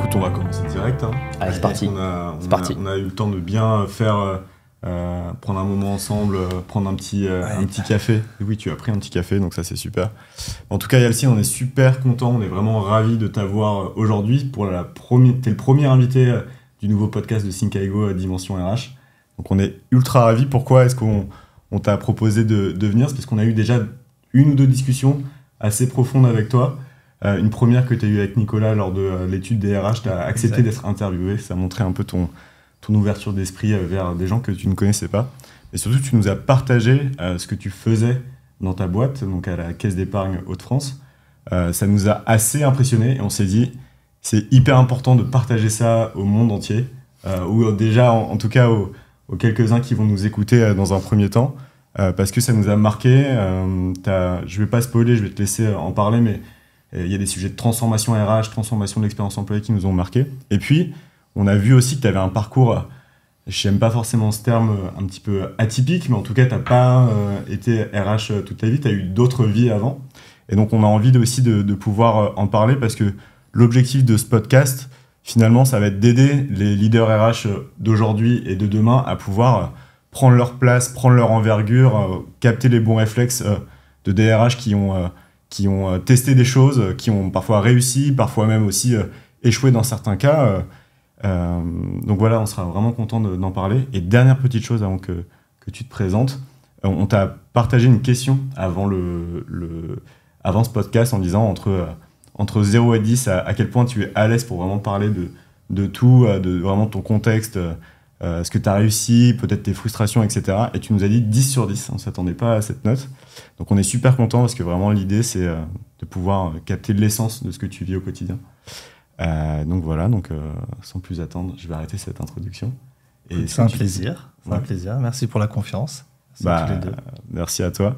écoute, on va commencer direct. Hein. Allez, c'est parti. On a eu le temps de bien faire, prendre un moment ensemble, prendre un petit café. Oui, tu as pris un petit café, donc ça c'est super. En tout cas, Yeltsin, on est super content, on est vraiment ravis de t'avoir aujourd'hui. T'es le premier invité du nouveau podcast de Syncaigo Dimension RH. Donc on est ultra ravis. Pourquoi est-ce qu'on t'a proposé de venir? C'est parce qu'on a eu déjà une ou deux discussions assez profondes avec toi. Une première que tu as eue avec Nicolas lors de l'étude des RH, tu as accepté d'être interviewé. Ça montrait un peu ton ouverture d'esprit vers des gens que tu ne connaissais pas. Et surtout, tu nous as partagé ce que tu faisais dans ta boîte, donc à la Caisse d'épargne Hauts-de-France. Ça nous a assez impressionnés et on s'est dit, c'est hyper important de partager ça au monde entier, ou déjà, en tout cas, aux quelques-uns qui vont nous écouter dans un premier temps, parce que ça nous a marqué. Je ne vais pas spoiler, je vais te laisser en parler, mais il y a des sujets de transformation RH, transformation de l'expérience employée qui nous ont marqué. Et puis, on a vu aussi que tu avais un parcours, je n'aime pas forcément ce terme, un petit peu atypique, mais en tout cas, tu n'as pas été RH toute ta vie, tu as eu d'autres vies avant. Et donc, on a envie aussi de pouvoir en parler parce que l'objectif de ce podcast, finalement, ça va être d'aider les leaders RH d'aujourd'hui et de demain à pouvoir prendre leur place, prendre leur envergure, capter les bons réflexes de DRH qui ont testé des choses, qui ont parfois réussi, parfois même aussi échoué dans certains cas. Donc voilà, on sera vraiment content d'en parler. Et dernière petite chose avant que tu te présentes, on t'a partagé une question avant ce podcast en disant entre 0 et 10, à quel point tu es à l'aise pour vraiment parler de tout, de vraiment ton contexte, ce que tu as réussi, peut-être tes frustrations, etc. Et tu nous as dit 10 sur 10, on ne s'attendait pas à cette note. Donc on est super content parce que vraiment l'idée c'est de pouvoir capter l'essence de ce que tu vis au quotidien. Donc voilà, sans plus attendre, je vais arrêter cette introduction. C'est un plaisir, un plaisir. Merci pour la confiance. Merci tous les deux. Merci à toi.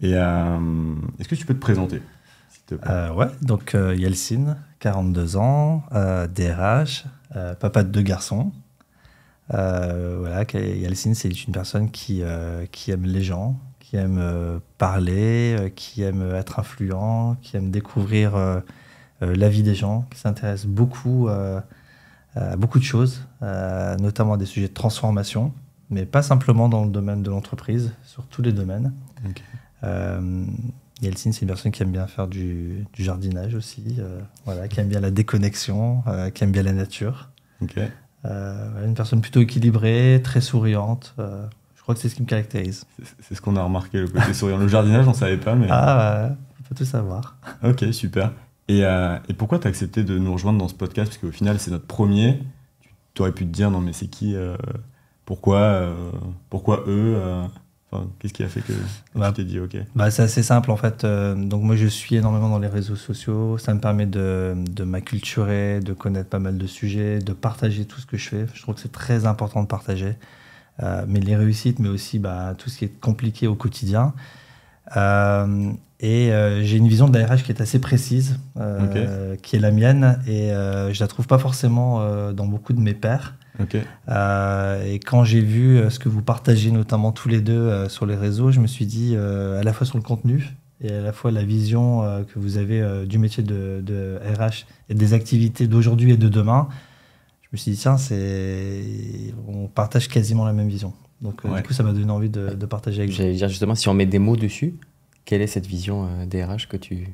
Et est-ce que tu peux te présenter, s'il te plaît? Ouais, donc Yeltsin, 42 ans, DRH, papa de 2 garçons. Voilà, Yeltsin, c'est une personne qui aime les gens, qui aime parler, qui aime être influent, qui aime découvrir la vie des gens, qui s'intéresse beaucoup à beaucoup de choses, notamment à des sujets de transformation, mais pas simplement dans le domaine de l'entreprise, sur tous les domaines. Okay. Yeltsin, c'est une personne qui aime bien faire du jardinage aussi, voilà, qui aime bien la déconnexion, qui aime bien la nature. Okay. Une personne plutôt équilibrée, très souriante. Je crois que c'est ce qui me caractérise. C'est ce qu'on a remarqué, le côté souriant. Le jardinage, on ne savait pas, mais... Ah, on peut tout savoir. Ok, super. Et pourquoi tu as accepté de nous rejoindre dans ce podcast? Parce qu'au final, c'est notre premier. Tu aurais pu te dire, non mais c'est qui pourquoi eux Enfin, qu'est-ce qui a fait que tu t'es dit ok? C'est assez simple en fait. Donc moi je suis énormément dans les réseaux sociaux. Ça me permet de m'acculturer, de connaître pas mal de sujets, de partager tout ce que je fais. Je trouve que c'est très important de partager. Mais les réussites, mais aussi tout ce qui est compliqué au quotidien. J'ai une vision de la RH qui est assez précise, qui est la mienne. Et je la trouve pas forcément dans beaucoup de mes pairs. Okay. Et quand j'ai vu ce que vous partagez, notamment tous les deux sur les réseaux, je me suis dit, à la fois sur le contenu et à la fois la vision que vous avez du métier de RH et des activités d'aujourd'hui et de demain, je me suis dit, tiens, on partage quasiment la même vision. Donc du coup, ça m'a donné envie de partager avec vous. J'allais dire justement, si on met des mots dessus, quelle est cette vision des RH que tu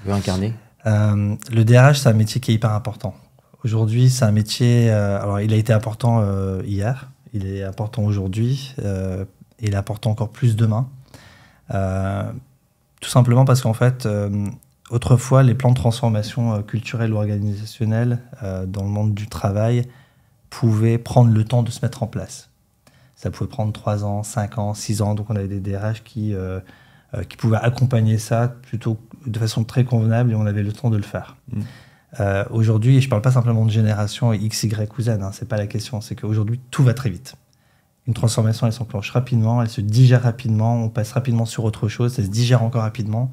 veux incarner? Le DRH, c'est un métier qui est hyper important. Aujourd'hui, c'est un métier... alors, il a été important hier, il est important aujourd'hui, il est important encore plus demain. Tout simplement parce qu'en fait, autrefois, les plans de transformation culturelle ou organisationnelle dans le monde du travail pouvaient prendre le temps de se mettre en place. Ça pouvait prendre 3 ans, 5 ans, 6 ans. Donc, on avait des DRH qui pouvaient accompagner ça plutôt de façon très convenable et on avait le temps de le faire. Aujourd'hui, et je ne parle pas simplement de génération X, Y ou Z, c'est pas la question, c'est qu'aujourd'hui, tout va très vite. Une transformation, elle s'enclenche rapidement, elle se digère rapidement, on passe rapidement sur autre chose, ça se digère encore rapidement.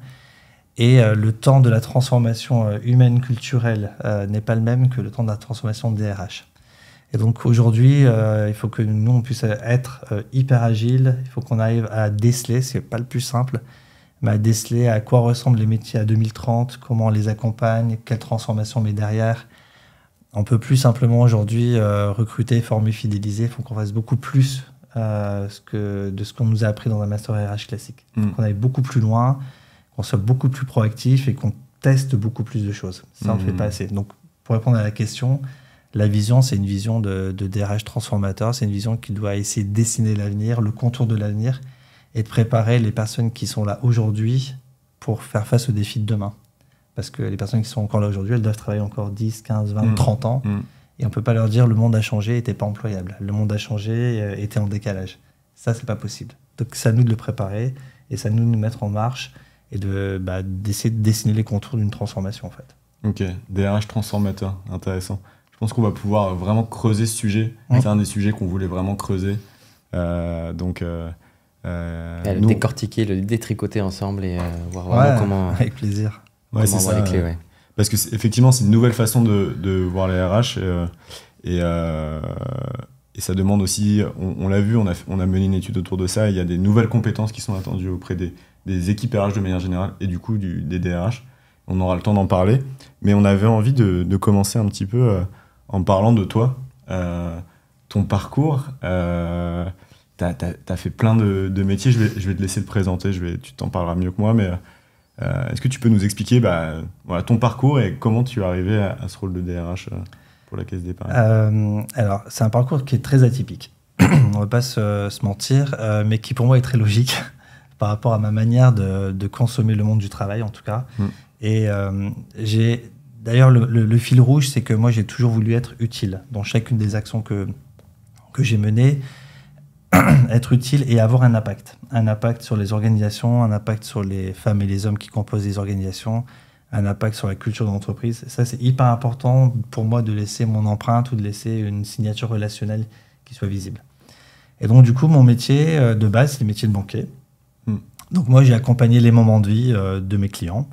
Et le temps de la transformation humaine, culturelle, n'est pas le même que le temps de la transformation de DRH. Et donc aujourd'hui, il faut que nous, on puisse être hyper agile, il faut qu'on arrive à déceler, ce n'est pas le plus simple, mais à déceler à quoi ressemblent les métiers à 2030, comment on les accompagne, quelle transformation on met derrière, On peut plus simplement aujourd'hui recruter, former, fidéliser. Il faut qu'on fasse beaucoup plus de ce qu'on nous a appris dans un master RH classique. Il faut qu'on aille beaucoup plus loin, qu'on soit beaucoup plus proactif et qu'on teste beaucoup plus de choses. Ça, on ne fait pas assez. Donc, pour répondre à la question, la vision, c'est une vision de DRH transformateur. C'est une vision qui doit essayer de dessiner l'avenir, le contour de l'avenir et de préparer les personnes qui sont là aujourd'hui pour faire face aux défis de demain. Parce que les personnes qui sont encore là aujourd'hui, elles doivent travailler encore 10, 15, 20, 30 ans. Et on ne peut pas leur dire le monde a changé, n'était pas employable. Le monde a changé, était en décalage. Ça, c'est pas possible. Donc, c'est à nous de le préparer et c'est à nous de nous mettre en marche et d'essayer de dessiner les contours d'une transformation, en fait. Ok, DRH transformateur, intéressant. Je pense qu'on va pouvoir vraiment creuser ce sujet. C'est un des sujets qu'on voulait vraiment creuser. Le décortiquer, le détricoter ensemble et voir vraiment comment... Avec plaisir. Ouais, c'est ça. Les clés, ouais. Parce que effectivement, c'est une nouvelle façon de voir les RH et ça demande aussi, on l'a vu, on a mené une étude autour de ça, il y a des nouvelles compétences qui sont attendues auprès des équipes RH de manière générale et du coup des DRH. On aura le temps d'en parler, mais on avait envie de commencer un petit peu en parlant de toi, ton parcours. T'as fait plein de métiers, je vais te laisser le présenter, tu t'en parleras mieux que moi, mais est-ce que tu peux nous expliquer ton parcours et comment tu es arrivé à ce rôle de DRH pour la Caisse d'Épargne? Alors, c'est un parcours qui est très atypique, on ne va pas se mentir, mais qui pour moi est très logique par rapport à ma manière de consommer le monde du travail, en tout cas. Et d'ailleurs, le fil rouge, c'est que moi, j'ai toujours voulu être utile dans chacune des actions que j'ai menées. Être utile et avoir un impact sur les organisations, un impact sur les femmes et les hommes qui composent les organisations, un impact sur la culture d'entreprise. Ça, c'est hyper important pour moi de laisser mon empreinte ou de laisser une signature relationnelle qui soit visible. Et donc, du coup, mon métier de base, c'est le métier de banquier. Donc, moi, j'ai accompagné les moments de vie de mes clients,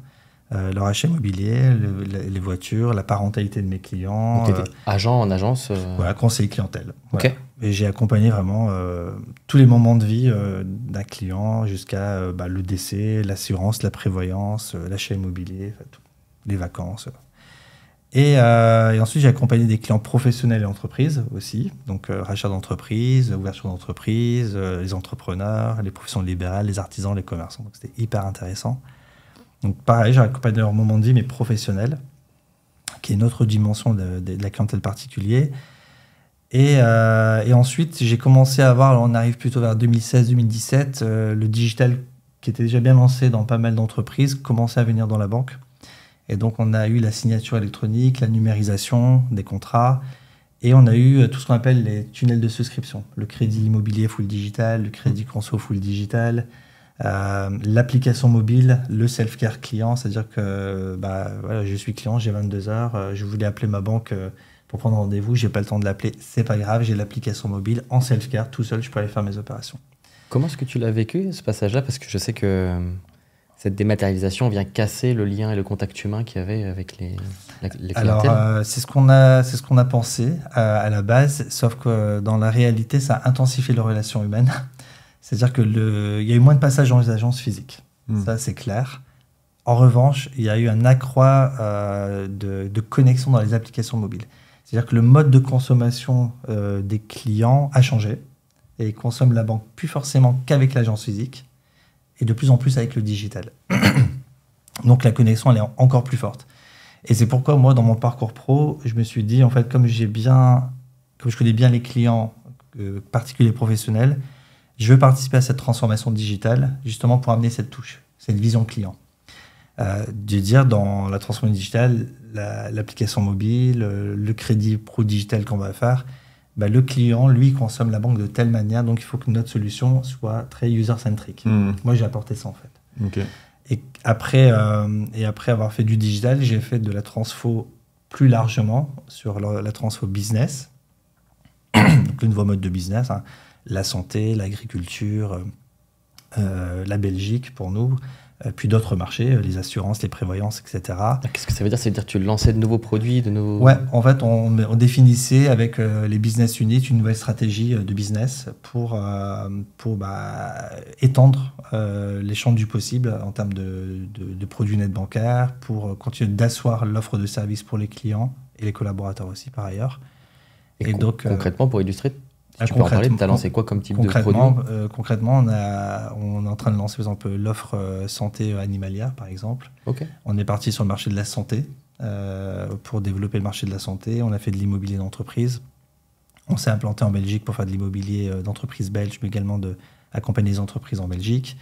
leur achat immobilier, les voitures, la parentalité de mes clients. Donc, tu étais agent en agence Voilà, conseiller clientèle. Voilà. Ok. Et j'ai accompagné vraiment tous les moments de vie d'un client jusqu'à le décès, l'assurance, la prévoyance, l'achat immobilier, les vacances. Et ensuite, j'ai accompagné des clients professionnels et entreprises aussi. Donc, rachat d'entreprise, ouverture d'entreprise, les entrepreneurs, les professions libérales, les artisans, les commerçants. Donc, c'était hyper intéressant. Donc, pareil, j'ai accompagné leur moment de vie, mais professionnel, qui est une autre dimension de la clientèle particulière. Et ensuite, j'ai commencé à voir, alors on arrive plutôt vers 2016-2017, le digital qui était déjà bien lancé dans pas mal d'entreprises, commençait à venir dans la banque. Et donc, on a eu la signature électronique, la numérisation des contrats, et on a eu tout ce qu'on appelle les tunnels de souscription. Le crédit immobilier full digital, le crédit conso full digital, l'application mobile, le self-care client, c'est-à-dire que voilà, je suis client, j'ai 22 heures, je voulais appeler ma banque pour prendre rendez-vous, j'ai pas le temps de l'appeler, c'est pas grave, j'ai l'application mobile en self-care, tout seul, je peux aller faire mes opérations. Comment est-ce que tu l'as vécu, ce passage-là? Parce que je sais que cette dématérialisation vient casser le lien et le contact humain qu'il y avait avec les clientèles. Alors, c'est ce qu'on a pensé à la base, sauf que dans la réalité, ça a intensifié les relations humaines. C'est-à-dire qu'il y a eu moins de passages dans les agences physiques. Ça, c'est clair. En revanche, il y a eu un accroît de connexion dans les applications mobiles. C'est-à-dire que le mode de consommation des clients a changé et ils consomment la banque plus forcément qu'avec l'agence physique et de plus en plus avec le digital. Donc la connexion, elle est encore plus forte. Et c'est pourquoi moi, dans mon parcours pro, je me suis dit, en fait, comme je connais bien les clients, particuliers professionnels, je veux participer à cette transformation digitale, justement pour amener cette touche, cette vision client. De dire dans la transformation digitale, l'application mobile, le crédit pro digital qu'on va faire, le client, lui, consomme la banque de telle manière, donc il faut que notre solution soit très user-centric. Moi, j'ai apporté ça, en fait. Okay. Et après avoir fait du digital, j'ai fait de la transfo plus largement sur la transfo business, donc le nouveau mode de business, la santé, l'agriculture, la Belgique pour nous, puis d'autres marchés, les assurances, les prévoyances, etc. Qu'est-ce que ça veut dire? Ça veut dire que tu lançais de nouveaux produits, de nouveaux... Ouais, en fait, on définissait avec les business units une nouvelle stratégie de business pour étendre les champs du possible en termes de produits nets bancaires, pour continuer d'asseoir l'offre de services pour les clients et les collaborateurs aussi par ailleurs. Et donc, concrètement, pour illustrer, si tu peux en parler, tu as lancé quoi comme type de produit? Concrètement, on est en train de lancer par exemple l'offre santé animalière, par exemple. Okay. On est parti sur le marché de la santé pour développer le marché de la santé. On a fait de l'immobilier d'entreprise. On s'est implanté en Belgique pour faire de l'immobilier d'entreprise belge, mais également accompagner les entreprises en Belgique.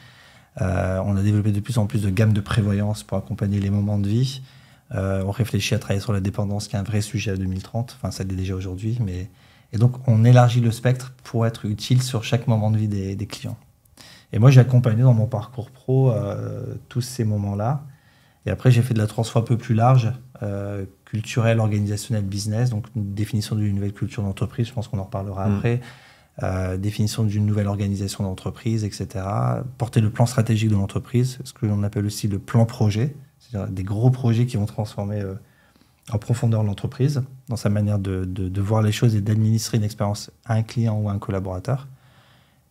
On a développé de plus en plus de gammes de prévoyance pour accompagner les moments de vie. On réfléchit à travailler sur la dépendance, qui est un vrai sujet à 2030. Enfin, ça l'est déjà aujourd'hui, mais... Et donc, on élargit le spectre pour être utile sur chaque moment de vie des clients. Et moi, j'ai accompagné dans mon parcours pro tous ces moments-là. Et après, j'ai fait de la transfo un peu plus large, culturelle, organisationnelle, business, donc une définition d'une nouvelle culture d'entreprise, je pense qu'on en reparlera après, définition d'une nouvelle organisation d'entreprise, etc. Porter le plan stratégique de l'entreprise, ce que l'on appelle aussi le plan projet, c'est-à-dire des gros projets qui vont transformer... en profondeur l'entreprise, dans sa manière de voir les choses et d'administrer une expérience à un client ou à un collaborateur.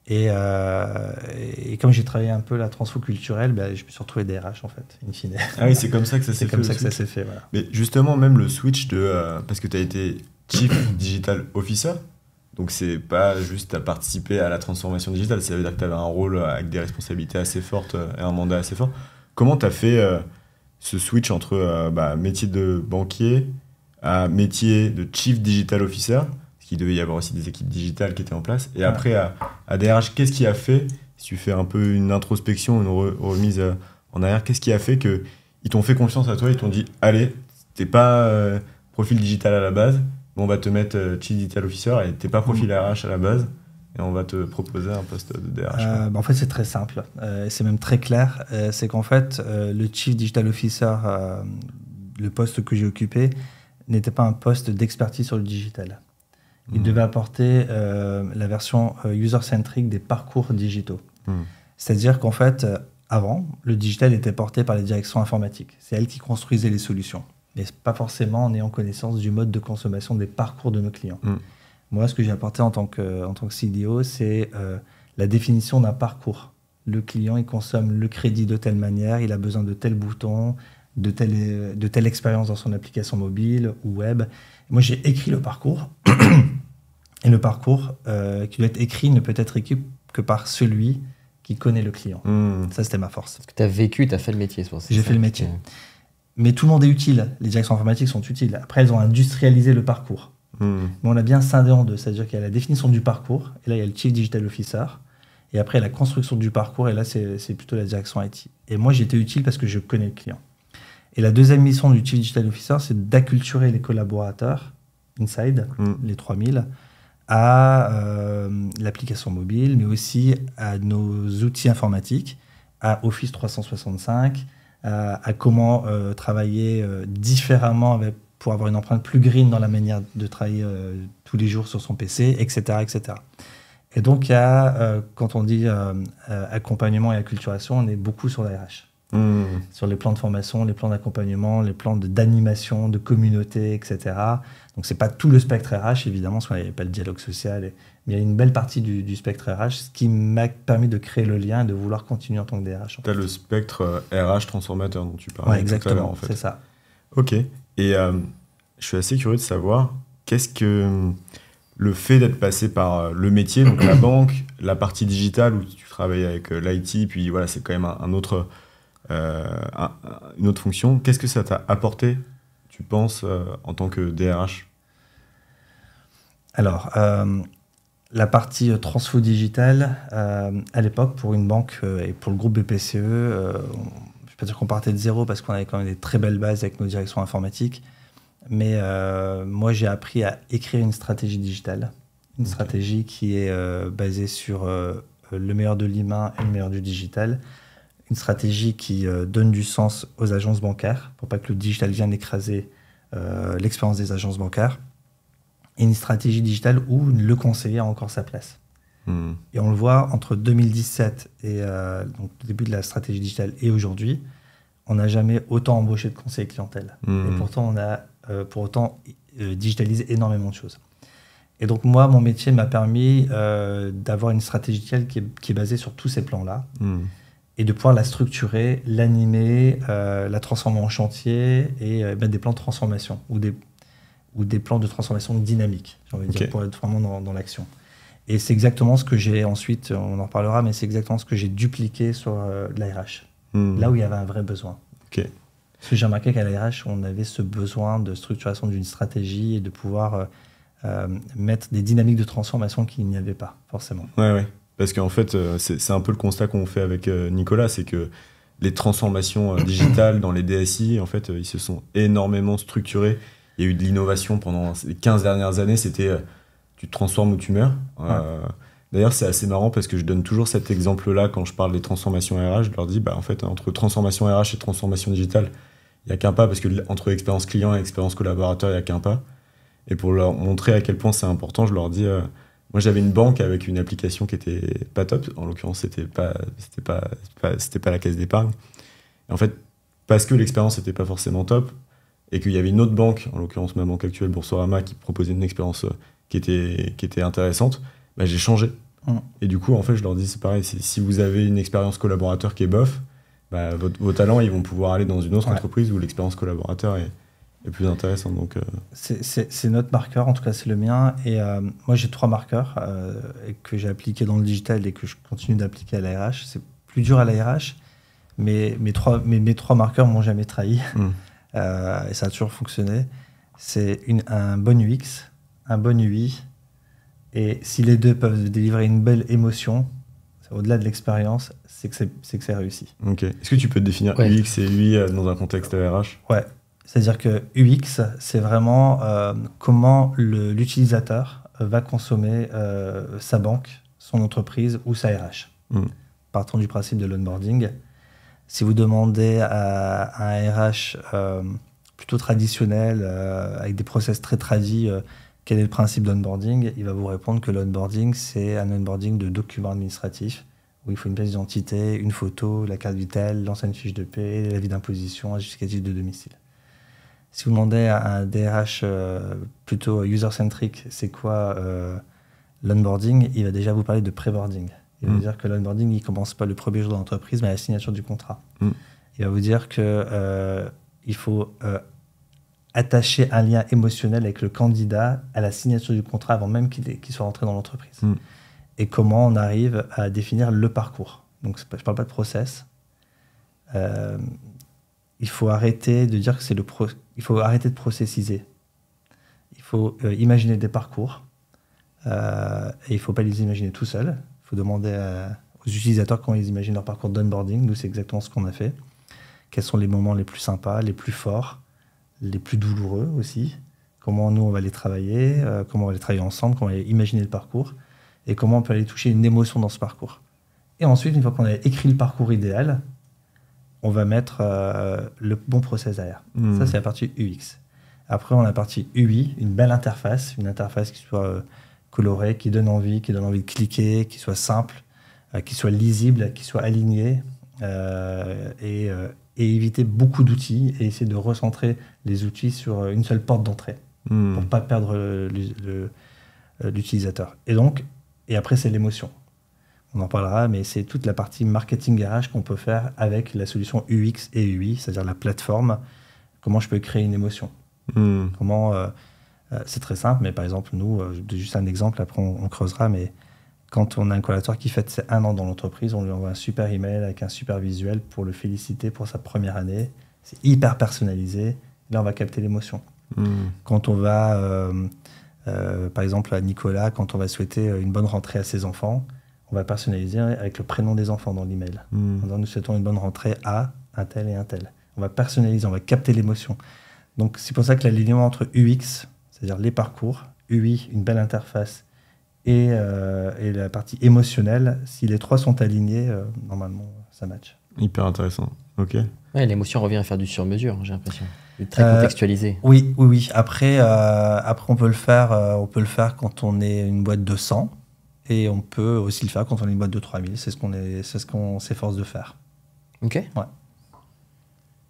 Et comme j'ai travaillé un peu la transfo culturelle, je me suis retrouvé DRH en fait, in fine. Ah oui, c'est comme ça que ça s'est fait. C'est comme ça que ça s'est fait, voilà. Mais justement, même le switch parce que tu as été Chief Digital Officer, donc c'est pas juste tu as participé à la transformation digitale, ça veut dire que tu avais un rôle avec des responsabilités assez fortes et un mandat assez fort. Comment tu as fait ce switch entre métier de banquier à métier de Chief Digital Officer, parce qu'il devait y avoir aussi des équipes digitales qui étaient en place, et après à DRH, qu'est-ce qui a fait, si tu fais un peu une introspection, une remise en arrière, qu'est-ce qui a fait qu'ils t'ont fait confiance à toi, ils t'ont dit, allez, t'es pas profil digital à la base, mais on va te mettre Chief Digital Officer, et t'es pas profil RH à la base, et on va te proposer un poste de DRH. En fait, c'est très simple. C'est même très clair. C'est qu'en fait, le Chief Digital Officer, le poste que j'ai occupé, n'était pas un poste d'expertise sur le digital. Il devait apporter la version user-centric des parcours digitaux. C'est-à-dire qu'en fait, avant, le digital était porté par les directions informatiques. C'est elles qui construisaient les solutions. Mais pas forcément en ayant connaissance du mode de consommation des parcours de nos clients. Moi, ce que j'ai apporté en tant que CDO, c'est la définition d'un parcours. Le client, il consomme le crédit de telle manière, il a besoin de tel bouton, de telle expérience dans son application mobile ou web. Moi, j'ai écrit le parcours. Et le parcours qui doit être écrit ne peut être écrit que par celui qui connaît le client. Ça, c'était ma force. Parce que tu as vécu, tu as fait le métier. J'ai fait le métier. Mais tout le monde est utile. Les directions informatiques sont utiles. Après, elles ont industrialisé le parcours. Mais on l'a bien scindé en deux, c'est-à-dire qu'il y a la définition du parcours, et là il y a le Chief Digital Officer, et après la construction du parcours, et là c'est plutôt la direction IT. Et moi j'étais utile parce que je connais le client. Et la deuxième mission du Chief Digital Officer, c'est d'acculturer les collaborateurs, inside, les 3000, à l'application mobile, mais aussi à nos outils informatiques, à Office 365, à comment travailler différemment pour avoir une empreinte plus green dans la manière de travailler tous les jours sur son PC, etc. etc. Et donc, il y a, quand on dit accompagnement et acculturation, on est beaucoup sur la RH. Sur les plans de formation, les plans d'accompagnement, les plans d'animation, de communauté, etc. Donc, ce n'est pas tout le spectre RH, évidemment, parce qu'il n'y avait pas le dialogue social. Mais il y a une belle partie du spectre RH, ce qui m'a permis de créer le lien et de vouloir continuer en tant que DRH. Tu as le spectre RH transformateur dont tu parlais. Ouais, exactement, en fait. C'est ça. Ok. Et je suis assez curieux de savoir qu'est-ce que le fait d'être passé par le métier, donc la banque, la partie digitale où tu travailles avec l'IT, puis voilà, c'est quand même une autre fonction. Qu'est-ce que ça t'a apporté, tu penses, en tant que DRH? Alors, la partie transfo digitale, à l'époque, pour une banque et pour le groupe BPCE, je ne vais pas dire qu'on partait de zéro parce qu'on avait quand même des très belles bases avec nos directions informatiques. Mais moi, j'ai appris à écrire une stratégie digitale. Une stratégie qui est basée sur le meilleur de l'humain et le meilleur du digital. Une stratégie qui donne du sens aux agences bancaires pour pas que le digital vienne écraser l'expérience des agences bancaires. Et une stratégie digitale où le conseiller a encore sa place. Et on le voit entre 2017 et donc le début de la stratégie digitale et aujourd'hui, on n'a jamais autant embauché de conseillers clientèle. Et pourtant, on a pour autant digitalisé énormément de choses. Et donc moi, mon métier m'a permis d'avoir une stratégie digitale qui est basée sur tous ces plans-là et de pouvoir la structurer, l'animer, la transformer en chantier et mettre des plans de transformation ou des plans de transformation dynamiques, j'ai envie de dire, pour être vraiment dans l'action. Et c'est exactement ce que j'ai ensuite, on en reparlera, mais c'est exactement ce que j'ai dupliqué sur l'ARH, là où il y avait un vrai besoin. Parce que j'ai remarqué qu'à l'ARH, on avait ce besoin de structuration d'une stratégie et de pouvoir mettre des dynamiques de transformation qu'il n'y avait pas, forcément. Ouais. Parce qu'en fait, c'est un peu le constat qu'on fait avec Nicolas, c'est que les transformations digitales dans les DSI, en fait, ils se sont énormément structurés. Il y a eu de l'innovation pendant les 15 dernières années, c'était tu te transformes ou tu meurs. D'ailleurs, c'est assez marrant parce que je donne toujours cet exemple-là quand je parle des transformations RH. Je leur dis, en fait, entre transformation RH et transformation digitale, il n'y a qu'un pas, parce que entre expérience client et expérience collaborateur, il n'y a qu'un pas. Et pour leur montrer à quel point c'est important, je leur dis, moi j'avais une banque avec une application qui était pas top. En l'occurrence, c'était pas la caisse d'épargne. Et en fait, parce que l'expérience n'était pas forcément top, et qu'il y avait une autre banque, en l'occurrence ma banque actuelle, Boursorama, qui proposait une expérience qui était intéressante, j'ai changé. Et du coup, en fait, je leur dis, c'est pareil, si vous avez une expérience collaborateur qui est bof, vos talents, ils vont pouvoir aller dans une autre entreprise où l'expérience collaborateur est plus intéressante. Donc, c'est notre marqueur, en tout cas c'est le mien. Et moi, j'ai 3 marqueurs que j'ai appliqués dans le digital et que je continue d'appliquer à l'ARH. C'est plus dur à l'ARH, mais mes 3 marqueurs m'ont jamais trahi. Et ça a toujours fonctionné. C'est un bon UX, un bon UI, et si les deux peuvent délivrer une belle émotion, au-delà de l'expérience, c'est que c'est réussi. Ok. Est-ce que tu peux définir UX et UI dans un contexte RH ? Ouais. C'est-à-dire que UX, c'est vraiment comment l'utilisateur va consommer sa banque, son entreprise ou sa RH. Partons du principe de l'onboarding. Si vous demandez à un RH plutôt traditionnel, avec des process très tradis, quel est le principe de l'onboarding, il va vous répondre que l'onboarding, c'est un onboarding de documents administratifs où il faut une pièce d'identité, une photo, la carte vitale, l'ancienne fiche de paie, l'avis d'imposition, un justificatif de domicile. Si vous demandez à un DRH plutôt user-centric, c'est quoi l'onboarding, il va déjà vous parler de pré-boarding. Il va vous dire que l'onboarding, il ne commence pas le premier jour de l'entreprise, mais à la signature du contrat. Il va vous dire qu'il faut attacher un lien émotionnel avec le candidat à la signature du contrat avant même qu'il soit rentré dans l'entreprise. Et comment on arrive à définir le parcours. Donc, je ne parle pas de process. Il faut arrêter de dire que il faut arrêter de processiser. Il faut imaginer des parcours. Et il ne faut pas les imaginer tout seul. Il faut demander aux utilisateurs comment ils imaginent leur parcours d'onboarding. Nous, c'est exactement ce qu'on a fait. Quels sont les moments les plus sympas, les plus forts, les plus douloureux aussi. Comment nous, on va les travailler, comment on va les travailler ensemble, comment on va imaginer le parcours et comment on peut aller toucher une émotion dans ce parcours. Et ensuite, une fois qu'on a écrit le parcours idéal, on va mettre le bon process derrière. Ça, c'est la partie UX. Après, on a la partie UI, une belle interface, une interface qui soit colorée, qui donne envie de cliquer, qui soit simple, qui soit lisible, qui soit alignée, et éviter beaucoup d'outils et essayer de recentrer les outils sur une seule porte d'entrée pour ne pas perdre l'utilisateur. Et après, c'est l'émotion. On en parlera, mais c'est toute la partie marketing RH qu'on peut faire avec la solution UX et UI, c'est-à-dire la plateforme. Comment je peux créer une émotion. C'est très simple, mais par exemple, nous, juste un exemple, après on creusera, mais quand on a un collaborateur qui fête ses 1 an dans l'entreprise, on lui envoie un super email avec un super visuel pour le féliciter pour sa première année. C'est hyper personnalisé. Là, on va capter l'émotion. Quand on va, par exemple, à Nicolas, quand on va souhaiter une bonne rentrée à ses enfants, on va personnaliser avec le prénom des enfants dans l'email. En disant, nous souhaitons une bonne rentrée à un tel et un tel. On va personnaliser, on va capter l'émotion. Donc, c'est pour ça que l'alignement entre UX, c'est-à-dire les parcours, UI, une belle interface, et la partie émotionnelle, si les 3 sont alignés, normalement, ça match. Hyper intéressant. Ok. Ouais, l'émotion revient à faire du sur-mesure, j'ai l'impression. Très contextualisé. Oui. Après, on peut le faire quand on est une boîte de 100. Et on peut aussi le faire quand on est une boîte de 3000. C'est ce qu'on s'efforce de faire. Ok. Ouais.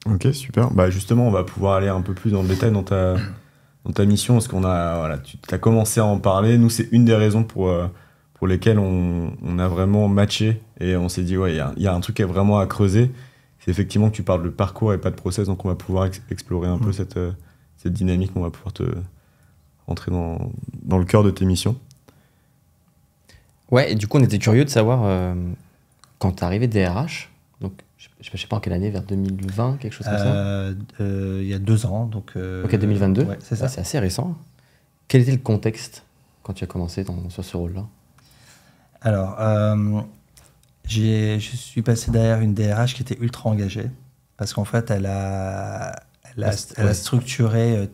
Ok, super. Bah justement, on va pouvoir aller un peu plus dans le détail dans ta mission, parce qu'on a, voilà, tu as commencé à en parler. Nous, c'est une des raisons pour lesquelles on a vraiment matché et on s'est dit, ouais, il y a un truc vraiment à creuser. C'est effectivement que tu parles de parcours et pas de process, donc on va pouvoir explorer un peu cette dynamique, on va pouvoir te rentrer dans le cœur de tes missions. Ouais, et du coup, on était curieux de savoir, quand tu es arrivé DRH, donc je sais pas en quelle année, vers 2020, quelque chose comme ça. Il y a 2 ans. Donc, Ok, 2022. Ouais, c'est ça. C'est assez récent. Quel était le contexte quand tu as commencé sur ce rôle-là? Alors, je suis passé derrière une DRH qui était ultra engagée, parce qu'en fait, elle a structuré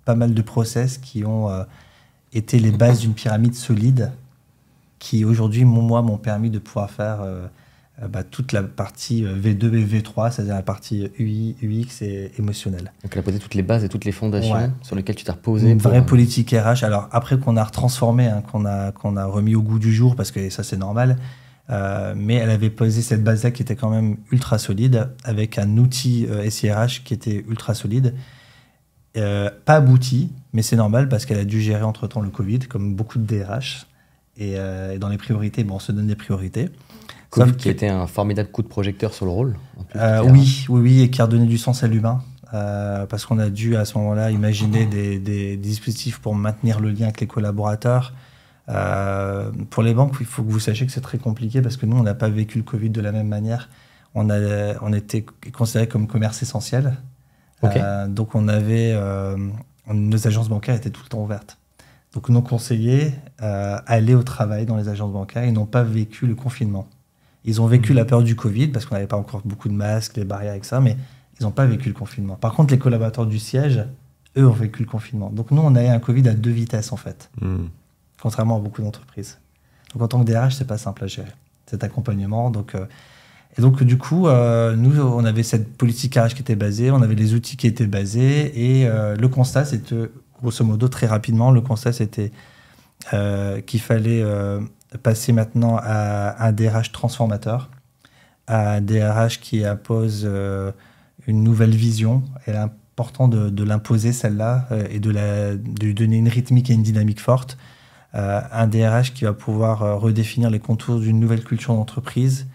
pas mal de process qui ont été les bases d'une pyramide solide, qui aujourd'hui, m'ont permis de pouvoir faire toute la partie V2 et V3, c'est-à-dire la partie UI, UX et émotionnelle. Donc elle a posé toutes les bases et toutes les fondations Ouais. sur lesquelles tu t'es reposé. Une vraie politique RH. Alors après qu'on a retransformé, qu'on a remis au goût du jour, parce que ça c'est normal, mais elle avait posé cette base-là qui était quand même ultra solide, avec un outil SIRH qui était ultra solide. Pas abouti, mais c'est normal parce qu'elle a dû gérer entre-temps le Covid, comme beaucoup de DRH. Et dans les priorités, on se donne des priorités. Covid qui était un formidable coup de projecteur sur le rôle. Oui, et qui a redonné du sens à l'humain. Parce qu'on a dû à ce moment-là imaginer des dispositifs pour maintenir le lien avec les collaborateurs. Pour les banques, il faut que vous sachiez que c'est très compliqué parce que nous, on n'a pas vécu le Covid de la même manière. On était considérés comme commerce essentiel. Okay. Donc nos agences bancaires étaient tout le temps ouvertes. Donc nos conseillers allaient au travail dans les agences bancaires. Ils n'ont pas vécu le confinement. Ils ont vécu la peur du Covid parce qu'on n'avait pas encore beaucoup de masques, les barrières avec ça, mais ils n'ont pas vécu le confinement. Par contre, les collaborateurs du siège, eux, ont vécu le confinement. Donc nous, on a eu un Covid à 2 vitesses en fait, contrairement à beaucoup d'entreprises. Donc en tant que DRH, c'est pas simple à gérer cet accompagnement. Et donc du coup, nous, on avait cette politique RH qui était basée, on avait les outils qui étaient basés, et le constat, c'était, grosso modo, très rapidement, le constat, c'était qu'il fallait passer maintenant à un DRH transformateur, à un DRH qui impose une nouvelle vision. Il est important de l'imposer, celle-là, et de lui donner une rythmique et une dynamique forte. Un DRH qui va pouvoir redéfinir les contours d'une nouvelle culture d'entreprise,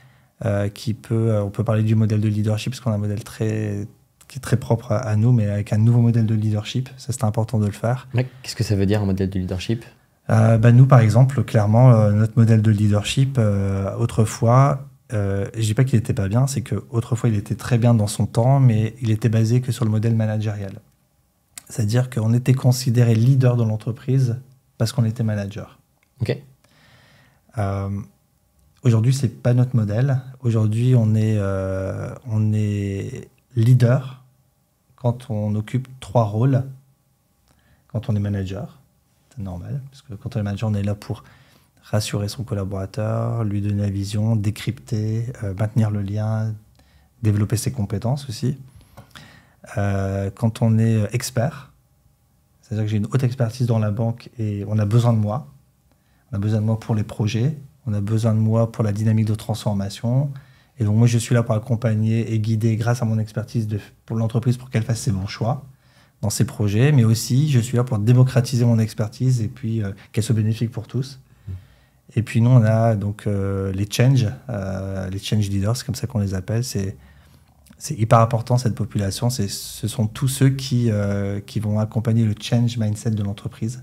on peut parler du modèle de leadership, parce qu'on a un modèle qui est très propre à nous, mais avec un nouveau modèle de leadership. Ça, c'est important de le faire. Qu'est-ce que ça veut dire, un modèle de leadership ? Nous, par exemple, clairement, notre modèle de leadership, autrefois, je dis pas qu'il était pas bien, c'est qu'autrefois, il était très bien dans son temps, mais il était basé que sur le modèle managérial. C'est-à-dire qu'on était considéré leader de l'entreprise parce qu'on était manager. Ok. Aujourd'hui, c'est pas notre modèle. Aujourd'hui, on est leader quand on occupe 3 rôles. Quand on est manager, c'est normal, parce que quand on est manager, on est là pour rassurer son collaborateur, lui donner la vision, décrypter, maintenir le lien, développer ses compétences aussi. Quand on est expert, c'est-à-dire que j'ai une haute expertise dans la banque et on a besoin de moi. On a besoin de moi pour les projets, on a besoin de moi pour la dynamique de transformation. Et donc moi, je suis là pour accompagner et guider grâce à mon expertise pour l'entreprise pour qu'elle fasse ses bons choix dans ses projets. Mais aussi, je suis là pour démocratiser mon expertise et puis qu'elle soit bénéfique pour tous. Et puis nous, on a donc les change leaders, c'est comme ça qu'on les appelle. C'est hyper important, cette population. Ce sont tous ceux qui vont accompagner le change mindset de l'entreprise,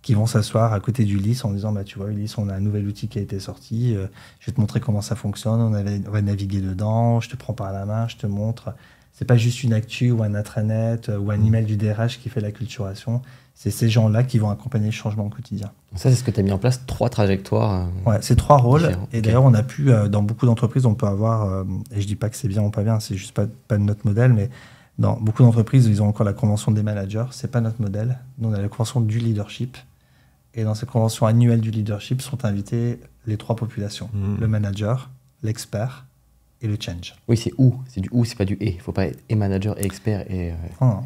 qui vont s'asseoir à côté d'Ulysse en disant tu vois Ulysse, on a un nouvel outil qui a été sorti, je vais te montrer comment ça fonctionne, on va naviguer dedans, je te prends par la main, je te montre. C'est pas juste une actu ou un intranet ou un email du DRH qui fait l'acculturation. C'est ces gens-là qui vont accompagner le changement au quotidien. Ça, c'est ce que tu as mis en place, 3 trajectoires. Ouais, c'est 3 rôles. Différents. Et d'ailleurs, on a pu, dans beaucoup d'entreprises, on peut avoir, et je dis pas que c'est bien ou pas bien, c'est juste pas de notre modèle, mais dans beaucoup d'entreprises, ils ont encore la convention des managers. C'est pas notre modèle. Nous, on a la convention du leadership. Et dans cette convention annuelle du leadership sont invités les 3 populations. Le manager, l'expert et le change. Oui, c'est ou. C'est du ou, c'est pas du et. Il ne faut pas être et manager et expert et change.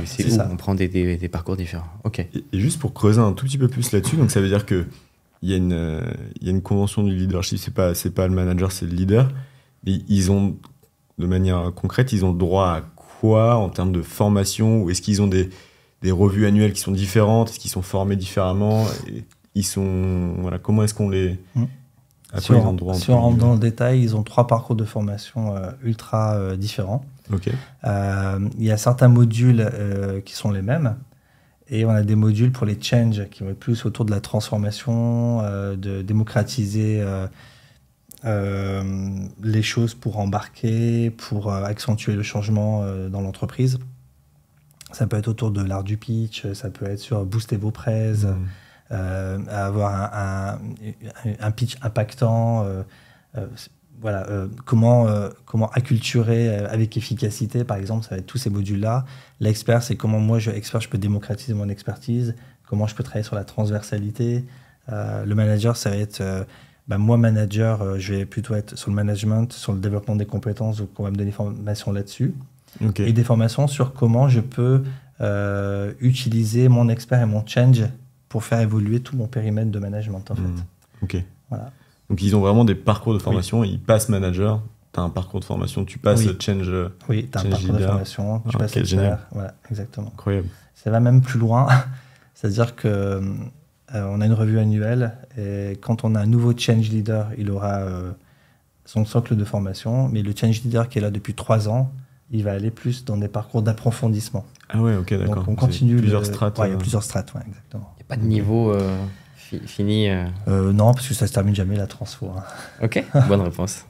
C'est ou. Ça. On prend des parcours différents. Ok. Et juste pour creuser un tout petit peu plus là-dessus, donc ça veut dire que il y a une convention du leadership, c'est pas le manager, c'est le leader. Mais ils ont, de manière concrète, ils ont le droit à quoi en termes de formation? Ou est-ce qu'ils ont des revues annuelles qui sont différentes? Est-ce qu'ils sont formés différemment? Et voilà, comment est-ce qu'on les... À quoi ils ont le droit? Si on rentre dans le détail, ils ont 3 parcours de formation ultra différents. Ok. Il y a certains modules qui sont les mêmes. Et on a des modules pour les change qui vont être plus autour de la transformation, de démocratiser les choses pour embarquer, pour accentuer le changement dans l'entreprise. Ça peut être autour de l'art du pitch, ça peut être sur booster vos prêts, avoir un pitch impactant, voilà, comment acculturer avec efficacité, par exemple, ça va être tous ces modules-là. L'expert, c'est comment moi, expert, je peux démocratiser mon expertise, comment je peux travailler sur la transversalité. Le manager, ça va être, moi, manager, je vais plutôt être sur le management, sur le développement des compétences, donc on va me donner des formations là-dessus. Okay. Et des formations sur comment je peux utiliser mon expert et mon change pour faire évoluer tout mon périmètre de management, en fait. Ok. Voilà. Donc, ils ont vraiment des parcours de formation. Oui. Ils passent manager, tu as un parcours de formation, tu passes change. Oui, tu as un parcours de formation, tu passes expert. Voilà, exactement. Incroyable. Ça va même plus loin. C'est-à-dire que on a une revue annuelle et quand on a un nouveau change leader, il aura son socle de formation. Mais le change leader qui est là depuis 3 ans, il va aller plus dans des parcours d'approfondissement. Ah ouais, ok, d'accord. Donc on continue. Plusieurs strates. Ouais, il y a plusieurs strates, ouais, exactement. Il n'y a pas de niveau fini Non, parce que ça se termine jamais la transfo. Hein. Ok, bonne réponse.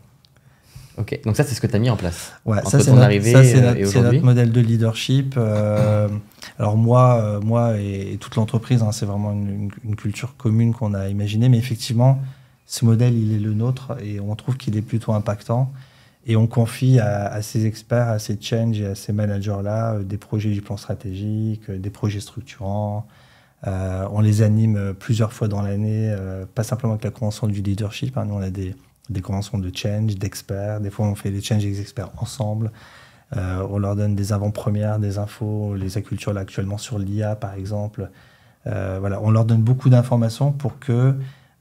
Ok, donc ça c'est ce que tu as mis en place. Ouais, entre ça c'est ton arrivée et c'est notre modèle de leadership. Alors moi et toute l'entreprise, hein, c'est vraiment une culture commune qu'on a imaginée, mais effectivement, ce modèle il est le nôtre et on trouve qu'il est plutôt impactant. Et on confie à ces experts, à ces change et à ces managers-là des projets du plan stratégique, des projets structurants. On les anime plusieurs fois dans l'année, pas simplement avec la convention du leadership. Hein. Nous, on a des conventions de change, d'experts. Des fois, on fait des change et des experts ensemble. On leur donne des avant-premières, des infos, les accultures là, actuellement sur l'IA, par exemple. Voilà, on leur donne beaucoup d'informations pour que...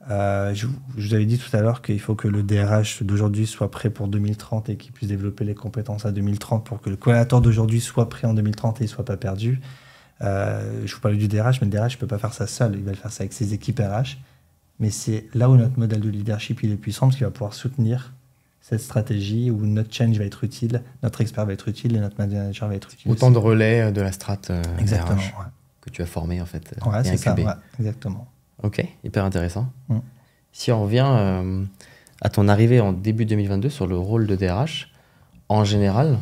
je vous avais dit tout à l'heure qu'il faut que le DRH d'aujourd'hui soit prêt pour 2030 et qu'il puisse développer les compétences à 2030 pour que le collaborateur d'aujourd'hui soit prêt en 2030 et il ne soit pas perdu. Je vous parlais du DRH, mais le DRH ne peut pas faire ça seul. Il va le faire ça avec ses équipes RH. Mais c'est là où notre modèle de leadership il est puissant, parce qu'il va pouvoir soutenir cette stratégie où notre change va être utile, notre expert va être utile et notre manager va être utile. Autant de relais de la strate exactement, RH que tu as formé en fait. Ouais, c'est ça, ouais, exactement. Ok, hyper intéressant. Si on revient à ton arrivée en début 2022 sur le rôle de DRH, en général,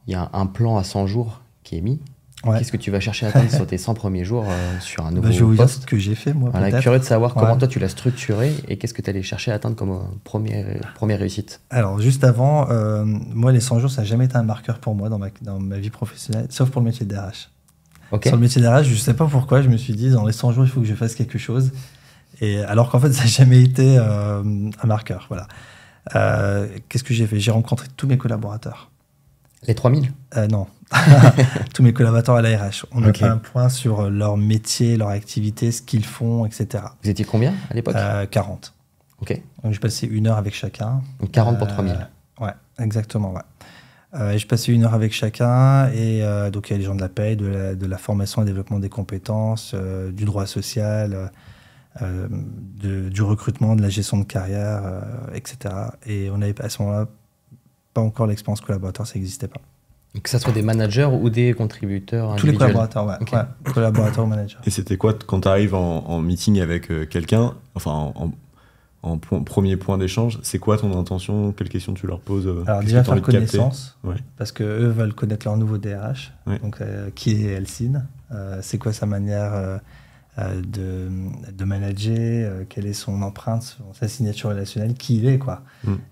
il y a un plan à 100 jours qui est mis. Ouais. Qu'est-ce que tu vas chercher à atteindre sur tes 100 premiers jours sur un nouveau poste? Je vais vous dire ce que j'ai fait, moi. Voilà, curieux de savoir comment toi tu l'as structuré et qu'est-ce que tu allais chercher à atteindre comme première réussite. Alors, juste avant, moi, les 100 jours, ça n'a jamais été un marqueur pour moi dans ma vie professionnelle, sauf pour le métier de DRH. Okay. Sur le métier d'RH, je ne sais pas pourquoi, je me suis dit, dans les 100 jours, il faut que je fasse quelque chose. Et alors qu'en fait, ça n'a jamais été un marqueur. Voilà. Qu'est-ce que j'ai fait? J'ai rencontré tous mes collaborateurs. Les 3000 Non. Tous mes collaborateurs à l'ARH. On a fait un point sur leur métier, leur activité, ce qu'ils font, etc. Vous étiez combien à l'époque? 40. Ok. Donc, j'ai passé 1 heure avec chacun. Donc 40 pour 3000. Ouais, exactement, ouais. Je passais 1 heure avec chacun et donc il y a les gens de la paie, de la formation et développement des compétences, du droit social, du recrutement, de la gestion de carrière, etc. Et on avait à ce moment-là pas encore l'expérience collaborateur, ça n'existait pas. Que ce soit des managers ou des contributeurs individuels? Tous les collaborateurs, ouais. Okay. Ouais, collaborateurs ou managers. Et c'était quoi quand tu arrives en meeting avec quelqu'un, enfin en premier point d'échange, c'est quoi ton intention? Quelles questions tu leur poses? Alors déjà faire connaissance, parce qu'eux veulent connaître leur nouveau DRH. Ouais. Donc qui est Elsine? C'est quoi sa manière de manager? Quelle est son empreinte, sa signature relationnelle? Qui il est, quoi.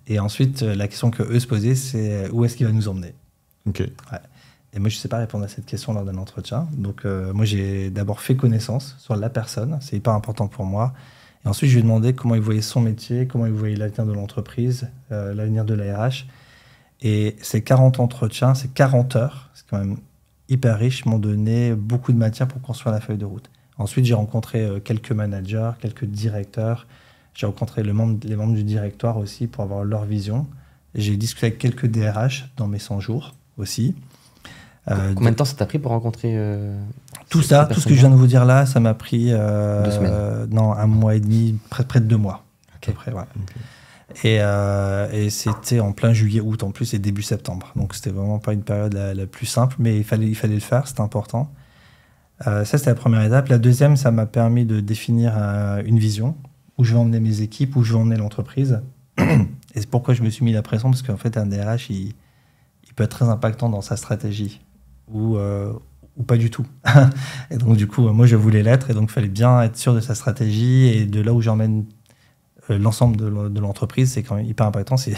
Et ensuite, la question que eux se posaient, c'est où est-ce qu'il va nous emmener? Okay. Ouais. Et moi, je ne sais pas répondre à cette question lors d'un entretien. Donc moi, j'ai d'abord fait connaissance sur la personne. C'est hyper important pour moi. Et ensuite, je lui ai demandé comment il voyait son métier, comment il voyait l'avenir de l'entreprise, l'avenir de l'ARH. Et ces 40 entretiens, ces 40 heures, c'est quand même hyper riche, m'ont donné beaucoup de matière pour construire la feuille de route. Ensuite, j'ai rencontré quelques managers, quelques directeurs. J'ai rencontré les membres du directoire aussi pour avoir leur vision. J'ai discuté avec quelques DRH dans mes 100 jours aussi. Combien de temps ça t'a pris pour rencontrer tout ça, tout ce que je viens de vous dire là, ça m'a pris 2 semaines. Non, 1 mois et demi, près de 2 mois. Okay. À peu près, ouais. Okay. Et c'était en plein juillet, août en plus et début septembre. Donc c'était vraiment pas une période la plus simple, mais il fallait le faire, c'était important. Ça, c'était la première étape. La deuxième, ça m'a permis de définir une vision, où je vais emmener mes équipes, où je vais emmener l'entreprise. Et c'est pourquoi je me suis mis la pression, parce qu'en fait, un DRH, il peut être très impactant dans sa stratégie, ou pas du tout. Et donc, du coup, moi, je voulais l'être, et donc il fallait bien être sûr de sa stratégie, et de là où j'emmène l'ensemble de l'entreprise, c'est quand même hyper impactant. C'est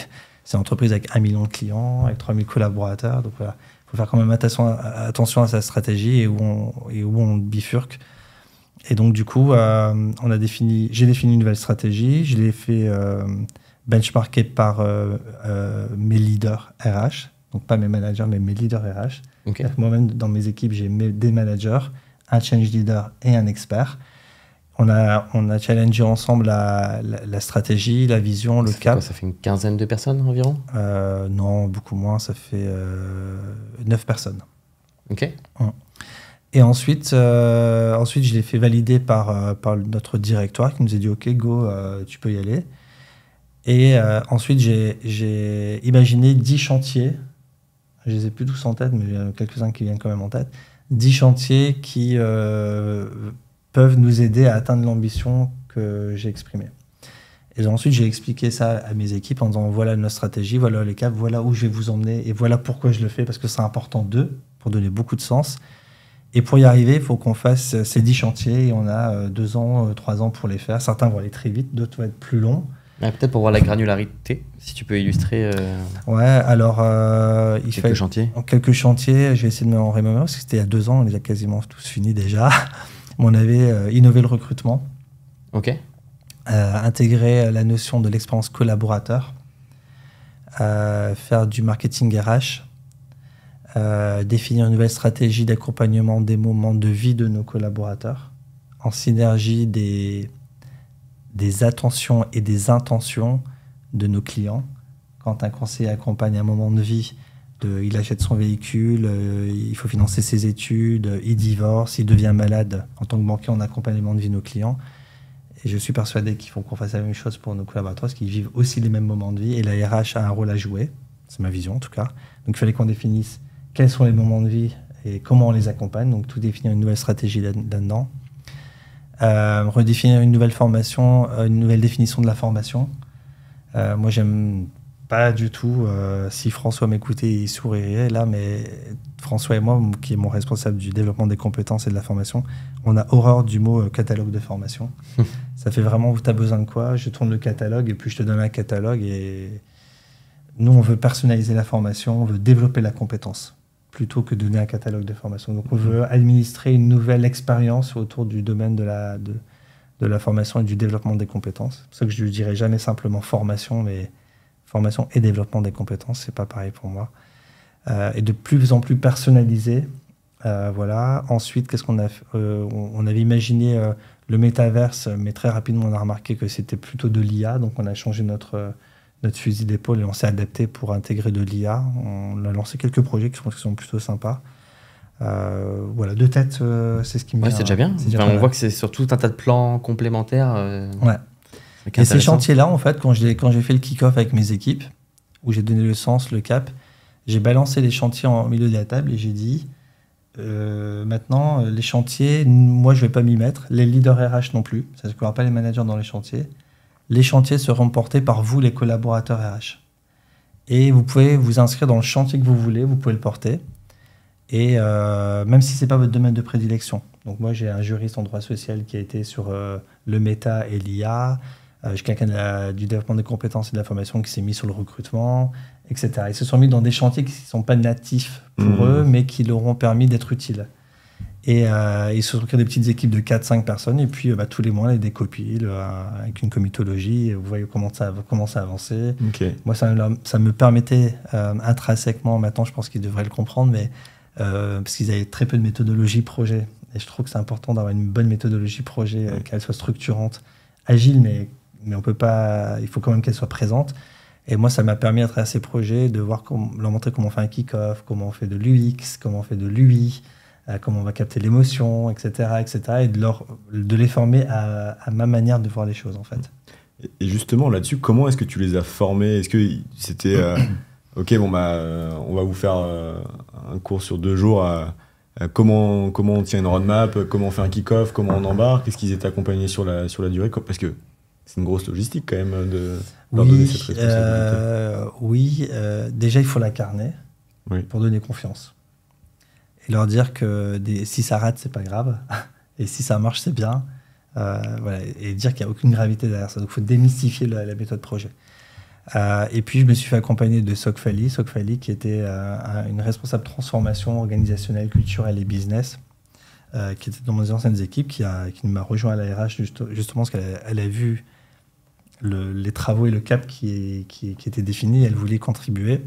une entreprise avec 1 million de clients, avec 3000 collaborateurs, donc voilà. Il faut faire quand même attention à sa stratégie et où on bifurque. Et donc, du coup, j'ai défini une nouvelle stratégie. Je l'ai fait benchmarker par mes leaders RH. Donc, pas mes managers, mais mes leaders RH. Okay. Moi-même, dans mes équipes, j'ai des managers, un change leader et un expert. On a challengé ensemble la stratégie, la vision, le cap. Ça fait une quinzaine de personnes environ? Non, beaucoup moins. Ça fait 9 personnes. Ok. Et ensuite, je l'ai fait valider par notre directoire qui nous a dit « Ok, go, tu peux y aller ». Et ensuite, j'ai imaginé 10 chantiers. Je les ai plus tous en tête, mais il y en a quelques-uns qui viennent quand même en tête. 10 chantiers qui peuvent nous aider à atteindre l'ambition que j'ai exprimée. Et ensuite, j'ai expliqué ça à mes équipes en disant « Voilà notre stratégie, voilà les caps, voilà où je vais vous emmener et voilà pourquoi je le fais, parce que c'est important d'eux, pour donner beaucoup de sens. » Et pour y arriver, il faut qu'on fasse ces 10 chantiers et on a 2 ans, 3 ans pour les faire. Certains vont aller très vite, d'autres vont être plus longs. Peut-être pour voir la granularité, si tu peux illustrer. Ouais, alors. Quelques chantiers, je vais essayer de me remémorer parce que c'était il y a 2 ans, on les a quasiment tous finis déjà. On avait innové le recrutement. Ok. Intégrer la notion de l'expérience collaborateur. Faire du marketing RH. Définir une nouvelle stratégie d'accompagnement des moments de vie de nos collaborateurs, en synergie des attentions et des intentions de nos clients. Quand un conseiller accompagne un moment de vie, il achète son véhicule, il faut financer ses études, il divorce, il devient malade. En tant que banquier, on accompagne les moments de vie de nos clients. Et je suis persuadé qu'il faut qu'on fasse la même chose pour nos collaborateurs, parce qu'ils vivent aussi les mêmes moments de vie, et la RH a un rôle à jouer. C'est ma vision, en tout cas. Donc, il fallait qu'on définisse quels sont les moments de vie et comment on les accompagne. Donc, tout définir une nouvelle stratégie là-dedans. Redéfinir une nouvelle formation, une nouvelle définition de la formation. Moi, j'aime pas du tout, si François m'écoutait, il sourirait là, mais François et moi, qui est mon responsable du développement des compétences et de la formation, on a horreur du mot catalogue de formation. Ça fait vraiment, tu as besoin de quoi? Je tourne le catalogue et puis je te donne un catalogue. Et nous, on veut personnaliser la formation, on veut développer la compétence, plutôt que donner un catalogue de formation. Donc, on veut administrer une nouvelle expérience autour du domaine de la formation et du développement des compétences. C'est pour ça que je ne dirais jamais simplement formation, mais formation et développement des compétences, c'est pas pareil pour moi. Et de plus en plus personnalisé. Voilà. Ensuite, qu'est-ce qu'on a fait? On avait imaginé le métaverse, mais très rapidement, on a remarqué que c'était plutôt de l'IA. Donc, on a changé notre fusil d'épaule et on s'est adapté pour intégrer de l'IA. On a lancé quelques projets qui sont plutôt sympas. Voilà, de tête, c'est ce qui me vient. Ouais, c'est déjà bien. On voit que c'est surtout un tas de plans complémentaires. Ouais. Et ces chantiers-là, en fait, quand j'ai fait le kick-off avec mes équipes, où j'ai donné le sens, le cap, j'ai balancé les chantiers en milieu de la table et j'ai dit maintenant, les chantiers, moi, je ne vais pas m'y mettre. Les leaders RH non plus. Ça ne se pas les managers dans les chantiers. Les chantiers seront portés par vous, les collaborateurs RH. Et vous pouvez vous inscrire dans le chantier que vous voulez, vous pouvez le porter. Et même si ce n'est pas votre domaine de prédilection. Donc moi, j'ai un juriste en droit social qui a été sur le méta et l'IA. J'ai quelqu'un du développement des compétences et de la formation qui s'est mis sur le recrutement, etc. Ils se sont mis dans des chantiers qui ne sont pas natifs pour eux, mais qui leur ont permis d'être utiles. Et ils se sont créés des petites équipes de 4-5 personnes. Et puis, tous les mois, des copiles avec une comitologie. Vous voyez comment ça avancer. Okay. Moi, ça me permettait intrinsèquement, maintenant, je pense qu'ils devraient le comprendre, mais parce qu'ils avaient très peu de méthodologie projet. Et je trouve que c'est important d'avoir une bonne méthodologie projet, qu'elle soit structurante, agile, mais on peut pas, il faut quand même qu'elle soit présente. Et moi, ça m'a permis à travers ces projets de leur montrer comment on fait un kick-off, comment on fait de l'UX, comment on fait de l'UI, comment on va capter l'émotion, etc., et de les former à ma manière de voir les choses, en fait. Et justement, là-dessus, comment est-ce que tu les as formés? Est-ce que c'était OK, bon, on va vous faire un cours sur 2 jours comment on tient une roadmap, comment on fait un kick-off, comment on embarque? Est-ce qu'ils étaient accompagnés sur la durée? Parce que c'est une grosse logistique quand même de leur donner cette responsabilité. Oui, déjà il faut l'incarner pour donner confiance. Et leur dire que si ça rate, c'est pas grave. Et si ça marche, c'est bien. Voilà, et dire qu'il n'y a aucune gravité derrière ça. Donc il faut démystifier la méthode projet. Et puis je me suis fait accompagner de Sokfali qui était une responsable transformation organisationnelle, culturelle et business, qui était dans mes anciennes équipes, qui m'a rejoint à la RH justement parce qu'elle a vu les travaux et le cap qui étaient définis. Elle voulait contribuer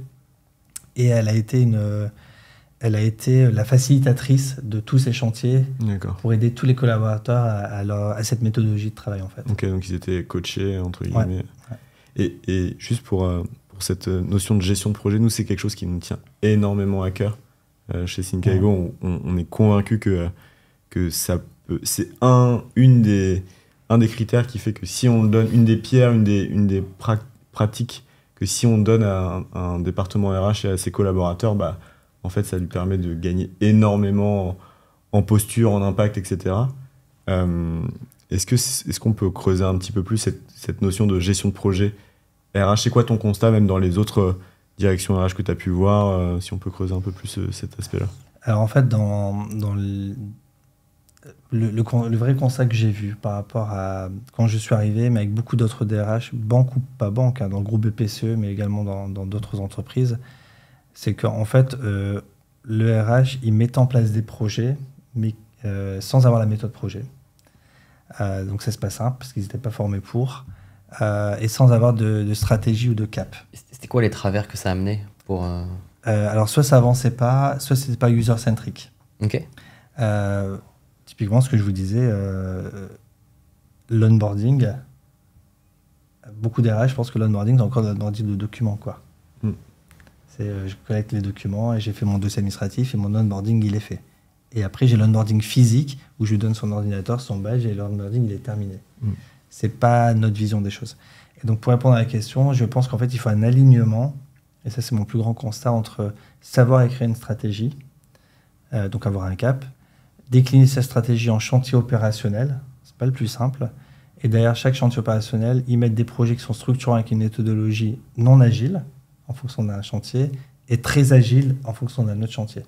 et elle a été la facilitatrice de tous ces chantiers pour aider tous les collaborateurs à cette méthodologie de travail, en fait. Ok, donc ils étaient coachés, entre guillemets. Ouais. Et juste pour cette notion de gestion de projet, nous, c'est quelque chose qui nous tient énormément à cœur. Chez Thinkaigo, on est convaincu que c'est un des critères qui fait que si on donne une des pierres, une des pratiques, que si on donne à un département RH et à ses collaborateurs, en fait, ça lui permet de gagner énormément en posture, en impact, etc. Est-ce qu'on peut creuser un petit peu plus cette notion de gestion de projet RH? C'est quoi ton constat, même dans les autres directions RH que tu as pu voir, si on peut creuser un peu plus cet aspect-là? Alors, en fait, dans le vrai constat que j'ai vu par rapport à quand je suis arrivé, mais avec beaucoup d'autres DRH, banque ou pas banque, dans le groupe BPCE, mais également dans d'autres entreprises, c'est qu'en fait, le RH, il met en place des projets, mais sans avoir la méthode projet. Donc, c'est pas simple, parce qu'ils n'étaient pas formés pour, et sans avoir de stratégie ou de cap. C'était quoi les travers que ça amenait pour alors, soit ça avançait pas, soit c'était pas user-centric. Ok. Typiquement, ce que je vous disais, l'onboarding, beaucoup d'RH pensent que l'onboarding, c'est encore l'onboarding de documents, quoi. Je collecte les documents et j'ai fait mon dossier administratif et mon onboarding, il est fait. Et après, j'ai l'onboarding physique où je lui donne son ordinateur, son badge et l'onboarding, il est terminé. C'est pas notre vision des choses. Et donc, pour répondre à la question, je pense qu'en fait, il faut un alignement, et ça, c'est mon plus grand constat, entre savoir écrire une stratégie, donc avoir un cap, décliner sa stratégie en chantier opérationnel, c'est pas le plus simple, et derrière chaque chantier opérationnel, y mettre des projets qui sont structurants avec une méthodologie non agile, en fonction d'un chantier, et très agile en fonction d'un autre chantier.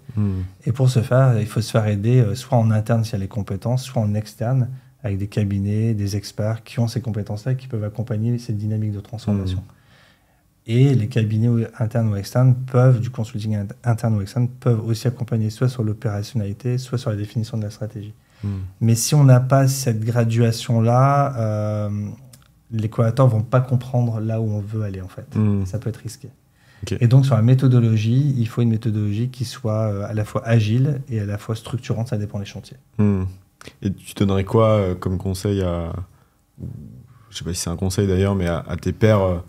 Et pour ce faire, il faut se faire aider soit en interne s'il y a les compétences, soit en externe avec des cabinets, des experts qui ont ces compétences-là et qui peuvent accompagner cette dynamique de transformation. Et les cabinets internes ou externes peuvent, du consulting interne ou externe, peuvent aussi accompagner soit sur l'opérationnalité, soit sur la définition de la stratégie. Mais si on n'a pas cette graduation-là, les collaborateurs ne vont pas comprendre là où on veut aller, en fait. Ça peut être risqué. Okay. Et donc, sur la méthodologie, il faut une méthodologie qui soit à la fois agile et à la fois structurante, ça dépend des chantiers. Et tu donnerais quoi comme conseil je ne sais pas si c'est un conseil d'ailleurs, mais à tes pairs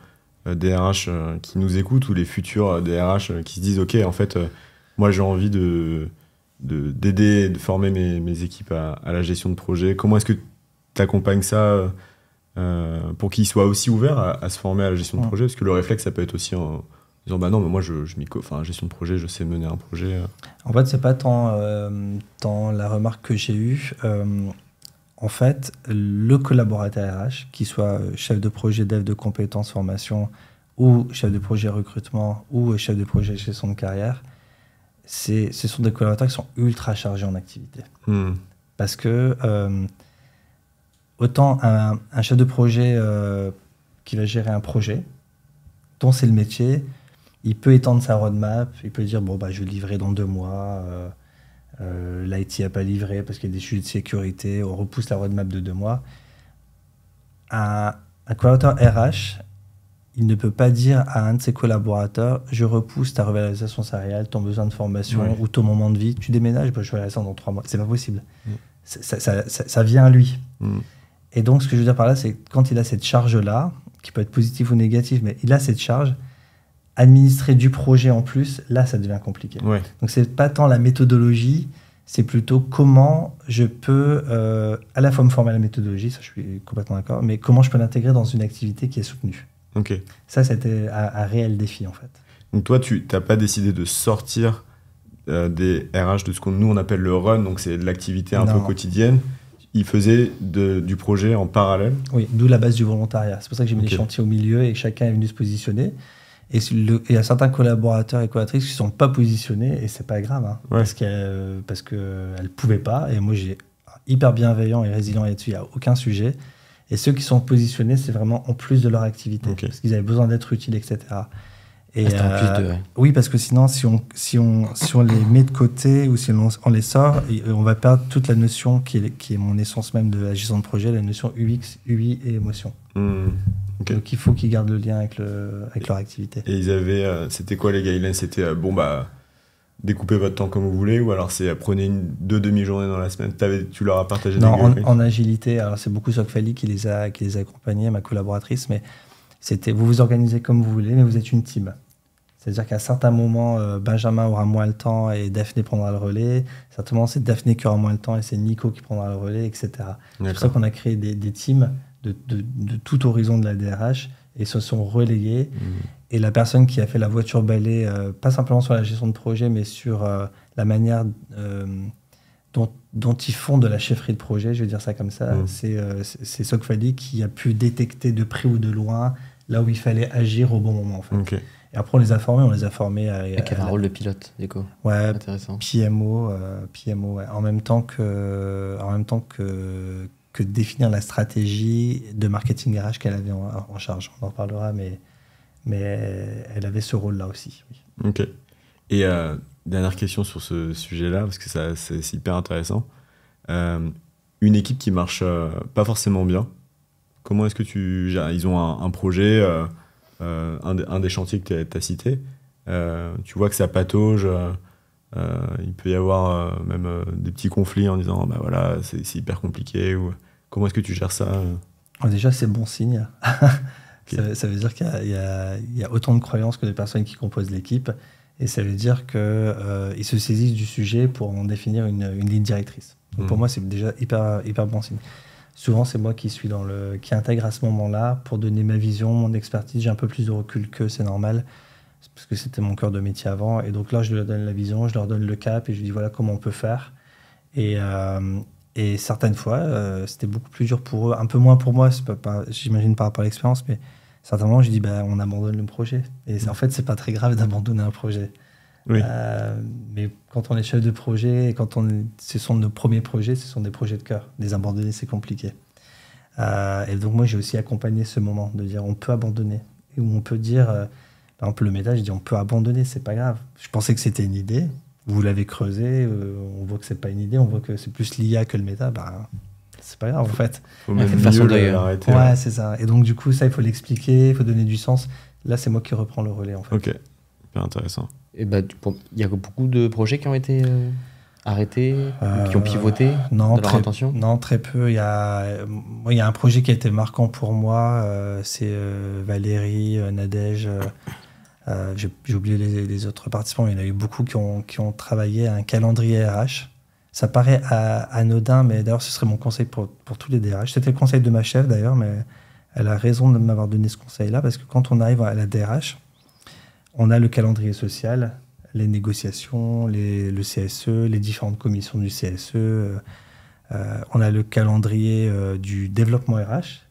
DRH qui nous écoutent ou les futurs DRH qui se disent « Ok, en fait, moi j'ai envie d'aider, de former mes équipes à la gestion de projet. Comment est-ce que tu accompagnes ça pour qu'ils soient aussi ouverts à se former à la gestion de projet? Parce que le réflexe, ça peut être aussi en disant bah non, mais moi gestion de projet, je sais mener un projet. En fait, c'est pas tant la remarque que j'ai eue. En fait, le collaborateur RH, qui soit chef de projet dev de compétences formation ou chef de projet recrutement ou chef de projet gestion de carrière, ce sont des collaborateurs qui sont ultra chargés en activité. Parce que autant un chef de projet qui va gérer un projet, dont c'est le métier, il peut étendre sa roadmap, il peut dire bon, je vais livrer dans 2 mois, l'IT n'a pas livré parce qu'il y a des sujets de sécurité, on repousse la roadmap de 2 mois. Un collaborateur RH, il ne peut pas dire à un de ses collaborateurs « je repousse ta revalorisation salariale, ton besoin de formation ou ton moment de vie, tu déménages, je vais faire ça dans 3 mois ». C'est pas possible. Ça vient à lui. Et donc, ce que je veux dire par là, c'est que quand il a cette charge-là, qui peut être positive ou négative, mais il a cette charge, administrer du projet en plus, là, ça devient compliqué. Donc, c'est pas tant la méthodologie, c'est plutôt comment je peux à la fois me former à la méthodologie, ça je suis complètement d'accord, mais comment je peux l'intégrer dans une activité qui est soutenue. Ça, c'était un réel défi, en fait. Donc toi, tu n'as pas décidé de sortir des RH de ce qu'on nous on appelle le run, donc c'est de l'activité un peu quotidienne. Il faisait du projet en parallèle. Oui, d'où la base du volontariat. C'est pour ça que j'ai mis les chantiers au milieu et que chacun est venu se positionner. Et il y a certains collaborateurs et collaboratrices qui ne sont pas positionnés et c'est pas grave, hein, parce qu'elles ne pouvaient pas. Et moi, j'ai hyper bienveillant et résilient là-dessus, il n'y a aucun sujet. Et ceux qui sont positionnés, c'est vraiment en plus de leur activité, parce qu'ils avaient besoin d'être utiles, etc. Et en plus de... Oui, parce que sinon, si on les met de côté ou si on les sort, on va perdre toute la notion qui est mon essence même de la gestion de projet, la notion UX, UI et émotion. Donc il faut qu'ils gardent le lien avec leur activité. Et ils avaient, c'était quoi les guidelines? C'était découpez votre temps comme vous voulez, ou alors c'est prenez 2 demi-journées dans la semaine. Tu leur as partagé des guidelines? En agilité, alors c'est beaucoup Sokfali qui les a accompagnés, ma collaboratrice, mais c'était vous vous organisez comme vous voulez, mais vous êtes une team. C'est-à-dire qu'à certains moments, Benjamin aura moins le temps et Daphné prendra le relais. Certainement, c'est Daphné qui aura moins le temps et c'est Nico qui prendra le relais, etc. C'est pour ça qu'on a créé des teams de tout horizon de la DRH et se sont relayés. Et la personne qui a fait la voiture balai, pas simplement sur la gestion de projet, mais sur la manière dont ils font de la chefferie de projet, je vais dire ça comme ça, c'est Sokfali qui a pu détecter de près ou de loin là où il fallait agir au bon moment. En fait. Et après, on les a formés. Avec un rôle de pilote, d'éco. Ouais, intéressant. PMO, ouais. En même temps que définir la stratégie de marketing RH qu'elle avait en charge. On en reparlera, mais elle avait ce rôle-là aussi. Oui. Ok. Et dernière question sur ce sujet-là, parce que c'est hyper intéressant. Une équipe qui marche pas forcément bien, comment est-ce que tu gères? Ils ont un projet, un des chantiers que tu as cité. Tu vois que ça patauge. Il peut y avoir même des petits conflits en disant voilà, c'est hyper compliqué. Ou... Comment est-ce que tu gères ça? Déjà, c'est bon signe. Ça veut dire qu'il y a autant de croyances que de personnes qui composent l'équipe. Et ça veut dire qu'ils se saisissent du sujet pour en définir une ligne directrice. Donc pour moi, c'est déjà hyper bon signe. Souvent, c'est moi qui intègre à ce moment-là pour donner ma vision, mon expertise. J'ai un peu plus de recul qu'eux, c'est normal, parce que c'était mon cœur de métier avant. Et donc là, je leur donne la vision, je leur donne le cap et je dis voilà comment on peut faire. Et certaines fois, c'était beaucoup plus dur pour eux, un peu moins pour moi, j'imagine par rapport à l'expérience, mais certainement, je dis on abandonne le projet. Et en fait, c'est pas très grave d'abandonner un projet. Oui. Mais quand on est chef de projet et ce sont nos premiers projets, ce sont des projets de cœur. Les abandonner, c'est compliqué. Et donc moi, j'ai aussi accompagné ce moment de dire on peut abandonner. Et où on peut dire, par exemple, le métal, je dis on peut abandonner, c'est pas grave. Je pensais que c'était une idée. Vous l'avez creusé, on voit que c'est pas une idée, on voit que c'est plus l'IA que le méta, c'est pas grave en fait. Faut même mieux l'arrêter. Ouais, c'est ça. Et donc du coup, ça, il faut l'expliquer, il faut donner du sens. Là, c'est moi qui reprends le relais en fait. Ok, hyper intéressant. Et il y a beaucoup de projets qui ont été arrêtés, qui ont pivoté dans leur intention? Non, très peu. Il y a un projet qui a été marquant pour moi, c'est Valérie, Nadège. J'ai oublié les autres participants, il y en a eu beaucoup qui ont travaillé à un calendrier RH. Ça paraît anodin, mais d'ailleurs ce serait mon conseil pour tous les DRH. C'était le conseil de ma chef d'ailleurs, mais elle a raison de m'avoir donné ce conseil-là, parce que quand on arrive à la DRH, on a le calendrier social, les négociations, le CSE, les différentes commissions du CSE, on a le calendrier du développement RH,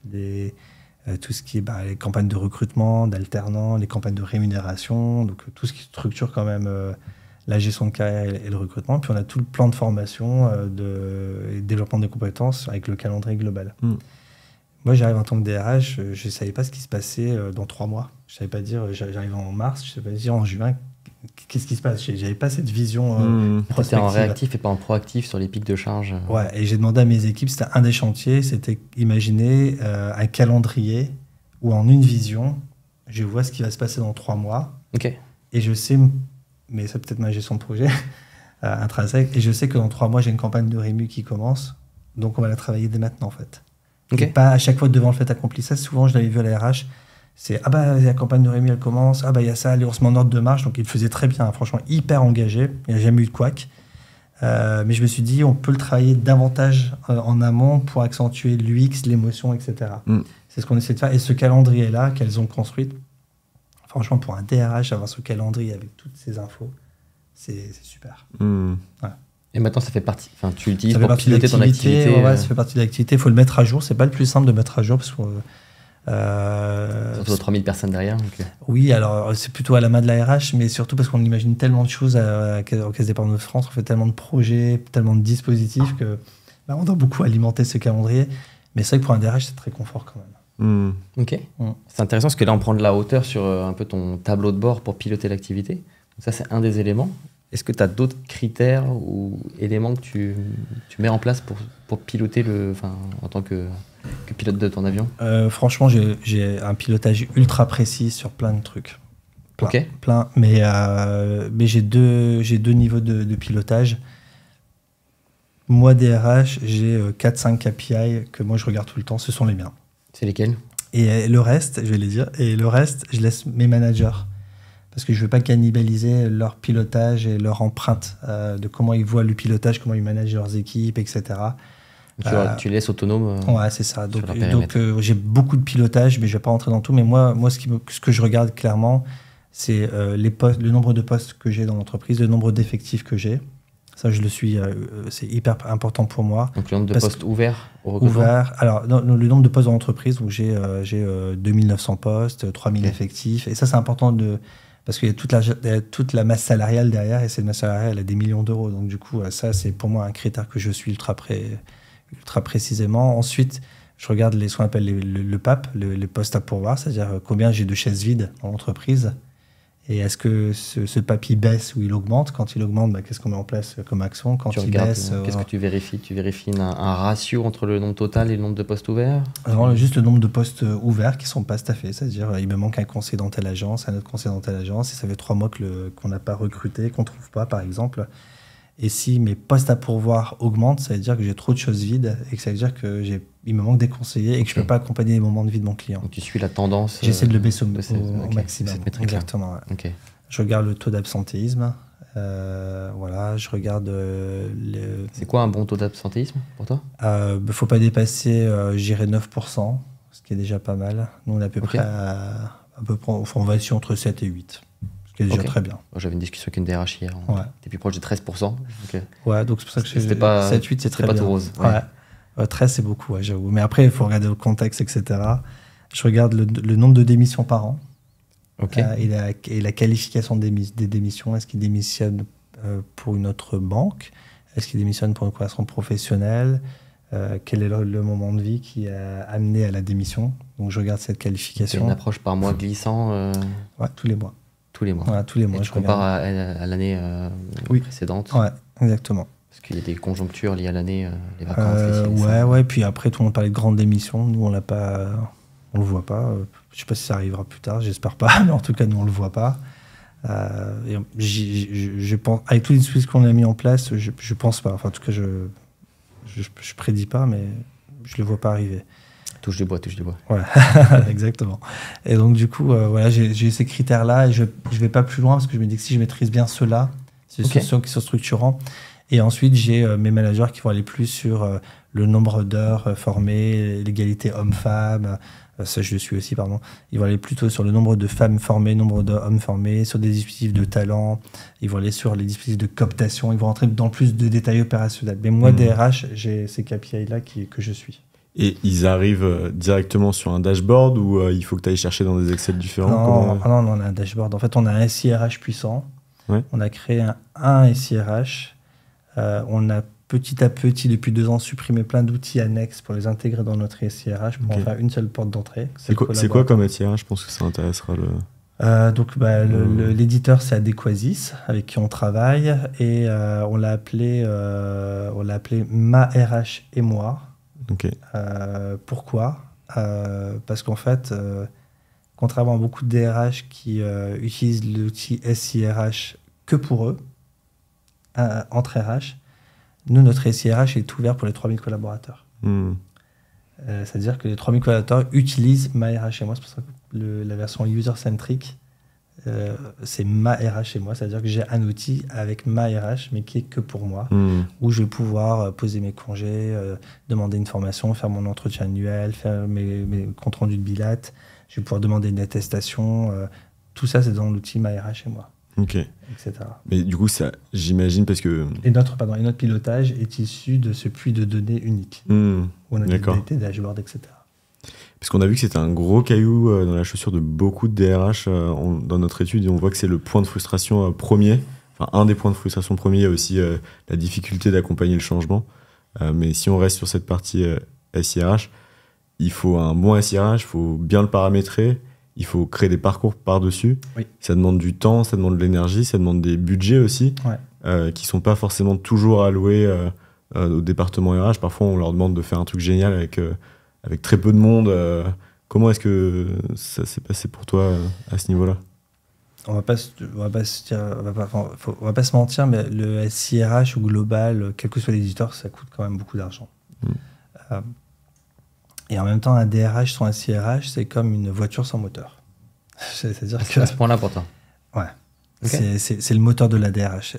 tout ce qui est les campagnes de recrutement, d'alternants, les campagnes de rémunération, donc tout ce qui structure quand même la gestion de carrière et le recrutement. Puis on a tout le plan de formation, de développement des compétences avec le calendrier global. Moi, j'arrive en tant que DRH, je ne savais pas ce qui se passait dans 3 mois. Je ne savais pas dire, j'arrive en mars, je ne savais pas dire en juin, qu'est-ce qui se passe. Je n'avais pas cette vision prospective. C'était en réactif et pas en proactif sur les pics de charge. Ouais, et j'ai demandé à mes équipes, c'était un des chantiers, c'était imaginer un calendrier où en une vision, je vois ce qui va se passer dans 3 mois. Ok. Et je sais, mais c'est peut-être ma gestion de projet intrinsèque, et je sais que dans 3 mois, j'ai une campagne de Rému qui commence. Donc, on va la travailler dès maintenant, en fait. Ok. Et pas à chaque fois devant le fait accompli. Ça, souvent, je l'avais vu à la RH. C'est, ah bah, la campagne de Rému, elle commence. Ah bah, il y a ça, allez, on se met en ordre de marche. Donc, il le faisait très bien, hein, franchement, hyper engagé. Il n'y a jamais eu de couac. Mais je me suis dit, on peut le travailler davantage en amont pour accentuer l'UX, l'émotion, etc. C'est ce qu'on essaie de faire. Et ce calendrier-là qu'elles ont construit, franchement, pour un DRH, avoir ce calendrier avec toutes ces infos, c'est super. Ouais. Et maintenant, ça fait partie. Enfin, tu l'utilises pour piloter ton activité. Ouais, ça fait partie de l'activité. Il faut le mettre à jour. C'est pas le plus simple de mettre à jour parce que. Surtout 3000 personnes derrière. Okay. Oui, alors c'est plutôt à la main de la RH, mais surtout parce qu'on imagine tellement de choses en Caisse d'épargne de France. On fait tellement de projets, tellement de dispositifs que on doit beaucoup alimenter ce calendrier. Mais c'est vrai que pour un DRH, c'est très confort quand même. Ok. C'est intéressant parce que là, on prend de la hauteur sur un peu ton tableau de bord pour piloter l'activité. Donc ça, c'est un des éléments. Est-ce que tu as d'autres critères ou éléments que tu mets en place pour piloter en tant que pilote de ton avion? Franchement, j'ai un pilotage ultra précis sur plein de trucs. Plein. Mais j'ai deux niveaux de pilotage. Moi, DRH, j'ai 4-5 KPI que moi, je regarde tout le temps. Ce sont les miens. C'est lesquels? Et le reste, je vais les dire, et le reste, je laisse mes managers. Parce que je ne veux pas cannibaliser leur pilotage et leur empreinte de comment ils voient le pilotage, comment ils managent leurs équipes, etc. Tu laisses autonome. Ouais, c'est ça. Donc j'ai beaucoup de pilotage, mais je ne vais pas rentrer dans tout. Mais moi ce que je regarde clairement, c'est le nombre de postes que j'ai dans l'entreprise, le nombre d'effectifs que j'ai. Ça, je le suis. C'est hyper important pour moi. Donc le nombre de postes ouverts au recrutement. Alors, le nombre de postes dans l'entreprise, donc j'ai 2900 postes, 3000 effectifs. Et ça, c'est important parce qu'il y a toute la masse salariale derrière, et cette masse salariale, elle a des millions d'euros. Donc, du coup, ça, c'est pour moi un critère que je suis ultra précisément. Ensuite, je regarde ce qu'on appelle le PAP, les postes à pourvoir, c'est-à-dire combien j'ai de chaises vides dans l'entreprise. Et est-ce que ce PAP, il baisse ou il augmente? Quand il augmente, qu'est-ce qu'on met en place comme action? Quand il baisse... Qu'est-ce que tu vérifies? Tu vérifies un ratio entre le nombre total et le nombre de postes ouverts? Non, juste le nombre de postes ouverts qui ne sont pas staffés. C'est-à-dire, il me manque un conseiller dans telle agence, un autre conseiller dans telle agence, et ça fait 3 mois qu'on n'a pas recruté, qu'on ne trouve pas, par exemple. Et si mes postes à pourvoir augmentent, ça veut dire que j'ai trop de choses vides, et que ça veut dire qu'il me manque des conseillers et que je ne peux pas accompagner les moments de vie de mon client. Donc tu suis la tendance. J'essaie de le baisser au maximum. Exactement. Ouais. Okay. Je regarde le taux d'absentéisme. Voilà, je regarde C'est quoi un bon taux d'absentéisme pour toi? Il ne faut pas dépasser, j'irais 9%, ce qui est déjà pas mal. Nous, on est à peu près on va être entre 7 et 8. Ce qui est déjà très bien. J'avais une discussion avec une DRH hier. Ouais. T'es plus proche de 13%. Ouais, donc c'est pour ça que c'était pas 7, 8, c'est très bien. C'était pas tout rose. Ouais. 13, c'est beaucoup, ouais, j'avoue. Mais après, il faut regarder le contexte, etc. Je regarde le nombre de démissions par an. Et la qualification des démissions. Est-ce qu'il démissionne pour une autre banque? Est-ce qu'il démissionne pour une conversion professionnelle? Quel est le moment de vie qui a amené à la démission? Donc je regarde cette qualification. C'est une approche par mois glissant Ouais, tous les mois. Tous les mois. Ouais, tous les mois. Et je compare à l'année précédente. Ouais, exactement. Parce qu'il y a des conjonctures liées à l'année, les vacances. Ouais. Puis après, tout le monde parlait de grandes démissions. Nous, on l'a pas. On le voit pas. Je sais pas si ça arrivera plus tard. J'espère pas. Mais en tout cas, nous, on le voit pas. Je pense, avec tous les dispositifs qu'on a mis en place, je pense pas. Enfin, en tout cas, je prédis pas, mais je le vois pas arriver. Touche du bois. Ouais, exactement. Et donc, du coup, voilà, j'ai ces critères-là et je vais pas plus loin parce que je me dis que si je maîtrise bien ceux-là, c'est ceux qui sont structurants. Et ensuite, j'ai mes managers qui vont aller plus sur le nombre d'heures formées, l'égalité homme-femme. Ça, je le suis aussi, pardon. Ils vont aller plutôt sur le nombre de femmes formées, nombre d'hommes formés, sur des dispositifs de talent. Ils vont aller sur les dispositifs de cooptation. Ils vont rentrer dans plus de détails opérationnels. Mais moi, DRH, j'ai ces KPI-là que je suis. Et ils arrivent directement sur un dashboard ou il faut que tu ailles chercher dans des Excel différents? Non, on a un dashboard. En fait, on a un SIRH puissant. Ouais. On a créé un SIRH. On a petit à petit, depuis 2 ans, supprimé plein d'outils annexes pour les intégrer dans notre SIRH pour en faire une seule porte d'entrée. C'est quoi comme SIRH? Je pense que ça intéressera l'éditeur, c'est Adéquasis, avec qui on travaille. Et on l'a appelé Ma RH et moi. Okay. Pourquoi? Parce qu'en fait, contrairement à beaucoup de DRH qui utilisent l'outil SIRH que pour eux, entre RH, nous, notre SIRH est ouvert pour les 3000 collaborateurs. C'est-à-dire que les 3000 collaborateurs utilisent ma RH chez moi. C'est pour ça que la version user-centric, c'est ma RH chez moi. C'est-à-dire que j'ai un outil avec ma RH, mais qui est que pour moi, où je vais pouvoir poser mes congés, demander une formation, faire mon entretien annuel, faire mes comptes rendus de bilat. Je vais pouvoir demander une attestation. Tout ça, c'est dans l'outil ma RH chez moi. Ok. Etc. Mais du coup, ça, j'imagine parce que... Et notre pilotage est issu de ce puits de données unique. Où on a des dashboards, etc. Parce qu'on a vu que c'était un gros caillou dans la chaussure de beaucoup de DRH dans notre étude. Et on voit que c'est le point de frustration premier. Enfin, un des points de frustration premier. Il y a aussi la difficulté d'accompagner le changement. Mais si on reste sur cette partie SIRH, il faut un bon SIRH, il faut bien le paramétrer. Il faut créer des parcours par-dessus. Oui. Ça demande du temps, ça demande de l'énergie, ça demande des budgets aussi, qui ne sont pas forcément toujours alloués au département RH. Parfois, on leur demande de faire un truc génial avec très peu de monde. Comment est-ce que ça s'est passé pour toi à ce niveau-là ? On va pas se mentir, mais le SIRH ou global, quel que soit l'éditeur, ça coûte quand même beaucoup d'argent. Et en même temps, un DRH sans un SIRH, c'est comme une voiture sans moteur. C'est-à-dire que... à ce point-là pour toi. Ouais. Okay. C'est le moteur de la DRH.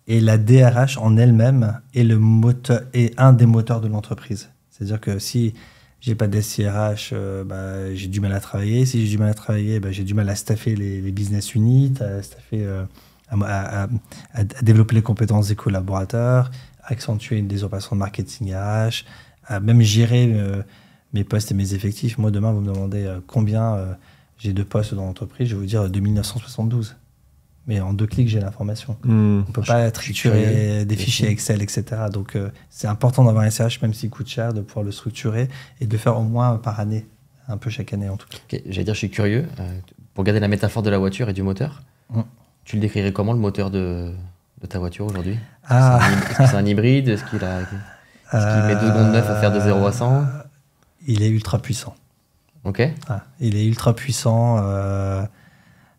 Et la DRH en elle-même est un des moteurs de l'entreprise. C'est-à-dire que si j'ai pas de SIRH, j'ai du mal à travailler. Si j'ai du mal à travailler, j'ai du mal à staffer les business units, à staffer, à développer les compétences des collaborateurs, à accentuer des opérations de marketing RH, à même gérer mes postes et mes effectifs. Moi, demain, vous me demandez combien j'ai de postes dans l'entreprise, je vais vous dire 2972. Mais en 2 clics, j'ai l'information. On ne peut pas triturer des fichiers Excel, etc. Donc, c'est important d'avoir un SIRH, même s'il coûte cher, de pouvoir le structurer et de le faire au moins par année, un peu chaque année en tout cas. Okay. J'allais dire, je suis curieux. Pour garder la métaphore de la voiture et du moteur, tu le décrirais comment, le moteur de ta voiture aujourd'hui ? Est-ce que c'est un hybride ? Est-ce qu'il met 2 secondes 9 à faire de 0 à 100 ? Il est ultra puissant. Ok. Il est ultra puissant.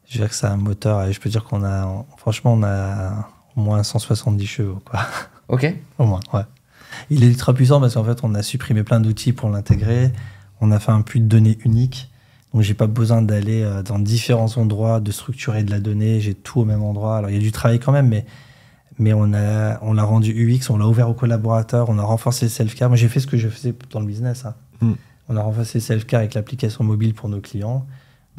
Je dirais que c'est un moteur. Et je peux dire qu'on a, franchement, on a au moins 170 chevaux, quoi. Ok. Au moins, ouais. Il est ultra puissant parce qu'en fait, on a supprimé plein d'outils pour l'intégrer. On a fait un puits de données unique. Donc, j'ai pas besoin d'aller dans différents endroits, de structurer de la donnée. J'ai tout au même endroit. Alors, il y a du travail quand même, mais on l'a rendu UX, on l'a ouvert aux collaborateurs, on a renforcé le self-care. Moi, j'ai fait ce que je faisais dans le business. On a renforcé le self-care avec l'application mobile pour nos clients.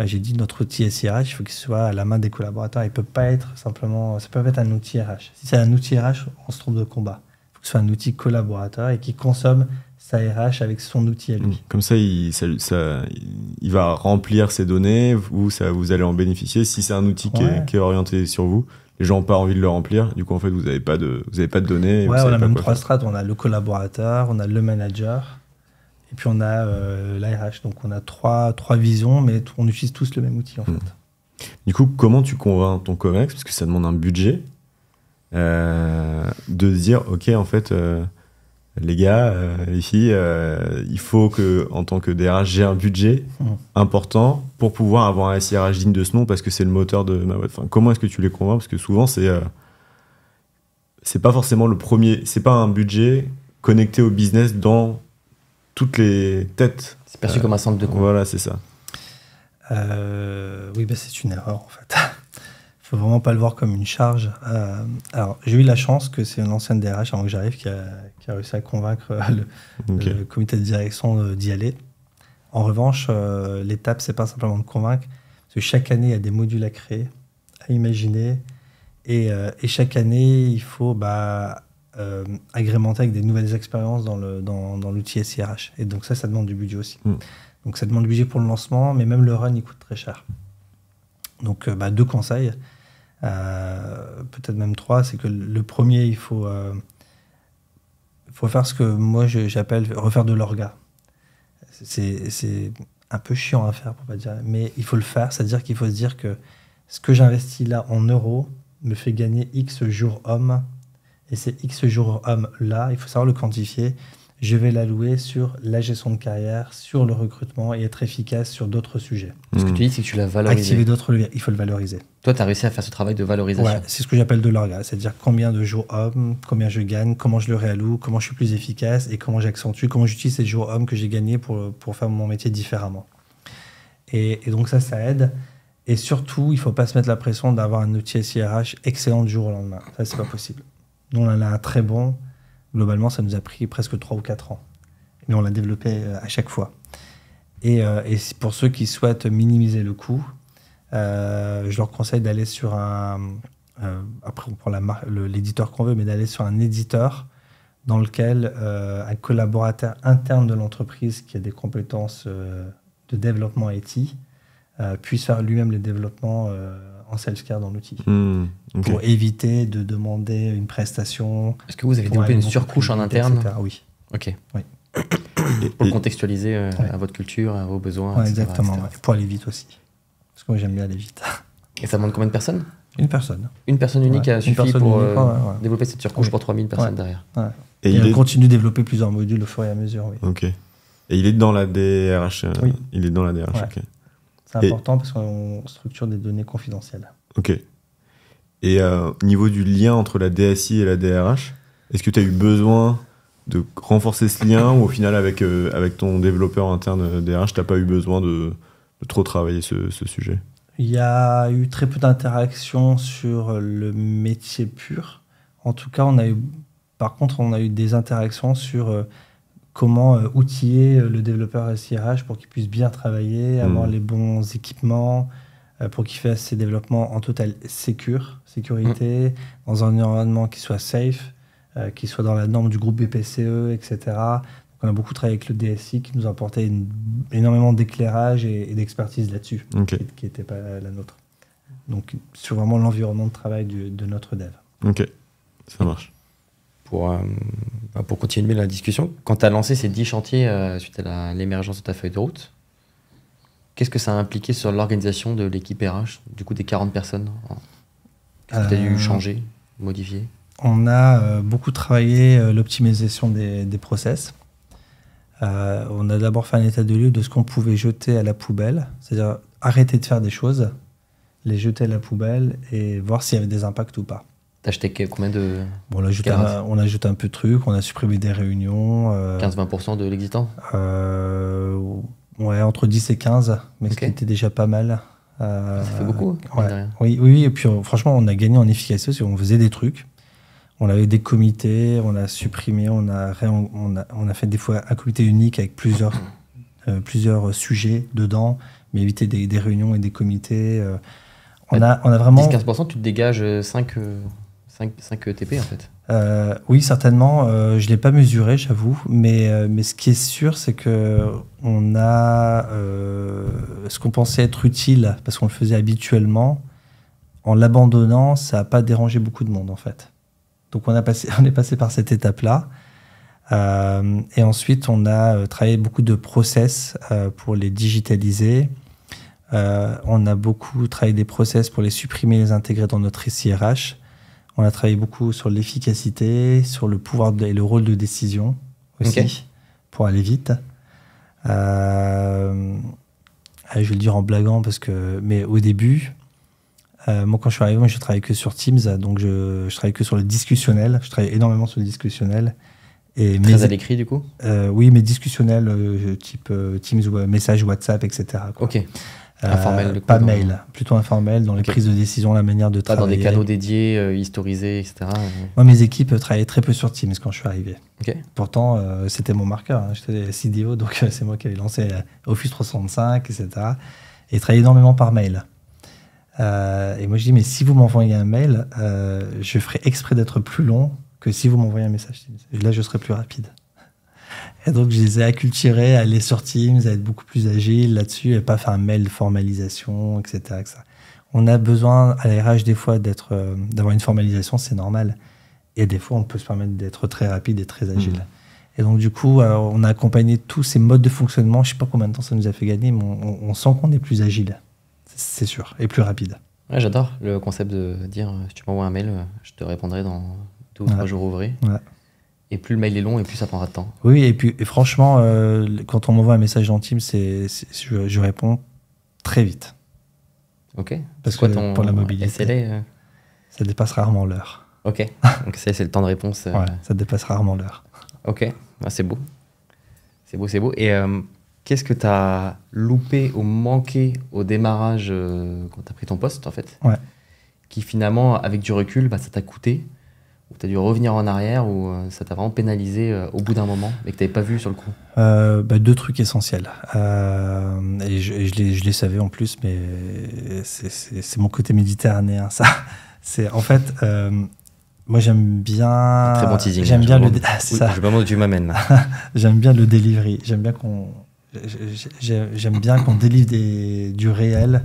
J'ai dit, notre outil SIRH, il faut qu'il soit à la main des collaborateurs. Il peut pas être simplement... Ça peut pas être un outil RH. Si c'est un outil RH, on se trompe de combat. Il faut que ce soit un outil collaborateur et qui consomme sa RH avec son outil à lui. Comme ça, il va remplir ses données, vous allez en bénéficier. Si c'est un outil qui est orienté sur vous, les gens n'ont pas envie de le remplir. Du coup, en fait, vous n'avez pas de données. Ouais, on a même 3 strates. On a le collaborateur, on a le manager, et puis on a l'ARH. Donc, on a trois visions, mais on utilise tous le même outil, en fait. Du coup, comment tu convaincs ton COMEX, parce que ça demande un budget, de dire, OK, en fait, les gars, les filles, il faut que, en tant que DRH, j'ai un budget important pour pouvoir avoir un SIRH digne de ce nom, parce que c'est le moteur de ma boîte. Enfin, comment est-ce que tu les convaincs ? Parce que souvent, c'est pas forcément le premier, c'est pas un budget connecté au business dans toutes les têtes. C'est perçu comme un centre de coût. Voilà, c'est ça. Oui, c'est une erreur, en fait. Faut vraiment pas le voir comme une charge. Alors, j'ai eu la chance que c'est une ancienne DRH avant que j'arrive qui a réussi à convaincre le comité de direction d'y aller. En revanche, l'étape, c'est pas simplement de convaincre, parce que chaque année, il y a des modules à créer, à imaginer, et chaque année, il faut agrémenter avec des nouvelles expériences dans l'outil SIRH. Et donc ça demande du budget aussi. Donc ça demande du budget pour le lancement, mais même le run, il coûte très cher. Donc 2 conseils. Peut-être même 3, c'est que le premier, il faut faire ce que moi j'appelle refaire de l'orga. C'est un peu chiant à faire, pour pas dire, mais il faut le faire, c'est-à-dire qu'il faut se dire que ce que j'investis là en euros me fait gagner X jours hommes, et ces X jours hommes là, il faut savoir le quantifier. je vais l'allouer sur la gestion de carrière, sur le recrutement et être efficace sur d'autres sujets. Ce que tu dis, c'est que tu l'as valorisé. Activer d'autres leviers, il faut le valoriser. Toi, tu as réussi à faire ce travail de valorisation. Ouais, c'est ce que j'appelle de l'orga, c'est-à-dire combien de jours hommes, combien je gagne, comment je le réalloue, comment je suis plus efficace et comment j'accentue, comment j'utilise ces jours hommes que j'ai gagnés pour faire mon métier différemment. Et donc ça aide. Et surtout, il ne faut pas se mettre la pression d'avoir un outil SIRH excellent du jour au lendemain. Ça, c'est pas possible. Nous, on en a un très bon. Globalement, ça nous a pris presque 3 ou 4 ans. Mais on l'a développé à chaque fois. Et pour ceux qui souhaitent minimiser le coût, je leur conseille d'aller sur après on prend l'éditeur qu'on veut, mais d'aller sur un éditeur dans lequel un collaborateur interne de l'entreprise qui a des compétences de développement IT puisse faire lui-même les développements en self-care dans l'outil. Okay. Pour éviter de demander une prestation. Est-ce que vous avez développé une surcouche en interne, etc. Oui. Ok. Oui. Pour le contextualiser à votre culture, à vos besoins. Ouais, etc., exactement. etc. Ouais. Pour aller vite aussi. Parce que moi, j'aime bien aller vite. Et ça demande combien de personnes? Une personne. Une personne unique a suffi personne pour unique, ouais. développer cette surcouche pour 3000 personnes derrière. Ouais. Et on continue de développer plusieurs modules au fur et à mesure. Oui. Ok. Et il est dans la DRH. Oui. Il est dans la DRH. Ouais. Ok. C'est important parce qu'on structure des données confidentielles. Ok. Et niveau du lien entre la DSI et la DRH, est-ce que tu as eu besoin de renforcer ce lien ou au final avec ton développeur interne DRH, tu n'as pas eu besoin de trop travailler ce sujet? Il y a eu très peu d'interactions sur le métier pur. En tout cas, par contre, on a eu des interactions sur comment outiller le développeur SIRH pour qu'il puisse bien travailler, avoir les bons équipements, pour qu'il fasse ses développements en totale sécurité, dans un environnement qui soit safe, qui soit dans la norme du groupe BPCE, etc. Donc, on a beaucoup travaillé avec le DSI qui nous a apporté énormément d'éclairage et d'expertise là-dessus, qui n'était pas la nôtre. Donc, sur vraiment l'environnement de travail de notre dev. Ok, ça marche. Pour continuer la discussion, quand tu as lancé ces 10 chantiers suite à l'émergence de ta feuille de route, qu'est-ce que ça a impliqué sur l'organisation de l'équipe RH, du coup des 40 personnes? Qu'est-ce que tu as dû changer, modifier? On a beaucoup travaillé l'optimisation des process. On a d'abord fait un état de lieu de ce qu'on pouvait jeter à la poubelle, c'est-à-dire arrêter de faire des choses, les jeter à la poubelle et voir s'il y avait des impacts ou pas. T'as acheté combien de... Bon, on a ajouté un peu de trucs, on a supprimé des réunions. 15-20% de l'existant ouais, entre 10 et 15, mais ce qui était déjà pas mal. Ça fait beaucoup. Ouais. Oui, et puis franchement, on a gagné en efficacité, on faisait des trucs. On avait des comités, on a supprimé, on a fait des fois un comité unique avec plusieurs sujets dedans, mais éviter des réunions et des comités. On a vraiment... 10-15%, tu te dégages 5 ETP en fait. Oui, certainement. Je ne l'ai pas mesuré, j'avoue. Mais ce qui est sûr, c'est qu'on a ce qu'on pensait être utile, parce qu'on le faisait habituellement, en l'abandonnant, ça n'a pas dérangé beaucoup de monde en fait. Donc on est passé par cette étape-là. Et ensuite, on a travaillé beaucoup de process pour les digitaliser. On a beaucoup travaillé des process pour les supprimer et les intégrer dans notre SIRH. On a travaillé beaucoup sur l'efficacité, sur le pouvoir et le rôle de décision aussi, pour aller vite. Je vais le dire en blaguant, mais au début, moi quand je suis arrivé, je travaillais que sur Teams, donc je travaillais que sur le discussionnel. Je travaillais énormément sur le discussionnel. Très à l'écrit du coup Oui, mais discussionnel, type Teams, message WhatsApp, etc. quoi. Ok. Informel, pas mail, plutôt informel dans les prises de décision, la manière de travailler. Pas dans des canaux dédiés, historisés, etc. Moi, mes équipes travaillaient très peu sur Teams quand je suis arrivé. Okay. Pourtant, c'était mon marqueur. Hein. J'étais CDO, donc c'est moi qui avais lancé Office 365, etc. Et travaillais énormément par mail. Et moi, je dis, mais si vous m'envoyez un mail, je ferai exprès d'être plus long que si vous m'envoyez un message Teams. Là, je serai plus rapide. Et donc, je les ai acculturés à aller sur Teams, à être beaucoup plus agile là-dessus et pas faire un mail de formalisation, etc. On a besoin, à la RH, des fois, d'avoir une formalisation, c'est normal. Et des fois, on peut se permettre d'être très rapide et très agile. Et donc, du coup, on a accompagné tous ces modes de fonctionnement. Je ne sais pas combien de temps ça nous a fait gagner, mais on sent qu'on est plus agile, c'est sûr, et plus rapide. Ouais, j'adore le concept de dire, si tu m'envoies un mail, je te répondrai dans 2 ou 3 jours ouvrés. Ouais. Et plus le mail est long, et plus ça prendra de temps. Oui, et franchement, quand on m'envoie un message dans Teams, je réponds très vite. Ok. Parce que pour la mobilité, SLA, ça dépasse rarement l'heure. Ok. Donc c'est le temps de réponse. Ouais, ça dépasse rarement l'heure. Ok. Ah, c'est beau. C'est beau, c'est beau. Et qu'est-ce que tu as loupé ou manqué au démarrage quand tu as pris ton poste, en fait? Ouais. Qui finalement, avec du recul, ça t'a coûté? Ou tu as dû revenir en arrière, ou ça t'a vraiment pénalisé au bout d'un moment, mais que tu n'avais pas vu sur le coup? Deux trucs essentiels. Et je les savais en plus, mais c'est mon côté méditerranéen, ça. C'est en fait, moi j'aime bien. Très bon teasing. J'aime bien le. C'est ça. Je me demande où tu m'amènes là. J'aime bien le delivery. J'aime bien qu'on délivre du réel,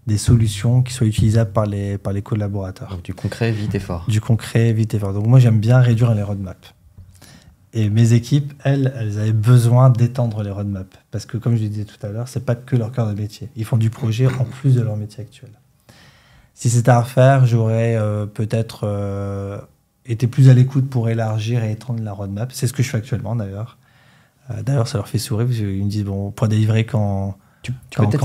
des solutions qui soient utilisables par les collaborateurs. Donc du concret, vite et fort. Du concret, vite et fort. Donc moi j'aime bien réduire les roadmaps. Et mes équipes, elles avaient besoin d'étendre les roadmaps. Parce que comme je le disais tout à l'heure, c'est pas que leur cœur de métier. Ils font du projet en plus de leur métier actuel. Si c'était à refaire, j'aurais peut-être été plus à l'écoute pour élargir et étendre la roadmap. C'est ce que je fais actuellement d'ailleurs. D'ailleurs, ça leur fait sourire parce qu'ils me disent bon, on pourra délivrer qu'en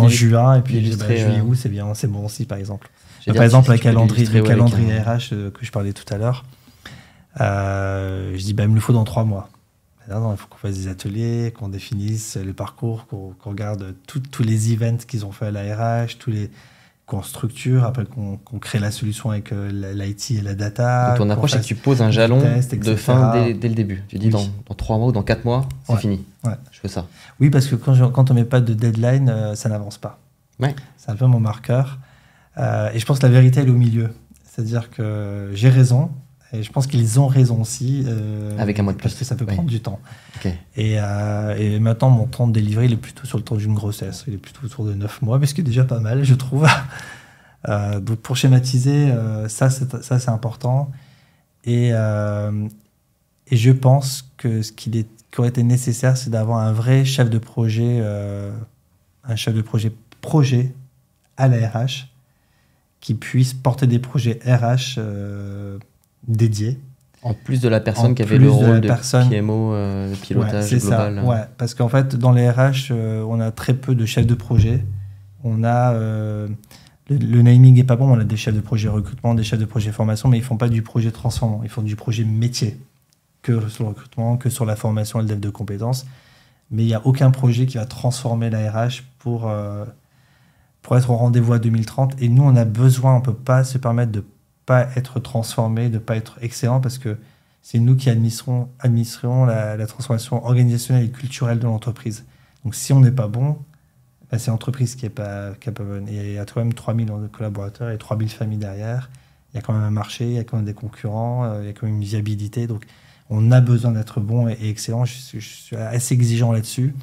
juin, et puis juillet, août, c'est bien, c'est bon aussi, par exemple. Par exemple, le calendrier RH que je parlais tout à l'heure, je dis il me le faut dans 3 mois. Non, il faut qu'on fasse des ateliers, qu'on définisse le parcours, qu'on regarde tous les events qu'ils ont fait à la RH, qu'on structure, après qu'on crée la solution avec l'IT et la data. Donc ton approche, c'est que tu poses un jalon de fin dès le début. Tu dis dans 3 mois ou dans 4 mois, c'est fini. Ouais. Je fais ça. Oui, parce que quand on ne met pas de deadline, ça n'avance pas. Ouais. C'est un peu mon marqueur. Et je pense que la vérité, elle est au milieu. C'est-à-dire que j'ai raison, et je pense qu'ils ont raison aussi. Avec un mois de plus. Parce que ça peut prendre du temps. Okay. Et maintenant, mon temps de délivrer, il est plutôt sur le temps d'une grossesse. Il est plutôt autour de 9 mois, mais ce qui est déjà pas mal, je trouve. Donc pour schématiser, ça c'est important. Et je pense que ce qui aurait été nécessaire, c'est d'avoir un vrai chef de projet, projet à la RH, qui puisse porter des projets RH dédiés. En plus de la personne qui avait le rôle de PMO, pilotage global. Ça. Ouais, parce qu'en fait, dans les RH, on a très peu de chefs de projet. On a le naming est pas bon. On a des chefs de projet recrutement, des chefs de projet formation, mais ils font pas du projet transformant. Ils font du projet métier, que sur le recrutement, que sur la formation et le dev de compétences. Mais il n'y a aucun projet qui va transformer la RH pour être au rendez-vous à 2030. Et nous, on a besoin, on peut pas se permettre de pas être transformé, de pas être excellent, parce que c'est nous qui administrons la transformation organisationnelle et culturelle de l'entreprise. Donc si on n'est pas bon, c'est l'entreprise qui est pas bonne. Et il y a quand même 3000 collaborateurs et 3000 familles derrière. Il y a quand même un marché, il y a quand même des concurrents, il y a quand même une viabilité. Donc on a besoin d'être bon et excellent. Je suis assez exigeant là-dessus.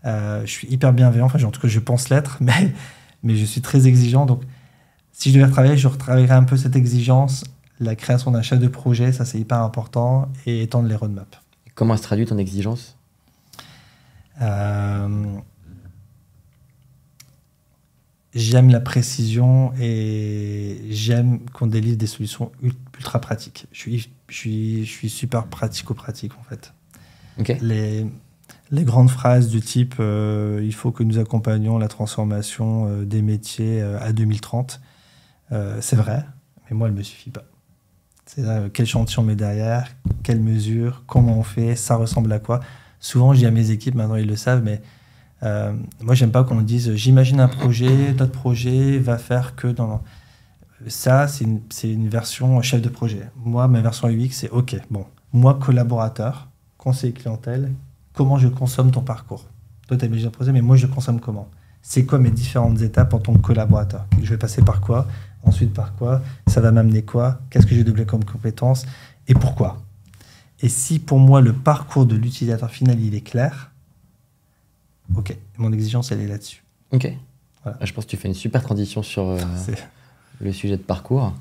Je suis hyper bienveillant, enfin en tout cas je pense l'être, mais je suis très exigeant. Donc si je devais retravailler, je retravaillerais un peu cette exigence, la création d'un chef de projet, ça c'est hyper important, et étendre les roadmaps. Comment se traduit ton exigence ? J'aime la précision et j'aime qu'on délivre des solutions ultra pratiques. Je suis super pratico-pratique en fait. Okay. Les grandes phrases du type il faut que nous accompagnions la transformation des métiers à 2030. C'est vrai, mais moi, elle ne me suffit pas. C'est là, quel chantier on met derrière, quelles mesures, comment on fait, ça ressemble à quoi. Souvent, je dis à mes équipes, maintenant ils le savent, mais moi, j'aime pas qu'on me dise j'imagine un projet, notre projet va faire que dans. Ça, c'est une version chef de projet. Moi, ma version UX, c'est OK, bon, moi, collaborateur, conseiller clientèle, comment je consomme ton parcours. Toi, tu as imaginé un projet, mais moi, je consomme comment ? C'est quoi mes différentes étapes en tant que collaborateur ? Je vais passer par quoi ? Ensuite par quoi ? Ça va m'amener quoi ? Qu'est-ce que j'ai doublé comme compétences ? Et pourquoi ? Et si pour moi le parcours de l'utilisateur final il est clair, ok, mon exigence elle est là-dessus. Ok. Voilà. Je pense que tu fais une super transition sur le sujet de parcours.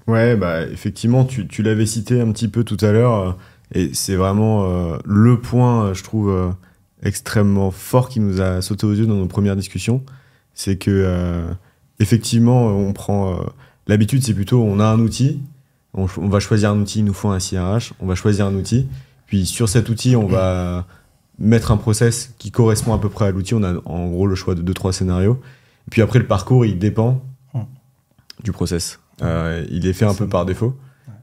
Ouais, effectivement, tu l'avais cité un petit peu tout à l'heure, et c'est vraiment le point, je trouve, extrêmement fort qui nous a sauté aux yeux dans nos premières discussions. C'est que effectivement, on prend l'habitude, c'est plutôt on a un outil, on va choisir un outil, il nous faut un CRH, on va choisir un outil, Puis sur cet outil, on va mettre un process qui correspond à peu près à l'outil. On a en gros le choix de 2-3 scénarios. Et puis après, le parcours, il dépend du process. Il est fait un peu par défaut.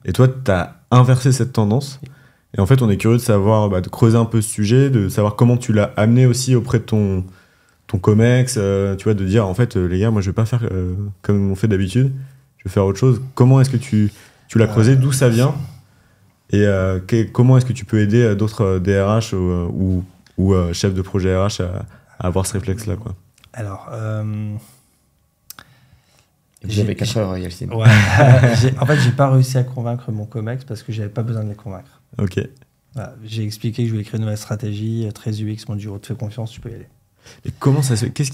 Et toi, tu as inversé cette tendance. Et en fait, on est curieux de savoir, de creuser un peu ce sujet, de savoir comment tu l'as amené aussi auprès de ton COMEX, tu vois, de dire, en fait, les gars, moi, je vais pas faire comme on fait d'habitude, je vais faire autre chose. Comment est-ce que tu l'as creusé, d'où ça vient, et comment est-ce que tu peux aider d'autres DRH ou chefs de projet RH à avoir ce réflexe-là, quoi. Alors... Vous avez 4 heures, Yeltsin. Ouais. En fait, j'ai pas réussi à convaincre mon COMEX parce que j'avais pas besoin de les convaincre. Ok. Voilà. J'ai expliqué que je voulais créer une nouvelle stratégie, très UX, mon Dieu, on te fait confiance, tu peux y aller. Et comment ça se fait ? Qu'est-ce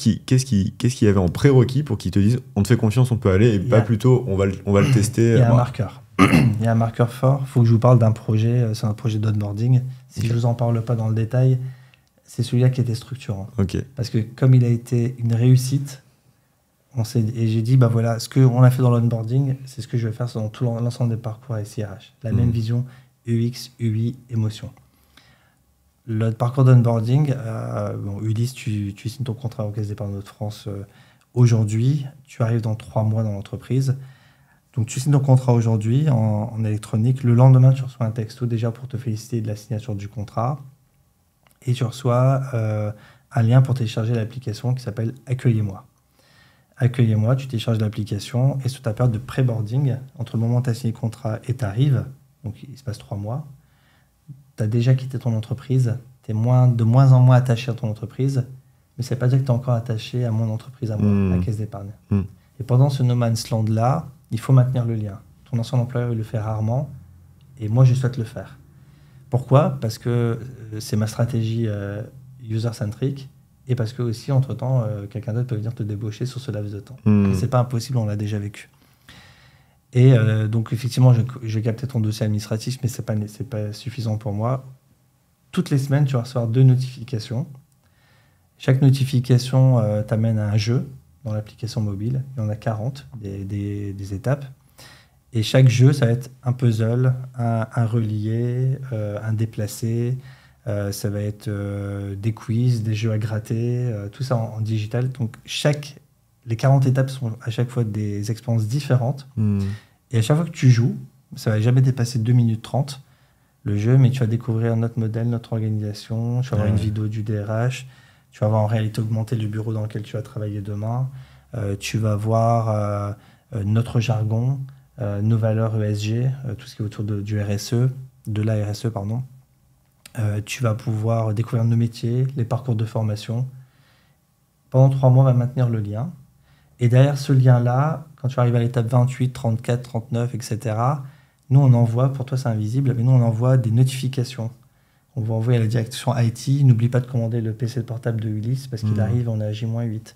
qu'il y avait en prérequis pour qu'ils te disent on te fait confiance, on peut aller, et pas plutôt on va le tester. Il y a un marqueur. Il y a un marqueur fort. Il faut que je vous parle d'un projet, c'est un projet d'onboarding. Si je vous en parle pas dans le détail, c'est celui-là qui était structurant. Okay. Parce que comme il a été une réussite, et j'ai dit, voilà, ce qu'on a fait dans l'onboarding, c'est ce que je vais faire dans tout l'ensemble des parcours à SIRH. La même vision, UX, UI, émotion. Le parcours d'onboarding, Ulysse, tu signes ton contrat en Caisse d'épargne de France aujourd'hui, tu arrives dans 3 mois dans l'entreprise. Donc tu signes ton contrat aujourd'hui en électronique. Le lendemain, tu reçois un texto déjà pour te féliciter de la signature du contrat. Et tu reçois un lien pour télécharger l'application qui s'appelle Accueillez-moi. Accueillez-moi, tu télécharges l'application et sur ta période de pré-boarding, entre le moment où tu as signé le contrat et tu arrives, donc il se passe 3 mois, tu as déjà quitté ton entreprise, tu es de moins en moins attaché à ton entreprise, mais ça ne veut pas dire que tu es encore attaché à mon entreprise, à moi, à la Caisse d'épargne. Et pendant ce no man's land-là, il faut maintenir le lien. Ton ancien employeur, il le fait rarement, et moi, je souhaite le faire. Pourquoi ? Parce que c'est ma stratégie user-centric, et parce que aussi, entre-temps, quelqu'un d'autre peut venir te débaucher sur ce laps de temps. Et c'est pas impossible, on l'a déjà vécu. Et donc, effectivement, je captais ton dossier administratif, mais c'est pas suffisant pour moi. Toutes les semaines, tu vas recevoir 2 notifications. Chaque notification t'amène à un jeu dans l'application mobile. Il y en a 40, des étapes. Et chaque jeu, ça va être un puzzle, un relié, un déplacé. Ça va être des quiz, des jeux à gratter, tout ça en digital. Donc, les 40 étapes sont à chaque fois des expériences différentes. Et à chaque fois que tu joues, ça ne va jamais dépasser 2 minutes 30, le jeu, mais tu vas découvrir notre modèle, notre organisation, tu vas avoir une vidéo du DRH, tu vas voir en réalité augmentée le bureau dans lequel tu vas travailler demain, tu vas voir notre jargon, nos valeurs ESG, tout ce qui est autour du RSE, de la RSE, pardon. Tu vas pouvoir découvrir nos métiers, les parcours de formation. Pendant 3 mois, on va maintenir le lien. Et derrière ce lien-là, quand tu arrives à l'étape 28, 34, 39, etc., nous, on envoie, pour toi c'est invisible, mais nous, on envoie des notifications. On va envoyer à la direction IT, n'oublie pas de commander le PC portable de Ulysse, parce qu'il arrive, on est à J-8.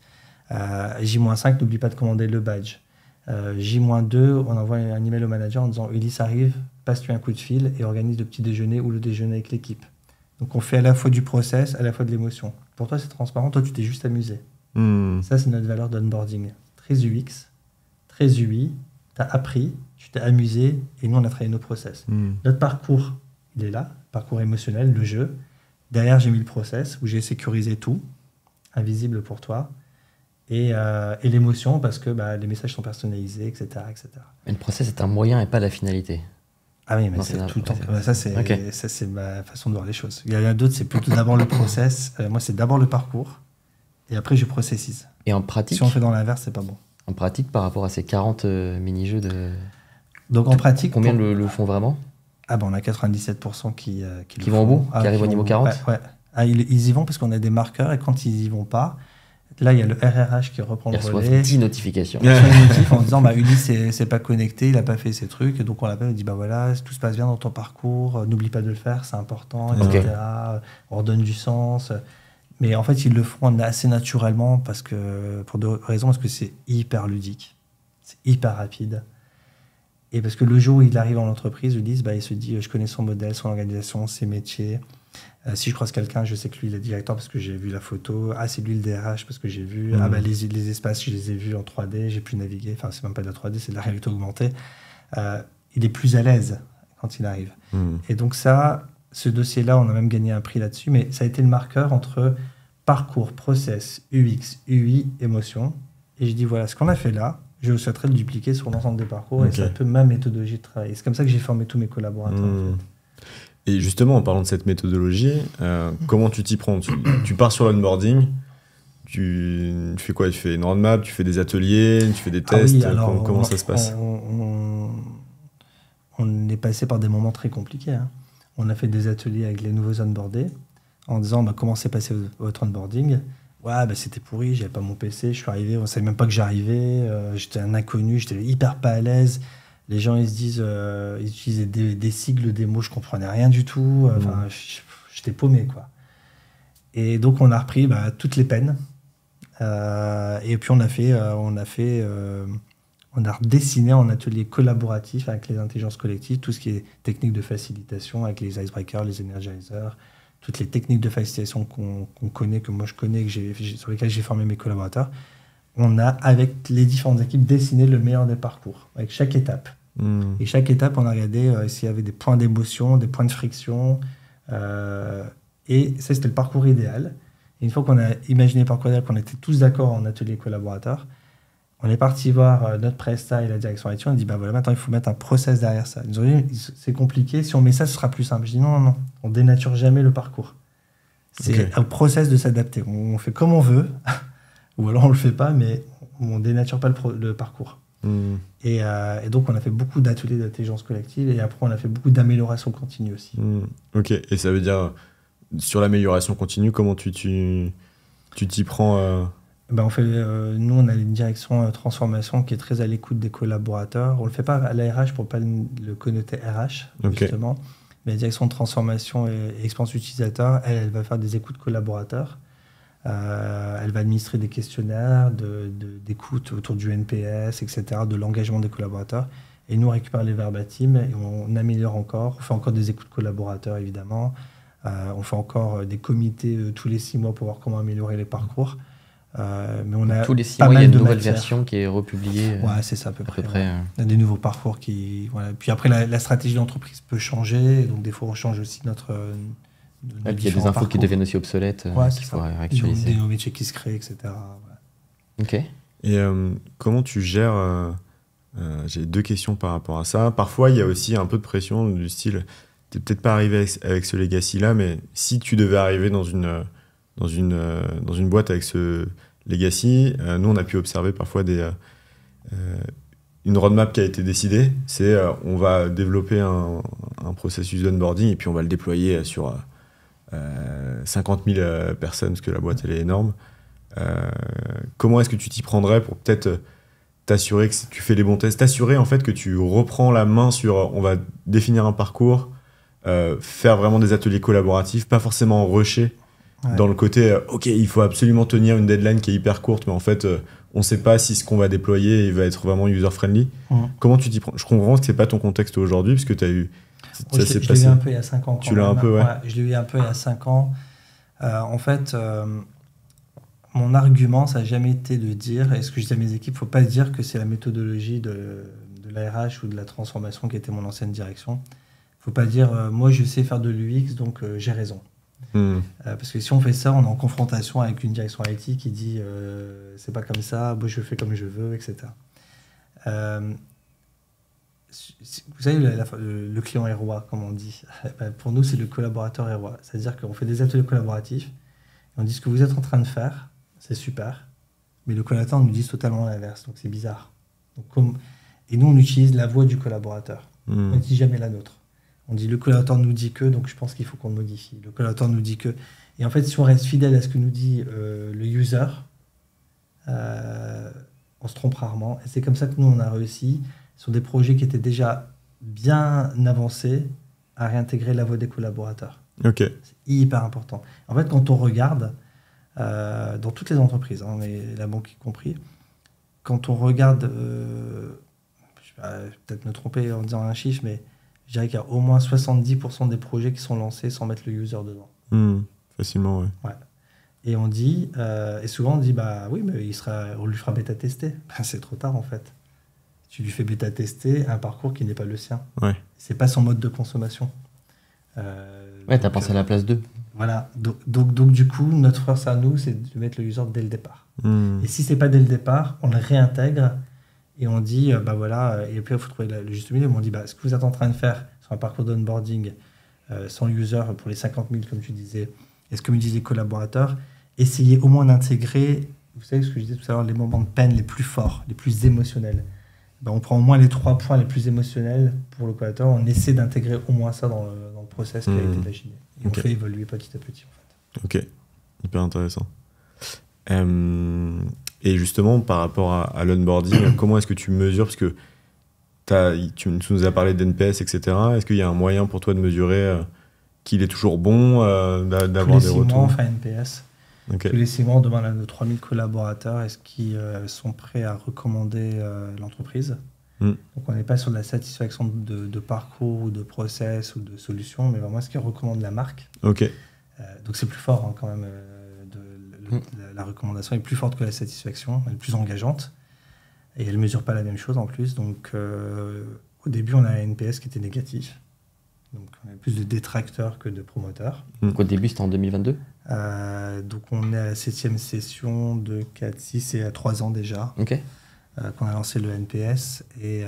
J-5, n'oublie pas de commander le badge. J-2, on envoie un email au manager en disant Ulysse arrive, passe-lui un coup de fil et organise le petit déjeuner ou le déjeuner avec l'équipe. Donc on fait à la fois du process, à la fois de l'émotion. Pour toi, c'est transparent, toi, tu t'es juste amusé. Ça, c'est notre valeur d'onboarding. Très UX, très UI, tu as appris, tu t'es amusé et nous, on a travaillé nos process. Notre parcours, il est là, parcours émotionnel, le jeu. Derrière, j'ai mis le process où j'ai sécurisé tout, invisible pour toi. Et l'émotion, parce que les messages sont personnalisés, etc. etc. Mais le process est un moyen et pas la finalité. Ah oui, mais c'est tout le temps. Ça, c'est ma façon de voir les choses. Il y en a d'autres, c'est plutôt d'abord le process. Moi, c'est d'abord le parcours. Et après, je processise. Et en pratique, si on fait dans l'inverse, c'est pas bon. En pratique, par rapport à ces 40 mini-jeux de... Donc en pratique... Combien le font vraiment ? On a 97% qui vont au bout, qui arrivent au niveau 40 ? Ouais. Ils y vont parce qu'on a des marqueurs et quand ils y vont pas, là, il y a le RRH qui reprend le relais. Il reçoit 10 notifications. Il reçoit une notif en disant Ulysse c'est pas connecté, il n'a pas fait ses trucs. Et donc on l'appelle, on dit voilà, tout se passe bien dans ton parcours, n'oublie pas de le faire, c'est important, etc. On redonne du sens. Mais en fait, ils le font assez naturellement pour 2 raisons. Parce que c'est hyper ludique, c'est hyper rapide. Et parce que le jour où il arrive dans l'entreprise, Ulysse, il se dit je connais son modèle, son organisation, ses métiers. Si je croise quelqu'un, je sais que lui, il est directeur parce que j'ai vu la photo. Ah, c'est lui le DRH parce que j'ai vu. Les espaces, je les ai vus en 3D, j'ai pu naviguer. Enfin, c'est même pas de la 3D, c'est de la réalité augmentée. Il est plus à l'aise quand il arrive. Et donc ça ce dossier-là, on a même gagné un prix là-dessus, mais ça a été le marqueur entre parcours, process, UX, UI, émotion. Et je dis, voilà, ce qu'on a fait là, je souhaiterais le dupliquer sur l'ensemble des parcours et c'est un peu ma méthodologie de travail. Et c'est comme ça que j'ai formé tous mes collaborateurs. En fait. Et justement, en parlant de cette méthodologie, comment tu t'y prends ? Tu pars sur l'onboarding, tu fais quoi ? Tu fais une roadmap, tu fais des ateliers, tu fais des tests, comment ça se passe ? On est passé par des moments très compliqués. Hein. On a fait des ateliers avec les nouveaux onboardés en disant comment s'est passé votre onboarding. Ouais, c'était pourri, j'avais pas mon PC, je suis arrivé, on savait même pas que j'arrivais, j'étais un inconnu, j'étais hyper pas à l'aise. Les gens, ils se disent, ils utilisaient des sigles, des mots, je comprenais rien du tout. J'étais paumé, quoi. Et donc, on a repris toutes les peines. Et puis, on a redessiné en atelier collaboratif avec les intelligences collectives, tout ce qui est technique de facilitation avec les icebreakers, les energizers, toutes les techniques de facilitation qu'on connaît, que moi je connais, sur lesquelles j'ai formé mes collaborateurs. On a, avec les différentes équipes, dessiné le meilleur des parcours, avec chaque étape. Et chaque étape, on a regardé s'il y avait des points d'émotion, des points de friction. Et ça, c'était le parcours idéal. Et une fois qu'on a imaginé le parcours idéal, qu'on était tous d'accord en atelier collaborateur, on est parti voir notre presta et la direction IT. On a dit, voilà, maintenant, il faut mettre un process derrière ça. Ils nous ont dit, c'est compliqué. Si on met ça, ce sera plus simple. Je dis, non. On dénature jamais le parcours. C'est un process de s'adapter. On fait comme on veut. Ou alors on le fait pas, mais on dénature pas le parcours. Et donc on a fait beaucoup d'ateliers d'intelligence collective et après on a fait beaucoup d'amélioration continue aussi. Ok, et ça veut dire sur l'amélioration continue, comment tu t'y prends On fait, nous on a une direction transformation qui est très à l'écoute des collaborateurs. On le fait pas à la RH pour pas le connoter RH justement, mais la direction de transformation et expérience utilisateur, elle va faire des écoutes collaborateurs. Elle va administrer des questionnaires d'écoute autour du NPS, etc., de l'engagement des collaborateurs. Et nous, on récupère les verbatim et on améliore encore. On fait encore des écoutes collaborateurs, évidemment. On fait encore des comités tous les 6 mois pour voir comment améliorer les parcours. Mais on a tous les 6 mois, il y a une nouvelle version qui est republiée. Ouais, c'est ça à peu près. Ouais. Il y a des nouveaux parcours qui... Voilà. Puis après, la stratégie d'entreprise peut changer. Donc des fois, on change aussi notre... Et puis il y a des infos qui deviennent aussi obsolètes, qu'il faut réactualiser. Des nouveaux métiers qui se créent, etc. Voilà. Ok. Et comment tu gères j'ai 2 questions par rapport à ça. Parfois, il y a aussi un peu de pression du style, t'es peut-être pas arrivé avec ce legacy-là, mais si tu devais arriver dans une boîte avec ce legacy, nous, on a pu observer parfois une roadmap qui a été décidée. C'est on va développer un processus d'onboarding et puis on va le déployer sur 50 000 personnes, parce que la boîte, elle est énorme. Comment est-ce que tu t'y prendrais pour peut-être t'assurer que tu fais les bons tests, t'assurer en fait que tu reprends la main sur on va définir un parcours, faire vraiment des ateliers collaboratifs, pas forcément rusher dans le côté ok, il faut absolument tenir une deadline qui est hyper courte, mais en fait on sait pas si ce qu'on va déployer il va être vraiment user-friendly. Comment tu t'y prends ? Je comprends que c'est pas ton contexte aujourd'hui, parce que tu as eu... Je l'ai eu un peu il y a 5 ans. Tu l'as un peu, ouais. Je l'ai eu un peu il y a 5 ans. En fait, mon argument, ça n'a jamais été de dire, et ce que je dis à mes équipes, il ne faut pas dire que c'est la méthodologie de la RH ou de la transformation qui était mon ancienne direction. Il ne faut pas dire, moi je sais faire de l'UX, donc j'ai raison. Parce que si on fait ça, on est en confrontation avec une direction IT qui dit c'est pas comme ça, moi je fais comme je veux, etc. Vous savez, le client est roi, comme on dit. Pour nous, c'est le collaborateur est roi. C'est-à-dire qu'on fait des ateliers collaboratifs, et on dit ce que vous êtes en train de faire, c'est super, mais le collaborateur nous dit totalement l'inverse, donc c'est bizarre. Et nous, on utilise la voix du collaborateur. On ne dit jamais la nôtre. On dit le collaborateur nous dit que, donc je pense qu'il faut qu'on le modifie. Le collaborateur nous dit que. Et en fait, si on reste fidèle à ce que nous dit le user, on se trompe rarement. Et c'est comme ça que nous, on a réussi, sur des projets qui étaient déjà bien avancés, à réintégrer la voix des collaborateurs. Okay. C'est hyper important. En fait, quand on regarde, dans toutes les entreprises, mais la banque y compris, quand on regarde, je vais peut-être me tromper en disant un chiffre, mais je dirais qu'il y a au moins 70% des projets qui sont lancés sans mettre le user dedans. Facilement, ouais. Et on dit, et souvent on dit, oui, mais on lui fera bêta-tester. C'est trop tard en fait. Tu lui fais bêta-tester un parcours qui n'est pas le sien. Ouais. C'est pas son mode de consommation. Ouais, tu as pensé à la place d'eux. Voilà. Donc, du coup, notre force à nous, c'est de mettre le user dès le départ. Et si c'est pas dès le départ, on le réintègre et on dit, voilà, et puis il faut trouver le juste milieu. On dit, ce que vous êtes en train de faire sur un parcours d'onboarding sans user pour les 50 000, comme tu disais, et ce que me disent les collaborateurs, essayez au moins d'intégrer, vous savez ce que je disais tout à l'heure, les moments de peine les plus forts, les plus émotionnels. On prend au moins les 3 points les plus émotionnels pour le collaborateur, on essaie d'intégrer au moins ça dans le process qui a été imaginé. Et on fait évoluer petit à petit, en fait. Ok, hyper intéressant. Et justement, par rapport à l'onboarding, comment est-ce que tu mesures, parce que tu nous as parlé d'NPS, etc. Est-ce qu'il y a un moyen pour toi de mesurer qu'il est toujours bon, d'avoir des retours? Tous les 6 mois, on fait un NPS. Okay. Tous les 6 mois, on demande à nos 3000 collaborateurs est-ce qu'ils sont prêts à recommander l'entreprise. Donc, on n'est pas sur de la satisfaction de parcours ou de process ou de solution, mais vraiment est-ce qu'ils recommandent la marque. Donc, c'est plus fort quand même. La recommandation est plus forte que la satisfaction, elle est plus engageante. Et elle ne mesure pas la même chose en plus. Donc, au début, on a un NPS qui était négatif. Donc, on avait plus de détracteurs que de promoteurs. Donc, au début, c'était en 2022 donc, on est à la 7e session de 4, 6 et à 3 ans déjà qu'on a lancé le NPS. Et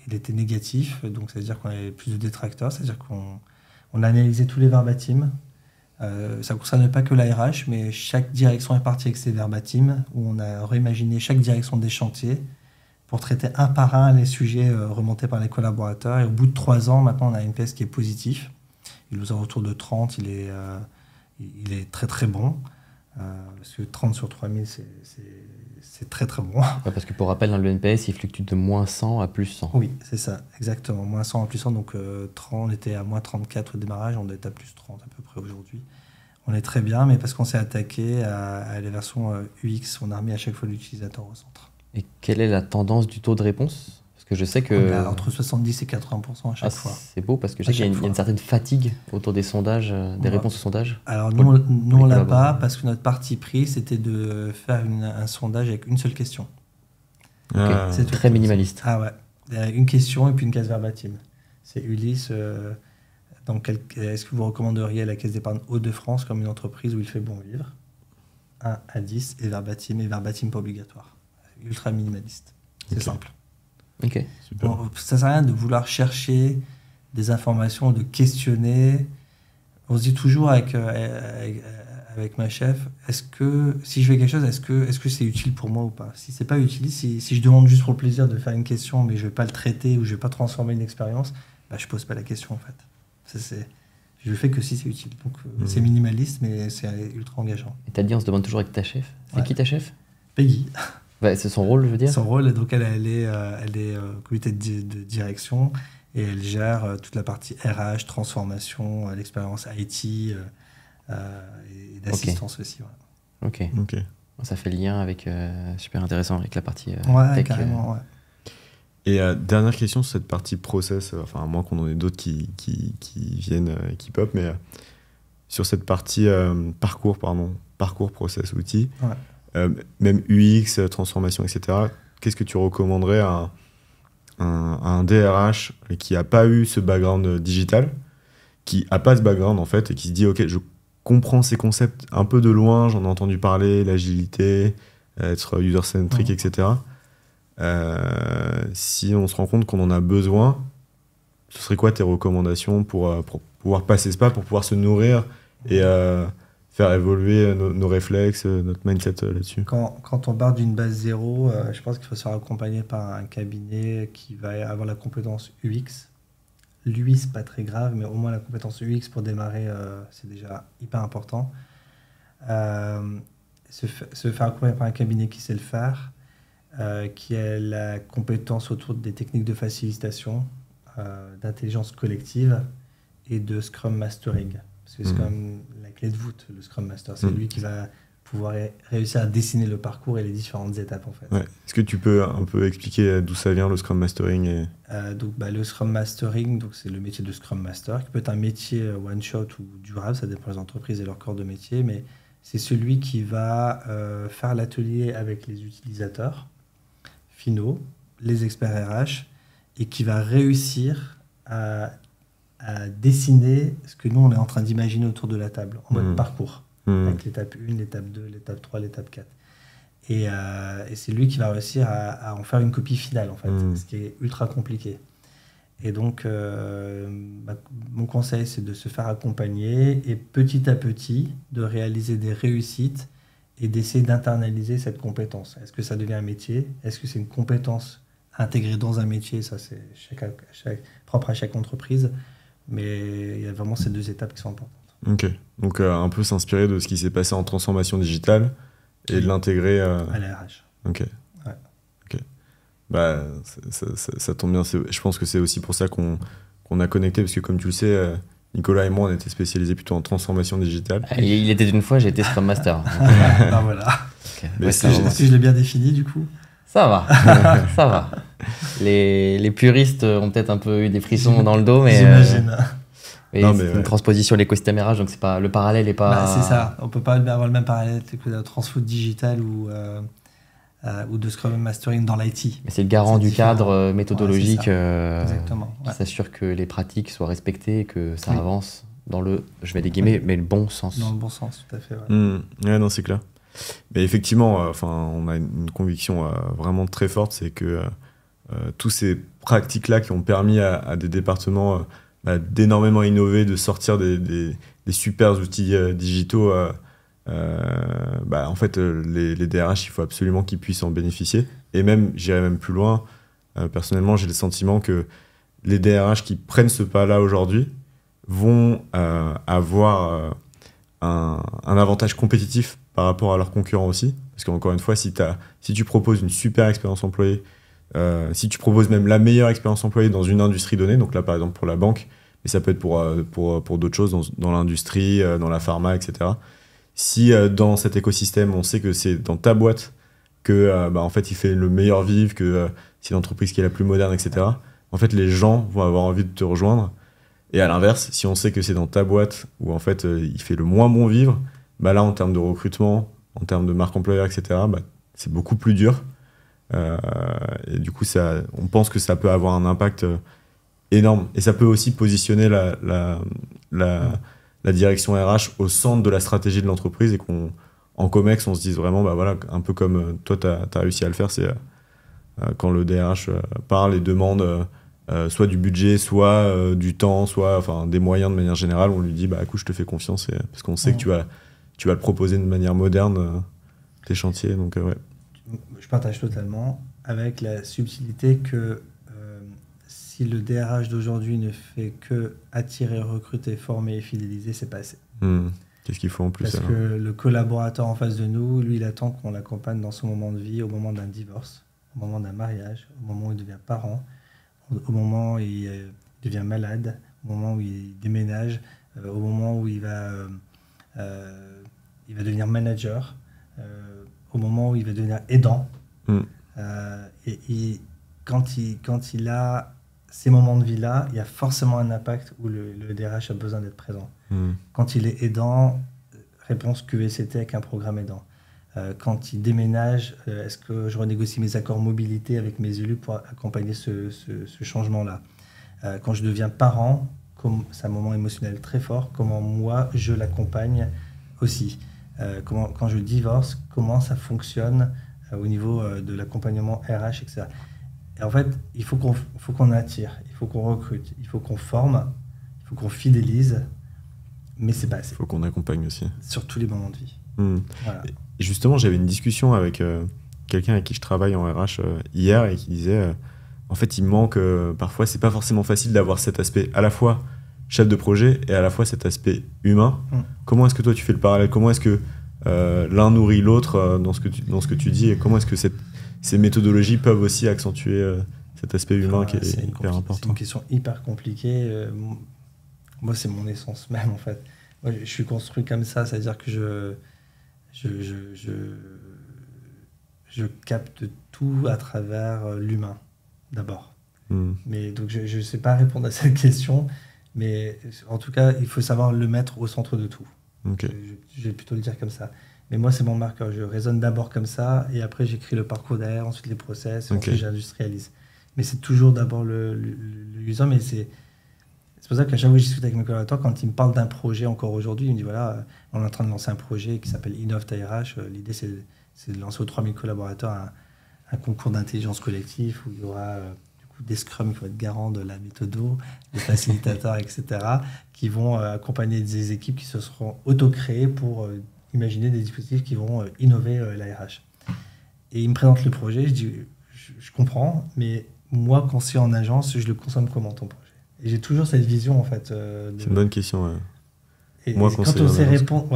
il était négatif. Donc, ça veut dire qu'on avait plus de détracteurs. C'est-à-dire qu'on a analysé tous les verbatims. Ça ne concerne pas que l'ARH, mais chaque direction est partie avec ses verbatims, où on a réimaginé chaque direction des chantiers pour traiter un par un les sujets remontés par les collaborateurs. Et au bout de 3 ans, maintenant, on a un NPS qui est positif. Il nous a autour de 30, il est très très bon. Parce que 30 sur 3000, c'est très très bon. Ouais, parce que pour rappel, dans le NPS, il fluctue de moins 100 à plus 100. Oui, c'est ça, exactement. Moins 100 à plus 100, donc 30, on était à moins 34 au démarrage, on est à plus 30 à peu près aujourd'hui. On est très bien, mais parce qu'on s'est attaqué à la version UX, on a remis à chaque fois l'utilisateur au centre. Et quelle est la tendance du taux de réponse? Parce que je sais que... On est entre 70 et 80% à chaque fois. C'est beau, parce que je sais qu'il y a une certaine fatigue autour des sondages, des réponses aux sondages. Alors nous on l'a pas, parce que notre parti pris, c'était de faire un sondage avec une seule question. C'est très minimaliste. Ah ouais, une question et puis une case verbatim. C'est Ulysse... est-ce que vous recommanderiez la Caisse d'épargne Hauts-de-France comme une entreprise où il fait bon vivre? 1 à 10 et verbatim pas obligatoire. Ultra minimaliste. C'est simple. Ok. Super. Bon, ça sert à rien de vouloir chercher des informations, de questionner. On se dit toujours avec ma chef, est-ce que si je fais quelque chose, est-ce que c'est utile pour moi ou pas? Si c'est pas utile, si je demande juste pour le plaisir de faire une question, mais je vais pas le traiter ou je vais pas transformer une expérience, je pose pas la question en fait. Je le fais que si c'est utile. Donc, c'est minimaliste, mais c'est ultra engageant. Et t'as dit, on se demande toujours avec ta chef. C'est qui ta chef? Peggy. Ouais, c'est son rôle, je veux dire. Son rôle, donc elle est comité de direction et elle gère toute la partie RH, transformation, l'expérience IT et d'assistance aussi. Ouais. Ok. Ça fait le lien avec, super intéressant, avec la partie tech. Carrément, ouais. Et dernière question sur cette partie process, enfin à moins qu'on en ait d'autres qui viennent, qui pop, mais sur cette partie parcours, process, outils, même UX, transformation, etc., qu'est-ce que tu recommanderais à un DRH qui n'a pas eu ce background digital, qui n'a pas ce background en fait, et qui se dit ok, je comprends ces concepts un peu de loin, j'en ai entendu parler, l'agilité, être user-centric, etc., si on se rend compte qu'on en a besoin, ce serait quoi tes recommandations pour pouvoir passer ce pas, pour pouvoir se nourrir et faire évoluer nos réflexes, notre mindset là-dessus? Quand on part d'une base zéro, je pense qu'il faut se faire accompagner par un cabinet qui va avoir la compétence UX. L'UI, c'est pas très grave, mais au moins la compétence UX pour démarrer, c'est déjà hyper important. Se faire accompagner par un cabinet qui sait le faire, qui a la compétence autour des techniques de facilitation, d'intelligence collective et de Scrum Mastering. Parce que c'est quand même la clé de voûte, le Scrum Master. C'est lui qui va pouvoir réussir à dessiner le parcours et les différentes étapes en fait. Ouais. Est-ce que tu peux un peu expliquer d'où ça vient le Scrum Mastering le Scrum Mastering, c'est le métier de Scrum Master, qui peut être un métier one-shot ou durable, ça dépend des entreprises et leur corps de métier, mais c'est celui qui va faire l'atelier avec les utilisateurs finaux, les experts RH, et qui va réussir à à dessiner ce que nous, on est en train d'imaginer autour de la table, en mode parcours, avec l'étape 1, l'étape 2, l'étape 3, l'étape 4. Et c'est lui qui va réussir à en faire une copie finale, en fait, ce qui est ultra compliqué. Et donc, mon conseil, c'est de se faire accompagner et petit à petit, de réaliser des réussites et d'essayer d'internaliser cette compétence. Est-ce que ça devient un métier? Est-ce que c'est une compétence intégrée dans un métier? Ça, c'est propre à chaque entreprise. Mais il y a vraiment ces 2 étapes qui sont importantes. Ok. Donc, un peu s'inspirer de ce qui s'est passé en transformation digitale et de l'intégrer à la RH. Ok. Ouais. Ok. Bah, ça tombe bien. Je pense que c'est aussi pour ça qu'on a connecté, parce que comme tu le sais, Nicolas et moi, on était spécialisés plutôt en transformation digitale. Il était d'une fois, j'ai été Scrum Master. Ben voilà. Okay. Mais est-ce que je l'ai bien défini, du coup? Ça va, ça va. Les puristes ont peut-être un peu eu des frissons dans le dos, mais... J'imagine. C'est une transposition de l'écosystème RH, donc c'est pas, le parallèle n'est pas... c'est ça, on peut pas avoir le même parallèle que la transfo digitale ou de Scrum Mastering dans l'IT. Mais c'est le garant du cadre méthodologique qui Exactement. s'assure que les pratiques soient respectées et que ça avance dans le, je mets des guillemets, mais le bon sens. Dans le bon sens, tout à fait. Ouais. Ouais, non, c'est clair. Mais effectivement, on a une conviction vraiment très forte, c'est que tous ces pratiques-là qui ont permis à des départements d'énormément innover, de sortir des super outils digitaux, en fait, les DRH, il faut absolument qu'ils puissent en bénéficier. Et même, j'irais même plus loin, personnellement, j'ai le sentiment que les DRH qui prennent ce pas-là aujourd'hui vont avoir un avantage compétitif par rapport à leurs concurrents aussi. Parce qu'encore une fois, si tu proposes une super expérience employée, si tu proposes même la meilleure expérience employée dans une industrie donnée, donc là par exemple pour la banque, mais ça peut être pour d'autres choses, dans l'industrie, dans la pharma, etc. Si dans cet écosystème, on sait que c'est dans ta boîte que en fait, il fait le meilleur vivre, que c'est l'entreprise qui est la plus moderne, etc., en fait, les gens vont avoir envie de te rejoindre. Et à l'inverse, si on sait que c'est dans ta boîte où en fait, il fait le moins bon vivre, là, en termes de recrutement, en termes de marque employeur, etc., c'est beaucoup plus dur. Et du coup, on pense que ça peut avoir un impact énorme. Et ça peut aussi positionner la direction RH au centre de la stratégie de l'entreprise et qu'en Comex, on se dise vraiment, voilà, un peu comme toi, tu as réussi à le faire, c'est quand le DRH parle et demande soit du budget, soit du temps, soit des moyens de manière générale, on lui dit, écoute, je te fais confiance parce qu'on sait que tu vas le proposer de manière moderne, tes chantiers. Donc, ouais. Je partage totalement, avec la subtilité que si le DRH d'aujourd'hui ne fait que attirer, recruter, former et fidéliser, c'est pas assez. Qu'est-ce qu'il faut en plus? Parce que le collaborateur en face de nous, lui, il attend qu'on l'accompagne dans son moment de vie, au moment d'un divorce, au moment d'un mariage, au moment où il devient parent, au moment où il devient malade, au moment où il déménage, au moment où il va devenir manager, au moment où il va devenir aidant. Et quand il a ces moments de vie-là, il y a forcément un impact où le DRH a besoin d'être présent. Quand il est aidant, réponse QVCT avec un programme aidant. Quand il déménage, est-ce que je renégocie mes accords mobilité avec mes élus pour accompagner ce changement-là? Quand je deviens parent, c'est un moment émotionnel très fort, comment moi je l'accompagne aussi. Quand je divorce, comment ça fonctionne au niveau de l'accompagnement RH, etc. Et en fait, il faut qu'on attire, il faut qu'on recrute, il faut qu'on forme, il faut qu'on fidélise, mais c'est pas assez. Il faut qu'on accompagne aussi. Sur tous les moments de vie. Voilà. Et justement, j'avais une discussion avec quelqu'un avec qui je travaille en RH hier et qui disait, en fait, il manque, parfois, c'est pas forcément facile d'avoir cet aspect à la fois chef de projet et à la fois cet aspect humain. Comment est-ce que toi tu fais le parallèle? Comment est-ce que l'un nourrit l'autre dans ce que tu dis, et comment est-ce que ces méthodologies peuvent aussi accentuer cet aspect humain qui est hyper important? C'est une question hyper compliquée. Moi, c'est mon essence même, en fait. Moi, je suis construit comme ça, c'est-à-dire que je capte tout à travers l'humain, d'abord. Mais donc, je ne sais pas répondre à cette question, mais en tout cas, il faut savoir le mettre au centre de tout. Okay. Je vais plutôt le dire comme ça. Mais moi, c'est mon marqueur. Je raisonne d'abord comme ça, et après, j'écris le parcours derrière, ensuite les process, et ensuite j'industrialise. Mais c'est toujours d'abord le user, mais C'est pour ça qu'à chaque fois que je discute avec mes collaborateurs, quand ils me parlent d'un projet encore aujourd'hui, ils me disent voilà, on est en train de lancer un projet qui s'appelle Innov TRH. L'idée, c'est de lancer aux 3000 collaborateurs un concours d'intelligence collective où il y aura du coup, des scrums qui vont être garants de la méthode, des facilitateurs, etc., qui vont accompagner des équipes qui se seront auto-créées pour imaginer des dispositifs qui vont innover la RH. Et ils me présentent le projet, je dis je comprends, mais moi, quand c'est en agence, je le consomme comment ton projet? Et j'ai toujours cette vision, en fait. C'est une bonne question, ouais. Et moi, quand on sait répondre,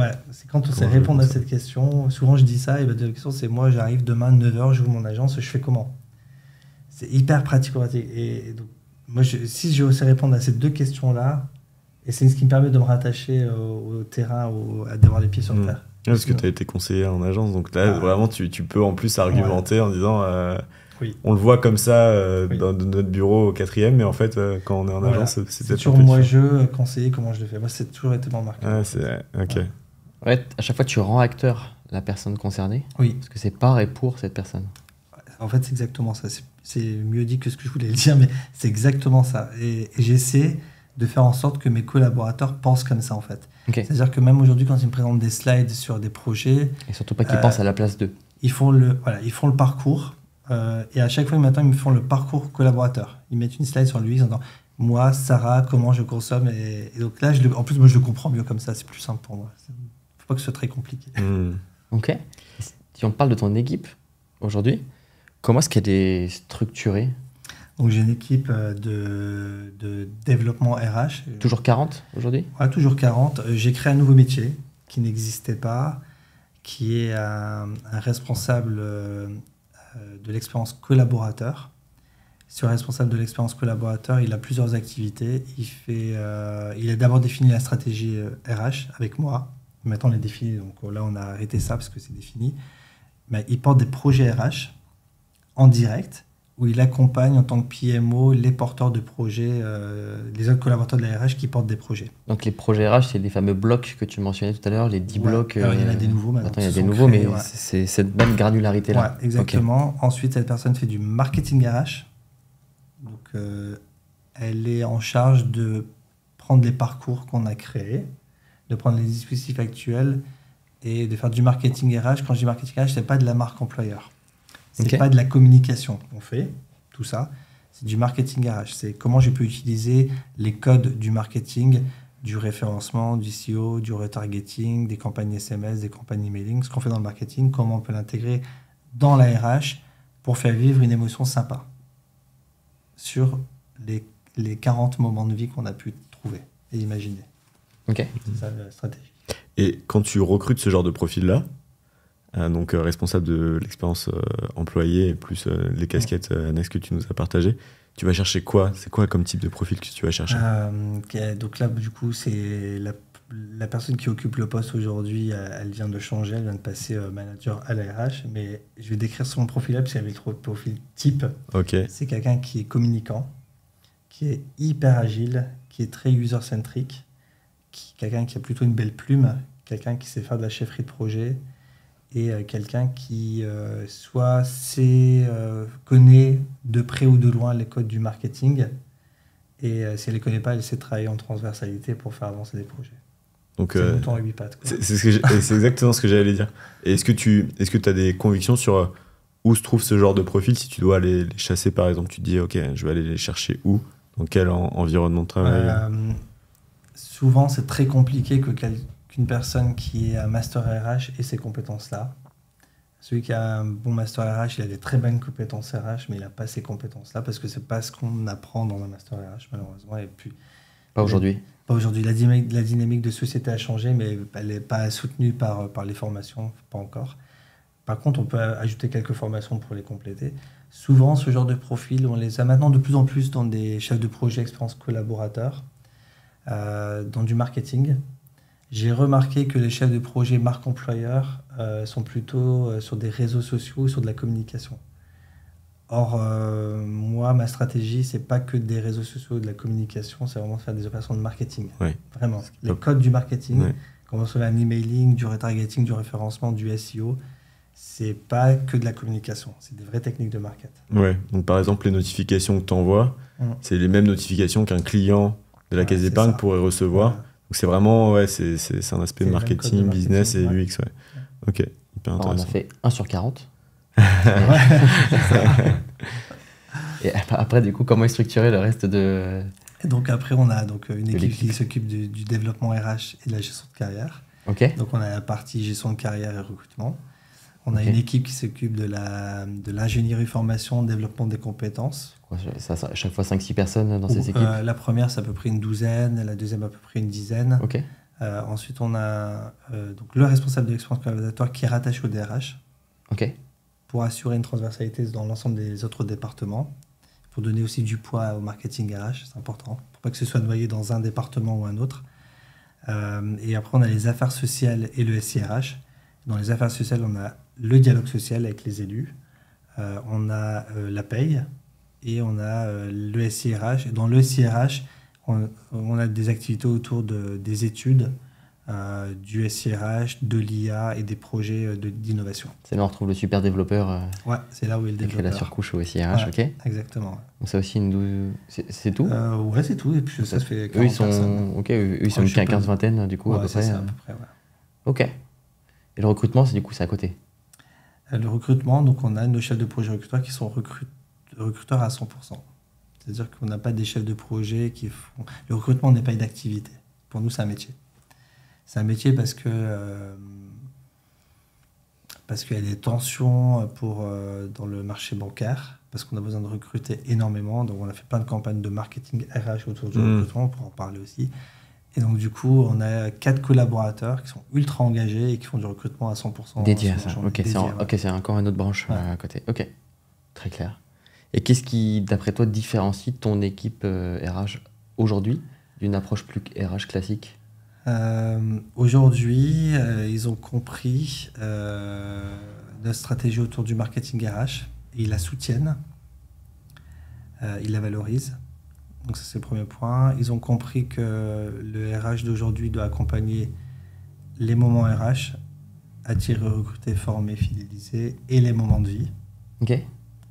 quand on sait répondre à cette question, souvent je dis ça, et la deuxième question, c'est moi, j'arrive demain, 9h, j'ouvre mon agence, je fais comment? C'est hyper pratique. Et donc, moi, si je sais répondre à ces deux questions-là, et c'est ce qui me permet de me rattacher au terrain, d'avoir les pieds sur terre. Parce que tu as été conseiller en agence, donc là, vraiment, tu peux en plus argumenter en disant on le voit comme ça dans notre bureau au 4e, mais en fait, quand on est en agence, c'est toujours moi, conseiller comment je le fais. Moi, c'est toujours été mon marque. Ok. Ouais, à chaque fois, tu rends acteur la personne concernée. Oui. Parce que c'est par et pour cette personne. En fait, c'est exactement ça. C'est mieux dit que ce que je voulais le dire, mais c'est exactement ça. Et j'essaie de faire en sorte que mes collaborateurs pensent comme ça, en fait. Okay. C'est-à-dire que même aujourd'hui, quand ils me présentent des slides sur des projets... Et surtout pas qu'ils pensent à la place d'eux. Ils font le parcours. Et à chaque fois, maintenant, ils me font le parcours collaborateur. Ils mettent une slide sur lui en disant « Moi, Sarah, comment je consomme ?» Et donc là, en plus, moi, je le comprends mieux comme ça. C'est plus simple pour moi. Il ne faut pas que ce soit très compliqué. Ok. Si on parle de ton équipe aujourd'hui, comment est-ce qu'elle est structurée? Donc, j'ai une équipe de développement RH. Toujours 40 aujourd'hui? Ouais, toujours 40. J'ai créé un nouveau métier qui n'existait pas, qui est un responsable de l'expérience collaborateur. Sur le responsable de l'expérience collaborateur, il a plusieurs activités. Il a d'abord défini la stratégie RH avec moi. Maintenant, on les définit. Donc là, on a arrêté ça parce que c'est défini. Mais il porte des projets RH en direct, où il accompagne en tant que PMO les porteurs de projets, les autres collaborateurs de la RH qui portent des projets. Donc les projets RH, c'est les fameux blocs que tu mentionnais tout à l'heure, les 10 blocs. Alors, il y en a des nouveaux maintenant. Il y a des nouveaux, mais c'est cette même granularité-là. Ouais, exactement. Okay. Ensuite, cette personne fait du marketing RH. Donc, elle est en charge de prendre les parcours qu'on a créés, de prendre les dispositifs actuels et de faire du marketing RH. Quand je dis marketing RH, ce n'est pas de la marque employeur. C'est pas de la communication qu'on fait, tout ça. C'est du marketing RH. C'est comment je peux utiliser les codes du marketing, du référencement, du SEO, du retargeting, des campagnes SMS, des campagnes emailing, ce qu'on fait dans le marketing, comment on peut l'intégrer dans la RH pour faire vivre une émotion sympa sur les 40 moments de vie qu'on a pu trouver et imaginer. Ok. C'est ça la stratégie. Et quand tu recrutes ce genre de profil-là, donc responsable de l'expérience employée, plus les casquettes annexes que tu nous as partagées, tu vas chercher quoi? C'est quoi comme type de profil que tu vas chercher? Donc là, du coup, c'est la personne qui occupe le poste aujourd'hui, elle vient de changer, elle vient de passer manager à la RH, mais je vais décrire son profil là, parce qu'il y avait trop de profils type. Okay. C'est quelqu'un qui est communicant, qui est hyper agile, qui est très user-centric, quelqu'un qui a plutôt une belle plume, quelqu'un qui sait faire de la chefferie de projet, et quelqu'un qui soit connaît de près ou de loin les codes du marketing, et si elle ne les connaît pas, elle sait travailler en transversalité pour faire avancer des projets. Donc, c'est un mouton à 8 pattes. C'est exactement ce que j'allais dire. Et est-ce que tu as des convictions sur où se trouve ce genre de profil? Si tu dois aller les chasser, par exemple, tu te dis, ok, je vais aller les chercher où? Dans quel environnement de travail? Souvent, c'est très compliqué qu'une personne qui est un master RH ait ces compétences-là. Celui qui a un bon master RH, il a des très bonnes compétences RH, mais il n'a pas ces compétences-là parce que ce n'est pas ce qu'on apprend dans un master RH, malheureusement. Et puis, pas aujourd'hui. Pas aujourd'hui. La dynamique de société a changé, mais elle n'est pas soutenue par les formations, pas encore. Par contre, on peut ajouter quelques formations pour les compléter. Souvent, ce genre de profil, on les a maintenant de plus en plus dans des chefs de projet expérience collaborateurs, dans du marketing. J'ai remarqué que les chefs de projet marque employeur sont plutôt sur des réseaux sociaux, sur de la communication. Or, moi, ma stratégie, c'est pas que des réseaux sociaux et de la communication, c'est vraiment de faire des opérations de marketing. Oui. Vraiment. Les codes du marketing, comment on fait un emailing, du retargeting, du référencement, du SEO, c'est pas que de la communication, c'est des vraies techniques de market. Ouais. Donc, par exemple, les notifications que tu envoies, c'est les mêmes notifications qu'un client de la caisse d'épargne pourrait recevoir. Donc c'est vraiment, c'est un aspect marketing, business et UX. Ouais. Ok, hyper intéressant. On a fait 1 sur 40. Et après, du coup, comment est structuré le reste de... Et donc après, on a donc une équipe qui s'occupe du développement RH et de la gestion de carrière. Ok. Donc on a la partie gestion de carrière et recrutement. On a une équipe qui s'occupe de l'ingénierie, formation, développement des compétences. Ça, à chaque fois 5-6 personnes dans ces équipes. La première, c'est à peu près une douzaine, la deuxième, à peu près une dizaine. Ok. Ensuite, on a donc le responsable de l'expérience collaboratoire qui est rattaché au DRH. Ok. Pour assurer une transversalité dans l'ensemble des autres départements. Pour donner aussi du poids au marketing RH, c'est important. Pour pas que ce soit noyé dans un département ou un autre. Et après, on a les affaires sociales et le SIRH. Dans les affaires sociales, on a le dialogue social avec les élus. On a la paye et on a le SIRH. Et dans le SIRH, on a des activités autour des études, du SIRH, de l'IA et des projets d'innovation. C'est là où on retrouve le super développeur. Ouais, c'est là où est le développeur. Avec la surcouche au SIRH, ok. Exactement. Donc ça aussi, c'est tout ouais, c'est tout. Et puis ça se fait 40 eux, ils sont, personnes. ok, eux, ils sont une 15-20, du coup, à peu près. C'est ça, à peu près, ouais. Ok. Et le recrutement, c'est à côté. Le recrutement, donc on a nos chefs de projet recruteurs qui sont recruteurs à 100%. C'est-à-dire qu'on n'a pas des chefs de projet qui font... Le recrutement n'est pas une activité. Pour nous, c'est un métier. C'est un métier parce qu'il y a des tensions dans le marché bancaire, parce qu'on a besoin de recruter énormément. Donc on a fait plein de campagnes de marketing RH autour du recrutement, pour en parler aussi. Et donc du coup, on a 4 collaborateurs qui sont ultra engagés et qui font du recrutement à 100%. Dédié à ça. Ok, c'est encore une autre branche à côté. Ok, très clair. Et qu'est-ce qui, d'après toi, différencie ton équipe RH aujourd'hui d'une approche plus RH classique ? Aujourd'hui, ils ont compris notre stratégie autour du marketing RH. Et ils la soutiennent. Ils la valorisent. Donc ça, c'est le premier point. Ils ont compris que le RH d'aujourd'hui doit accompagner les moments RH, attirer, recruter, former, fidéliser, et les moments de vie. Ok.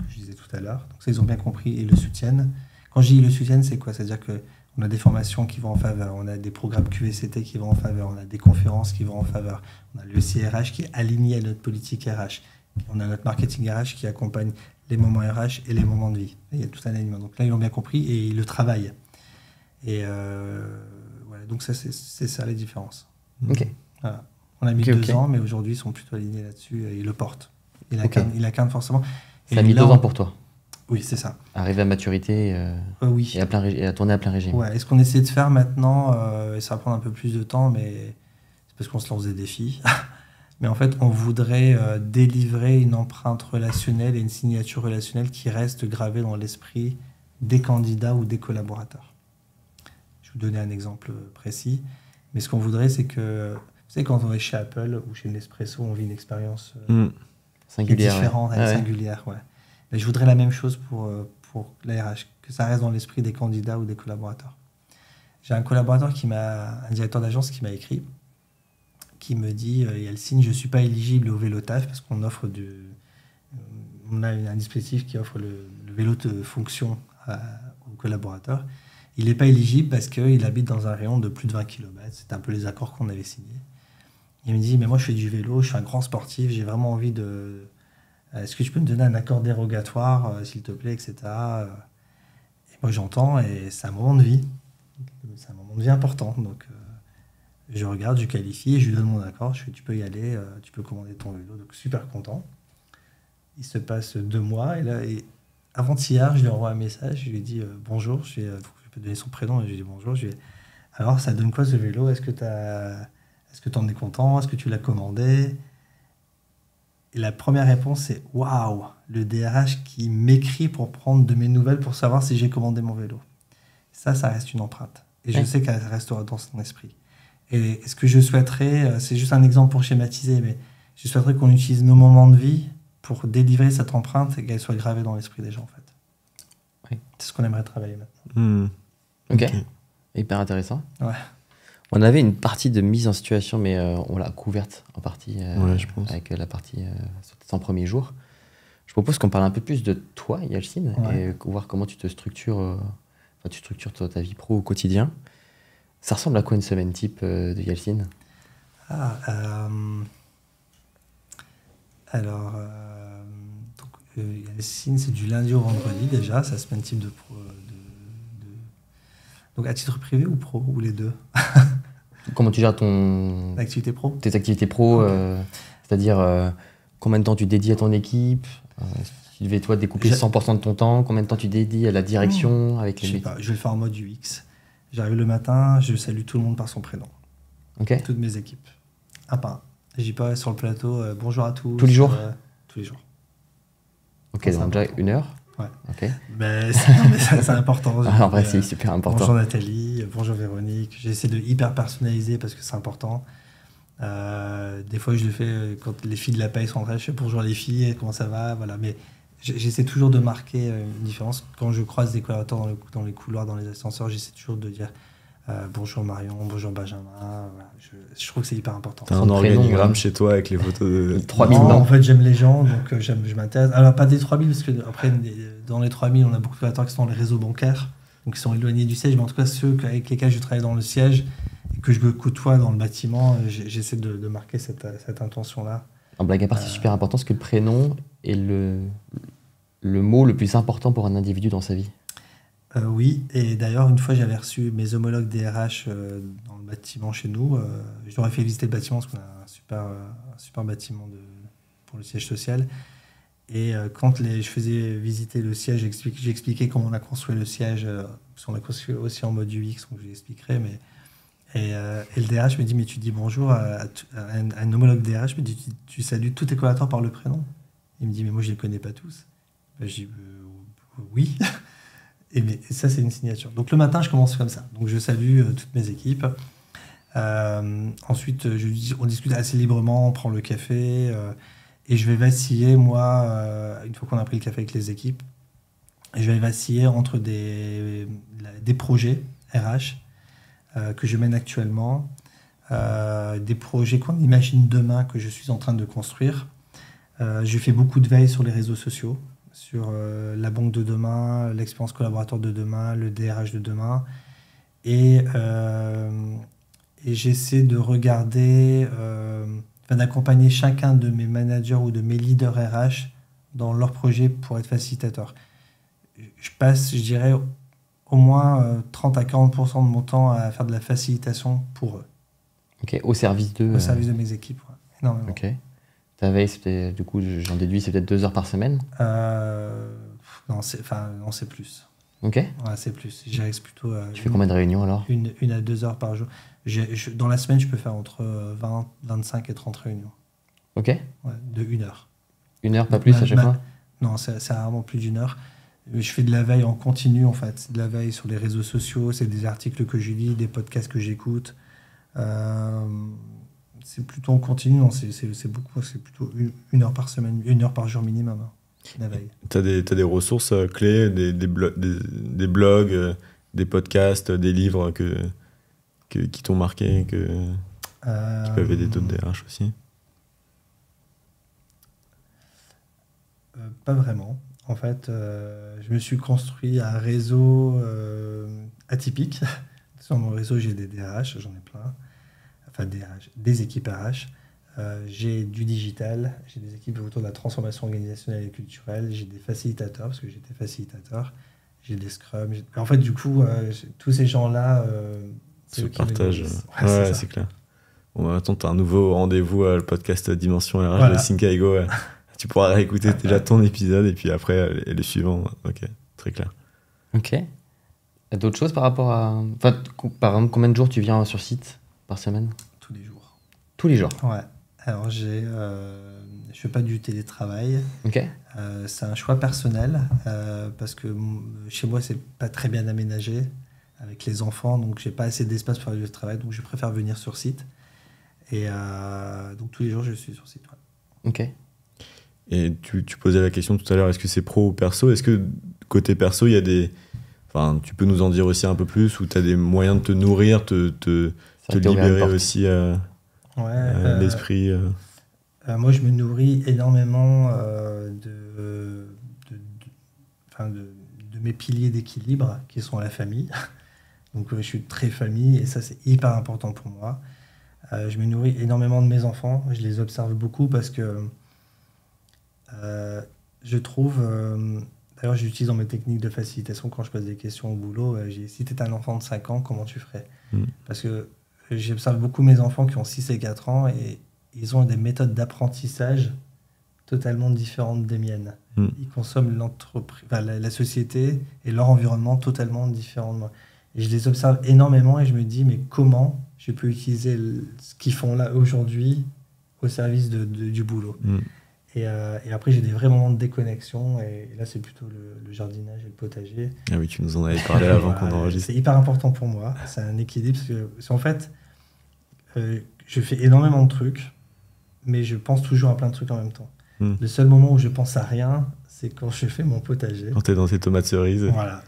Je disais tout à l'heure. Donc ça, ils ont bien compris et ils le soutiennent. Quand je dis ils le soutiennent, c'est quoi ? C'est-à-dire qu'on a des formations qui vont en faveur, on a des programmes QVCT qui vont en faveur, on a des conférences qui vont en faveur, on a le CRH qui est aligné à notre politique RH, on a notre marketing RH qui accompagne les moments RH et les moments de vie. Et il y a tout un alignement. Donc là, ils l'ont bien compris et ils le travaillent. Et voilà, donc ça, c'est ça les différences. Ok. Voilà. On a mis 2 ans, mais aujourd'hui, ils sont plutôt alignés là-dessus et ils le portent. Ils incarnent forcément. Ça a mis 2 ans pour toi. Oui, c'est ça. Arriver à maturité oui. et à tourner à plein régime. Ouais. Et ce qu'on essaie de faire maintenant, et ça va prendre un peu plus de temps, mais c'est parce qu'on se lance des défis. Mais en fait, on voudrait délivrer une empreinte relationnelle et une signature relationnelle qui reste gravée dans l'esprit des candidats ou des collaborateurs. Je vais vous donner un exemple précis. Mais ce qu'on voudrait, c'est que... Vous savez, quand on est chez Apple ou chez Nespresso, on vit une expérience singulière, différente, singulière. Ouais. Mais je voudrais la même chose pour la RH, que ça reste dans l'esprit des candidats ou des collaborateurs. J'ai un collaborateur un directeur d'agence qui m'a écrit, qui me dit Yelcine, je ne suis pas éligible au vélo taf parce qu'on offre on a un dispositif qui offre le vélo de fonction aux collaborateurs. Il n'est pas éligible parce qu'il habite dans un rayon de plus de 20 km. C'était un peu les accords qu'on avait signés. Il me dit mais moi je fais du vélo, je suis un grand sportif, j'ai vraiment envie de... Est-ce que tu peux me donner un accord dérogatoire, s'il te plaît, etc. Et moi j'entends et c'est un moment de vie. C'est un moment de vie important. Donc je regarde, je qualifie et je lui donne mon accord. Je fais tu peux y aller, tu peux commander ton vélo. Donc super content. Il se passe 2 mois et avant-hier, je lui envoie un message. Je lui dis bonjour. Je peux donner son prénom et je lui dis bonjour. Alors ça donne quoi ce vélo ? Est-ce que tu en es content ? Est-ce que tu l'as commandé ? Et la première réponse, c'est « Waouh !» Le DRH qui m'écrit pour prendre de mes nouvelles pour savoir si j'ai commandé mon vélo. Ça reste une empreinte. Et je sais qu'elle restera dans son esprit. Et ce que je souhaiterais, c'est juste un exemple pour schématiser, mais je souhaiterais qu'on utilise nos moments de vie pour délivrer cette empreinte et qu'elle soit gravée dans l'esprit des gens, en fait. Oui. C'est ce qu'on aimerait travailler maintenant. Ok. Hyper intéressant. Ouais. On avait une partie de mise en situation, mais on l'a couverte en partie je pense. avec la partie 100 premiers jours. Je propose qu'on parle un peu plus de toi, Yelcine, et voir comment tu te structures, tu structures ta vie pro au quotidien. Ça ressemble à quoi une semaine type de Yeltsin? Alors, Yeltsin, c'est du lundi au vendredi déjà, sa semaine type de pro. Donc à titre privé ou pro, ou les deux? Comment tu gères Activité pro? tes activités pro, Okay. c'est-à-dire combien de temps tu dédies à ton équipe? Si tu devais toi découper 100% de ton temps, combien de temps tu dédies à la direction avec les Je sais pas, je vais le faire en mode UX. J'arrive le matin, je salue tout le monde par son prénom. Ok. Toutes mes équipes. Un par un. Je dis pas sur le plateau bonjour à tous. Tous les jours? Tous les jours. Ok, donc déjà 1 heure. Ouais. Ok. Mais c'est important. Ah, en vrai, c'est super important. Bonjour Nathalie, bonjour Véronique. J'essaie de hyper personnaliser parce que c'est important. Des fois, je le fais quand les filles de la paye sont rentrées. Je fais bonjour les filles, comment ça va, voilà. Mais j'essaie toujours de marquer une différence. Quand je croise des collaborateurs dans les couloirs, dans les ascenseurs, j'essaie toujours de dire bonjour Marion, bonjour Benjamin. Voilà. Je trouve que c'est hyper important. T'as un organigramme chez toi avec les photos de 3000 non, en fait, j'aime les gens, donc je m'intéresse. Alors, pas des 3000, parce que après, dans les 3000, on a beaucoup de collaborateurs qui sont dans les réseaux bancaires, donc qui sont éloignés du siège. Mais en tout cas, ceux avec lesquels je travaille dans le siège et que je me côtoie dans le bâtiment, j'essaie de marquer cette intention-là. En blague à part, c'est super important parce que le prénom est le mot le plus important pour un individu dans sa vie. Oui, et d'ailleurs, une fois, j'avais reçu mes homologues DRH dans le bâtiment chez nous. Je leur ai fait visiter le bâtiment parce qu'on a un super bâtiment pour le siège social. Et quand je faisais visiter le siège, j'expliquais comment on a construit le siège, parce qu'on l'a construit aussi en mode UX, donc je vous expliquerai. Et le DRH me dit, mais tu dis bonjour à un homologue DRH, me dit, tu salues tous tes collaborateurs par le prénom. Il me dit, mais moi, je ne les connais pas tous. Ben, je dis, oui. Et ça, c'est une signature. Donc, le matin, je commence comme ça. Donc, je salue toutes mes équipes. Ensuite, on discute assez librement, on prend le café. Et je vais vaciller, moi, une fois qu'on a pris le café avec les équipes, je vais vaciller entre des projets RH que je mène actuellement, des projets qu'on imagine demain que je suis en train de construire. Je fais beaucoup de veille sur les réseaux sociaux, sur la banque de demain, l'expérience collaborateur de demain, le DRH de demain. Et j'essaie de regarder, d'accompagner chacun de mes managers ou de mes leaders RH dans leur projet pour être facilitateur. Je passe, je dirais, au moins 30 à 40% de mon temps à faire de la facilitation pour eux. Ok, au service de... Au service de mes équipes, ouais. Énormément. Ok. Ta veille, du coup, j'en déduis, c'est peut-être 2 heures par semaine? Non, c'est plus. Ok. Ouais, c'est plus. Je dirais que c'est plutôt... tu fais combien de réunions alors? 1 à 2 heures par jour. Dans la semaine, je peux faire entre 20, 25 et 30 réunions. Ok. Ouais, de 1 heure. 1 heure, pas plus à chaque fois? Non, c'est rarement plus d'1 heure. Je fais de la veille en continu, en fait. C'est de la veille sur les réseaux sociaux, c'est des articles que je lis, des podcasts que j'écoute. C'est plutôt en continu, non, c'est beaucoup, c'est plutôt 1 heure par semaine, 1 heure par jour minimum, la veille. T'as des ressources clés, des blogs, des podcasts, des livres qui t'ont marqué, qui peuvent aider d'autres DRH aussi? Pas vraiment. En fait, je me suis construit un réseau atypique. Sur mon réseau, j'ai des DRH, j'en ai plein. Enfin, des équipes RH. J'ai du digital, j'ai des équipes autour de la transformation organisationnelle et culturelle, j'ai des facilitateurs, parce que j'étais facilitateur, j'ai des scrums. En fait, du coup, tous ces gens-là... se partagent. Ouais, c'est clair. Bon, attends, t'as un nouveau rendez-vous le podcast Dimension RH voilà. De Syncaigo. Ouais. Tu pourras réécouter déjà ton épisode et puis après les suivants. Ok, très clair. Ok. D'autres choses par rapport à... Enfin, par exemple, combien de jours tu viens sur site par semaine? Tous les jours. Tous les jours? Ouais. Alors, je fais pas du télétravail. Ok. C'est un choix personnel parce que chez moi, c'est pas très bien aménagé avec les enfants, donc j'ai pas assez d'espace pour faire du travail, donc je préfère venir sur site. Et donc tous les jours, je suis sur site. Ouais. Ok. Et tu posais la question tout à l'heure, est-ce que c'est pro ou perso? Est-ce que côté perso, il y a des... Enfin, tu peux nous en dire aussi un peu plus, ou tu as des moyens de te nourrir, te libérer aussi l'esprit moi, je me nourris énormément de mes piliers d'équilibre, qui sont la famille. Donc je suis très famille et ça c'est hyper important pour moi. Je me nourris énormément de mes enfants, je les observe beaucoup parce que je trouve... D'ailleurs, j'utilise dans mes techniques de facilitation quand je pose des questions au boulot. Si tu étais un enfant de 5 ans, comment tu ferais? Parce que j'observe beaucoup mes enfants qui ont 6 et 4 ans et ils ont des méthodes d'apprentissage totalement différentes des miennes. Ils consomment la société et leur environnement totalement différent de moi. Et je les observe énormément et je me dis, mais comment je peux utiliser ce qu'ils font là aujourd'hui au service du boulot? Et après, j'ai des vrais moments de déconnexion. Et là, c'est plutôt le jardinage et le potager. Ah oui, tu nous en avais parlé avant qu'on enregistre. C'est hyper important pour moi. C'est un équilibre. Parce qu'en fait, je fais énormément de trucs, mais je pense toujours à plein de trucs en même temps. Le seul moment où je pense à rien, c'est quand je fais mon potager. Quand tu es dans tes tomates cerises. Voilà.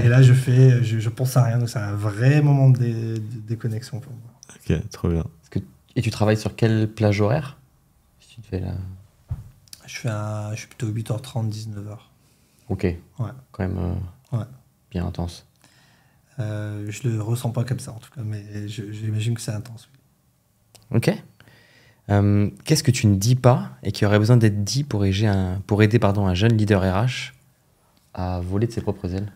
Et là, je pense à rien. Donc, c'est un vrai moment de déconnexion pour moi. Ok, trop bien. Et tu travailles sur quelle plage horaire? Si tu te fais la... Je suis plutôt 8h30, 19h. Ok. Ouais. Quand même bien intense. Je le ressens pas comme ça en tout cas, mais j'imagine que c'est intense. Oui. Ok. Qu'est-ce que tu ne dis pas et qui aurait besoin d'être dit pour aider un jeune leader RH à voler de ses propres ailes?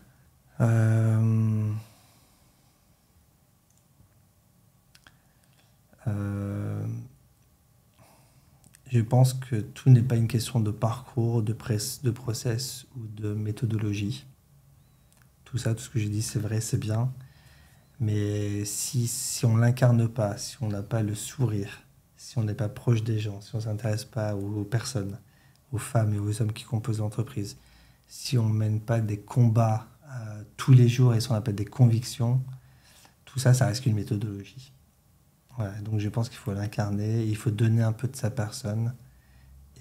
Je pense que tout n'est pas une question de parcours, de process ou de méthodologie. Tout ça, tout ce que j'ai dit, c'est vrai, c'est bien. Mais si on ne l'incarne pas, si on n'a pas le sourire, si on n'est pas proche des gens, si on ne s'intéresse pas aux personnes, aux femmes et aux hommes qui composent l'entreprise, si on ne mène pas des combats tous les jours et si on n'a pas des convictions, tout ça, ça reste qu'une méthodologie. Voilà, donc je pense qu'il faut l'incarner, il faut donner un peu de sa personne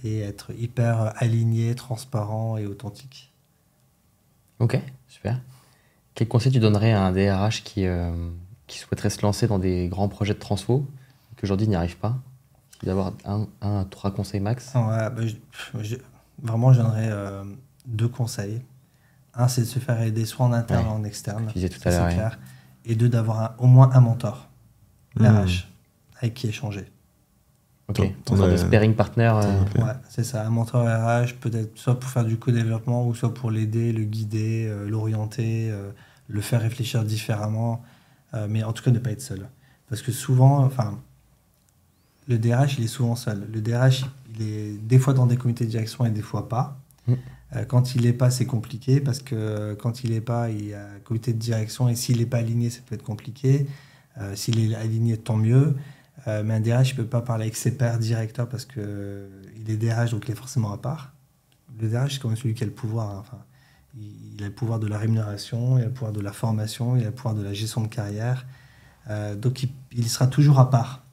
et être hyper aligné, transparent et authentique. Ok, super. Quel conseil tu donnerais à un DRH qui souhaiterait se lancer dans des grands projets de transfo, qu'aujourd'hui n'y arrive pas? D'avoir 1 à 3 conseils max. Ouais, vraiment, je donnerais 2 conseils. Un, c'est de se faire aider soit en interne ou en externe. Tu disais tout à l'heure. Clair. Et 2, d'avoir au moins un mentor. RH, avec qui échanger. Ok, une sorte de sparring partner. Ouais, c'est ça, un mentor RH, peut-être soit pour faire du co-développement ou soit pour l'aider, le guider, l'orienter, le faire réfléchir différemment, mais en tout cas ne pas être seul. Parce que souvent, le DRH, il est souvent seul. Le DRH, il est des fois dans des comités de direction et des fois pas. Quand il n'est pas, c'est compliqué parce que quand il n'est pas, il y a un comité de direction et s'il n'est pas aligné, ça peut être compliqué. S'il est aligné, tant mieux. Mais un DRH ne peut pas parler avec ses pairs directeurs parce qu'il est DRH, donc il est forcément à part. Le DRH, c'est quand même celui qui a le pouvoir. Hein. Enfin, il a le pouvoir de la rémunération, il a le pouvoir de la formation, il a le pouvoir de la gestion de carrière. Donc il sera toujours à part.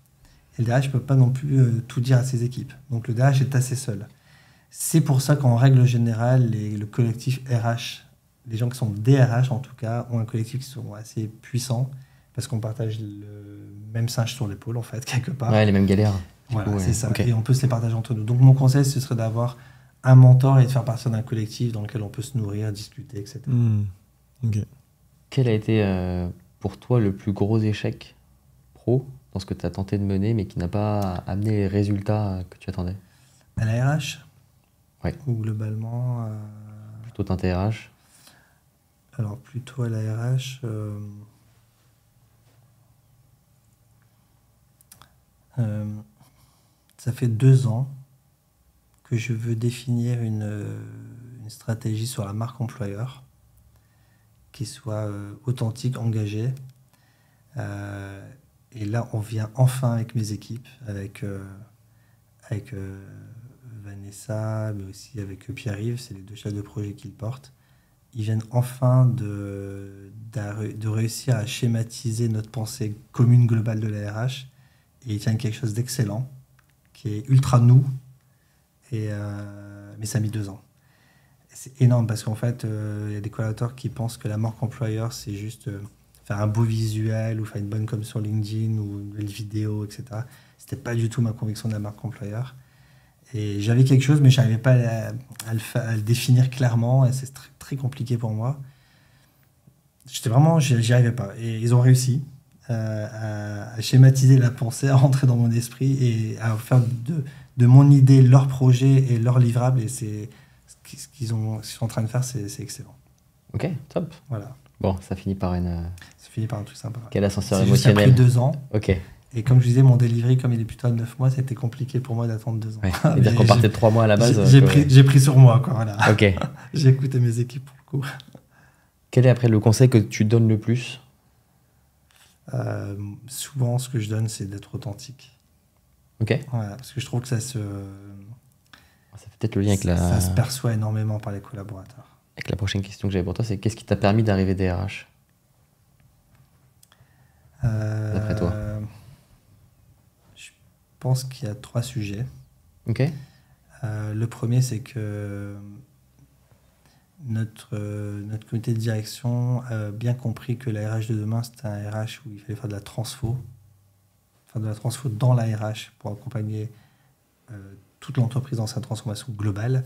Et le DRH ne peut pas non plus tout dire à ses équipes. Donc le DRH est assez seul. C'est pour ça qu'en règle générale, le collectif RH, les gens qui sont DRH en tout cas, ont un collectif qui sont assez puissants. Parce qu'on partage le même singe sur l'épaule, en fait, quelque part. Ouais, les mêmes galères. Voilà, c'est ça. Okay. Et on peut se les partager entre nous. Donc, mon conseil, ce serait d'avoir un mentor et de faire partie d'un collectif dans lequel on peut se nourrir, discuter, etc. Okay. Quel a été pour toi le plus gros échec pro dans ce que tu as tenté de mener, mais qui n'a pas amené les résultats que tu attendais? À la RH? Ouais. Ou globalement Plutôt un TRH? Alors, plutôt à la RH... ça fait 2 ans que je veux définir une stratégie sur la marque employeur qui soit authentique, engagée. Et là, on vient enfin avec mes équipes, avec Vanessa, mais aussi avec Pierre-Yves, c'est les 2 chefs de projet qui le portent. Ils viennent enfin de réussir à schématiser notre pensée commune globale de la RH. Et ils tiennent quelque chose d'excellent, qui est ultra nous, mais ça a mis 2 ans. C'est énorme parce qu'en fait, y a des collaborateurs qui pensent que la marque employeur, c'est juste faire un beau visuel ou faire une bonne com sur LinkedIn ou une belle vidéo, etc. C'était pas du tout ma conviction de la marque employeur. Et j'avais quelque chose, mais je n'arrivais pas à le définir clairement et c'est très, très compliqué pour moi. J'y arrivais pas. Et ils ont réussi à schématiser la pensée, à rentrer dans mon esprit et à faire de mon idée leur projet et leur livrable. Et c'est ce qu'ils sont en train de faire, c'est excellent. Ok, top. Voilà. Bon, ça finit par un truc sympa. Quel ascenseur Ça a émotionnel. pris 2 ans. Ok. Et comme je disais, mon delivery, comme il est plutôt à 9 mois, c'était compliqué pour moi d'attendre 2 ans. Ouais. C'est-à-dire qu'on partait de 3 mois à la base. J'ai pris sur moi, quoi. Voilà. Ok. J'ai écouté mes équipes pour le coup. Quel est après le conseil que tu donnes le plus? Souvent, ce que je donne, c'est d'être authentique. Ok. Voilà, parce que je trouve que ça fait peut-être le lien avec ça se perçoit énormément par les collaborateurs. Avec la prochaine question que j'avais pour toi, c'est qu'est-ce qui t'a permis d'arriver DRH d'après toi? Je pense qu'il y a 3 sujets. Ok. Le premier, c'est que notre comité de direction a bien compris que la RH de demain, c'était un RH où il fallait faire de la transfo. Faire de la transfo dans la RH pour accompagner toute l'entreprise dans sa transformation globale.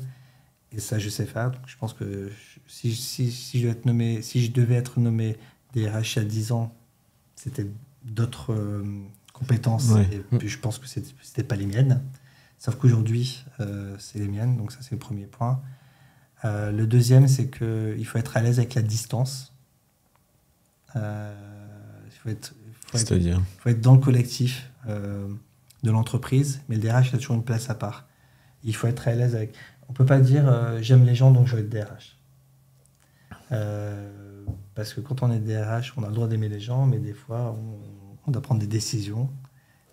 Et ça, je sais faire. Donc, je pense que si je devais être nommé DRH il y a 10 ans, c'était d'autres compétences. Ouais. Et puis, je pense que c'était pas les miennes. Sauf qu'aujourd'hui, c'est les miennes. Donc ça, c'est le premier point. Le deuxième, c'est qu'il faut être à l'aise avec la distance. Il faut être dans le collectif de l'entreprise, mais le DRH a toujours une place à part. Il faut être à l'aise avec... On ne peut pas dire j'aime les gens, donc je veux être DRH. Parce que quand on est DRH, on a le droit d'aimer les gens, mais des fois, on doit prendre des décisions,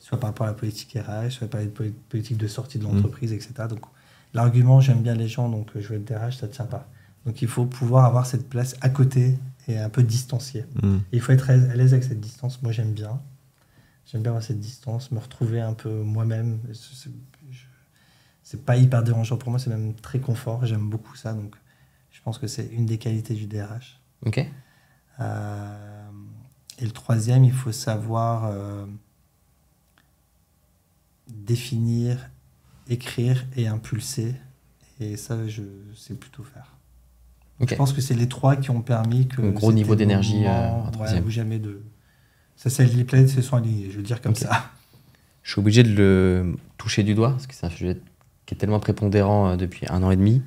soit par rapport à la politique RH, soit par la politique de sortie de l'entreprise, etc. Donc, l'argument j'aime bien les gens, donc je veux être DRH, ça ne tient pas. Donc, il faut pouvoir avoir cette place à côté et un peu distancié. Et il faut être à l'aise avec cette distance. Moi, j'aime bien. J'aime bien avoir cette distance, me retrouver un peu moi-même. C'est pas hyper dérangeant pour moi, c'est même très confort. J'aime beaucoup ça, donc je pense que c'est une des qualités du DRH. Ok. Et le troisième, il faut savoir définir, écrire et impulser. Et ça, je sais plutôt faire. Okay. Je pense que c'est les 3 qui ont permis que... Un gros niveau d'énergie où jamais de... Ça, c'est les planètes se sont alignées, je veux le dire comme ça. Je suis obligé de le toucher du doigt, parce que c'est un sujet qui est tellement prépondérant depuis 1 an et demi.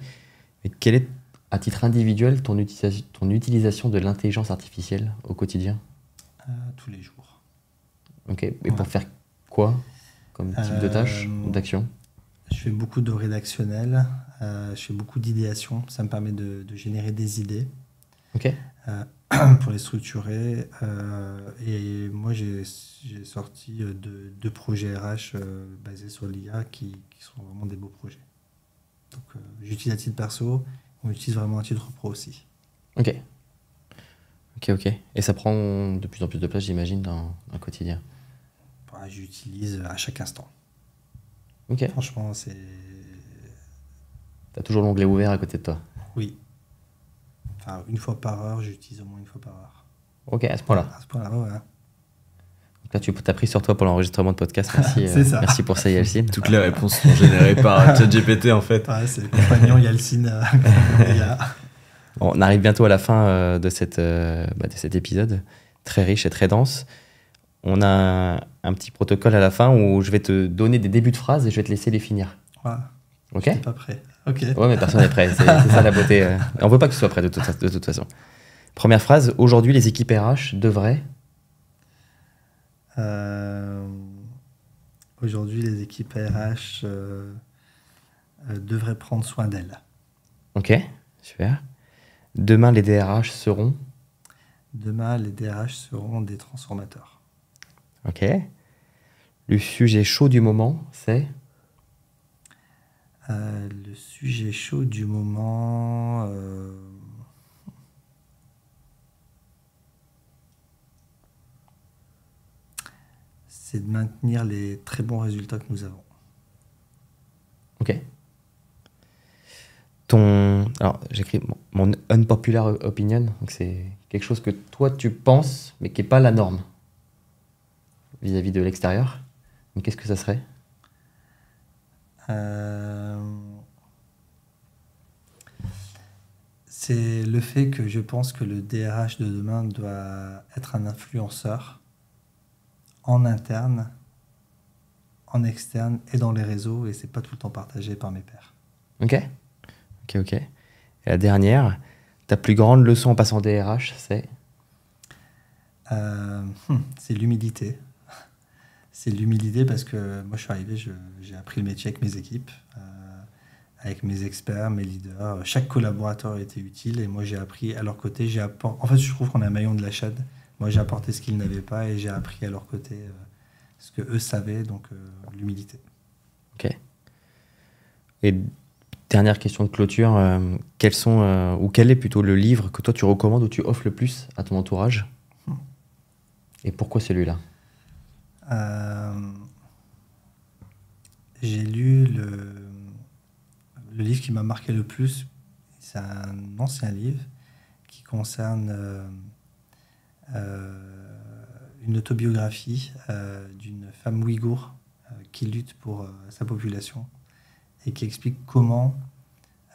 Mais quelle est, à titre individuel, ton utilisation de l'intelligence artificielle au quotidien? Tous les jours. Ok. Et pour faire quoi comme type de tâche ou d'action? Je fais beaucoup de rédactionnel, je fais beaucoup d'idéation. Ça me permet de générer des idées. Ok. Pour les structurer. Et moi, j'ai sorti 2 projets RH basés sur l'IA qui sont vraiment des beaux projets. Donc, j'utilise à titre perso, on utilise vraiment à titre pro aussi. Ok. Et ça prend de plus en plus de place, j'imagine, dans le quotidien. J'utilise à chaque instant. Ok. Franchement, c'est... T'as toujours l'onglet ouvert à côté de toi? Oui. Enfin, 1 fois par heure, j'utilise au moins 1 fois par heure. Ok, à ce point-là. À ce point-là, ouais. Donc là, tu as pris sur toi pour l'enregistrement de podcast. Merci, merci pour ça, Yalcine. Toutes les réponses sont générées par ChatGPT, en fait. Ouais, c'est le compagnon Yalcine. On arrive bientôt à la fin de cet épisode, très riche et très dense. On a un petit protocole à la fin où je vais te donner des débuts de phrases et je vais te laisser les finir. Voilà. Ok ? Je n'étais pas prêt. Ok. Ouais, mais personne n'est prêt. C'est ça la beauté. On ne veut pas que tu sois prêt de toute façon. Première phrase. Aujourd'hui, les équipes RH devraient... Aujourd'hui, les équipes RH devraient prendre soin d'elles. Ok, super. Demain, les DRH seront... Demain, les DRH seront des transformateurs. Ok. Le sujet chaud du moment, c'est... Le sujet chaud du moment... c'est de maintenir les très bons résultats que nous avons. Ok. Alors, j'écris mon unpopular opinion, donc c'est quelque chose que toi tu penses, mais qui n'est pas la norme vis-à-vis de l'extérieur. Donc, qu'est-ce que ça serait ? C'est le fait que je pense que le DRH de demain doit être un influenceur en interne, en externe et dans les réseaux, et c'est pas tout le temps partagé par mes pairs. Ok. Et la dernière, ta plus grande leçon en passant DRH, c'est c'est l'humilité. C'est l'humilité parce que moi je suis arrivé, j'ai appris le métier avec mes équipes, avec mes experts, mes leaders. Chaque collaborateur était utile et moi j'ai appris à leur côté. En fait, je trouve qu'on est un maillon de la chaîne. Moi j'ai apporté ce qu'ils n'avaient pas et j'ai appris à leur côté ce que eux savaient, donc l'humilité. Ok. Et dernière question de clôture, quel est plutôt le livre que toi tu recommandes ou tu offres le plus à ton entourage? Et pourquoi celui-là? J'ai lu le livre qui m'a marqué le plus. C'est un ancien livre qui concerne une autobiographie d'une femme ouïghour qui lutte pour sa population et qui explique comment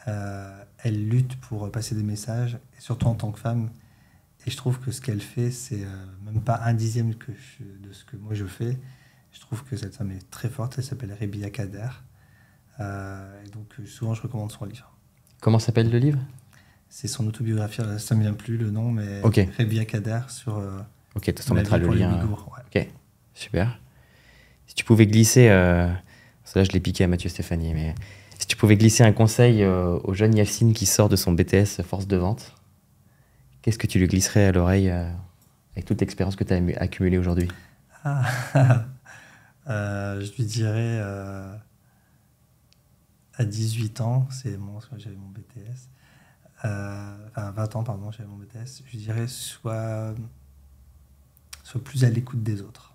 elle lutte pour passer des messages, et surtout en tant que femme. Et je trouve que ce qu'elle fait, c'est même pas un dixième de ce que moi je fais. Je trouve que cette femme est très forte. Elle s'appelle Rebia Kader. Et donc souvent je recommande son livre. Comment s'appelle le livre? C'est son autobiographie. Ça ne me vient plus le nom, mais okay. Rebia Kader sur. Ok, tu t'en mettras le lien. Ouais. Ok, super. Si tu pouvais glisser, là je l'ai piqué à Mathieu Stéphanie, mais si tu pouvais glisser un conseil au jeune Yalcine qui sort de son BTS force de vente, qu'est-ce que tu lui glisserais à l'oreille avec toute l'expérience que tu as accumulée aujourd'hui? Je lui dirais, à 18 ans, j'avais mon BTS, enfin 20 ans, pardon, j'avais mon BTS, je lui dirais sois plus à l'écoute des autres.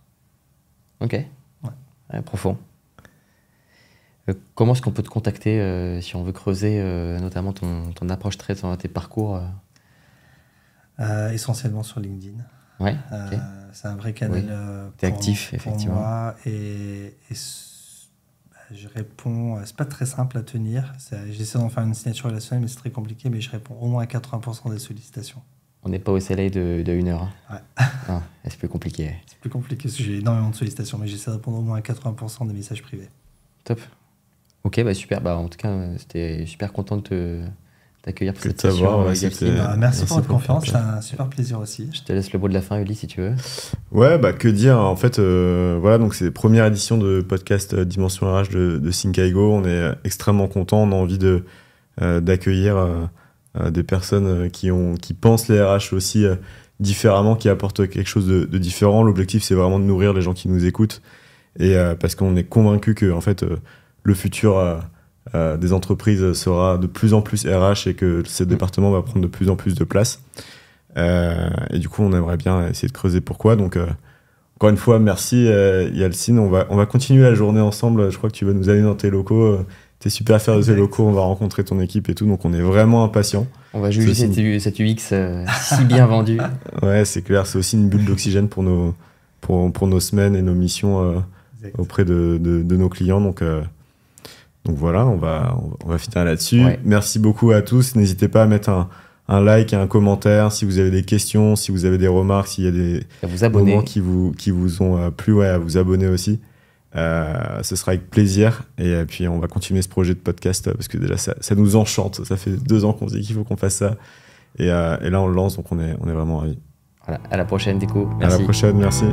Ok, ouais, profond. Comment est-ce qu'on peut te contacter si on veut creuser notamment ton approche trade, tes parcours Essentiellement sur LinkedIn. Ouais, okay. C'est un vrai canal T'es actif, effectivement. Pour moi. Et je réponds, c'est pas très simple à tenir. J'essaie d'en faire une signature relationnelle, mais c'est très compliqué. Mais je réponds au moins à 80% des sollicitations. On n'est pas au SLA de 1 heure. Ouais. Non, c'est plus compliqué. C'est plus compliqué parce que j'ai énormément de sollicitations, mais j'essaie de répondre au moins à 80% des messages privés. Top. Ok, super. En tout cas, c'était super content de t'accueillir pour cette session. Merci pour votre confiance, c'est un super plaisir aussi. Je te laisse le mot de la fin, Uli, si tu veux. Ouais, que dire. En fait, voilà, donc c'est la première édition de podcast Dimension RH de Syncaigo. On est extrêmement contents. On a envie d'accueillir des personnes qui pensent les RH aussi différemment, qui apportent quelque chose de différent. L'objectif, c'est vraiment de nourrir les gens qui nous écoutent, et parce qu'on est convaincu que en fait, le futur des entreprises sera de plus en plus RH et que ce département va prendre de plus en plus de place. Et du coup, on aimerait bien essayer de creuser pourquoi. Donc, encore une fois, merci Yalcine. On va continuer la journée ensemble. Je crois que tu vas nous aller dans tes locaux. T'es super fier de tes locaux. On va rencontrer ton équipe et tout. Donc, on est vraiment impatients. On va juger cette UX si bien vendue. Ouais, c'est clair. C'est aussi une bulle d'oxygène pour nos semaines et nos missions auprès de nos clients. Donc voilà, on va finir là-dessus. Ouais. Merci beaucoup à tous. N'hésitez pas à mettre un like et un commentaire si vous avez des questions, si vous avez des remarques, s'il y a des moments qui vous ont plu, à vous abonner aussi. Ce sera avec plaisir. Et puis, on va continuer ce projet de podcast parce que déjà, ça nous enchante. Ça fait 2 ans qu'on se dit qu'il faut qu'on fasse ça. Et là, on le lance, donc on est vraiment ravis. Voilà, à la prochaine, Déco. Merci. À la prochaine, merci.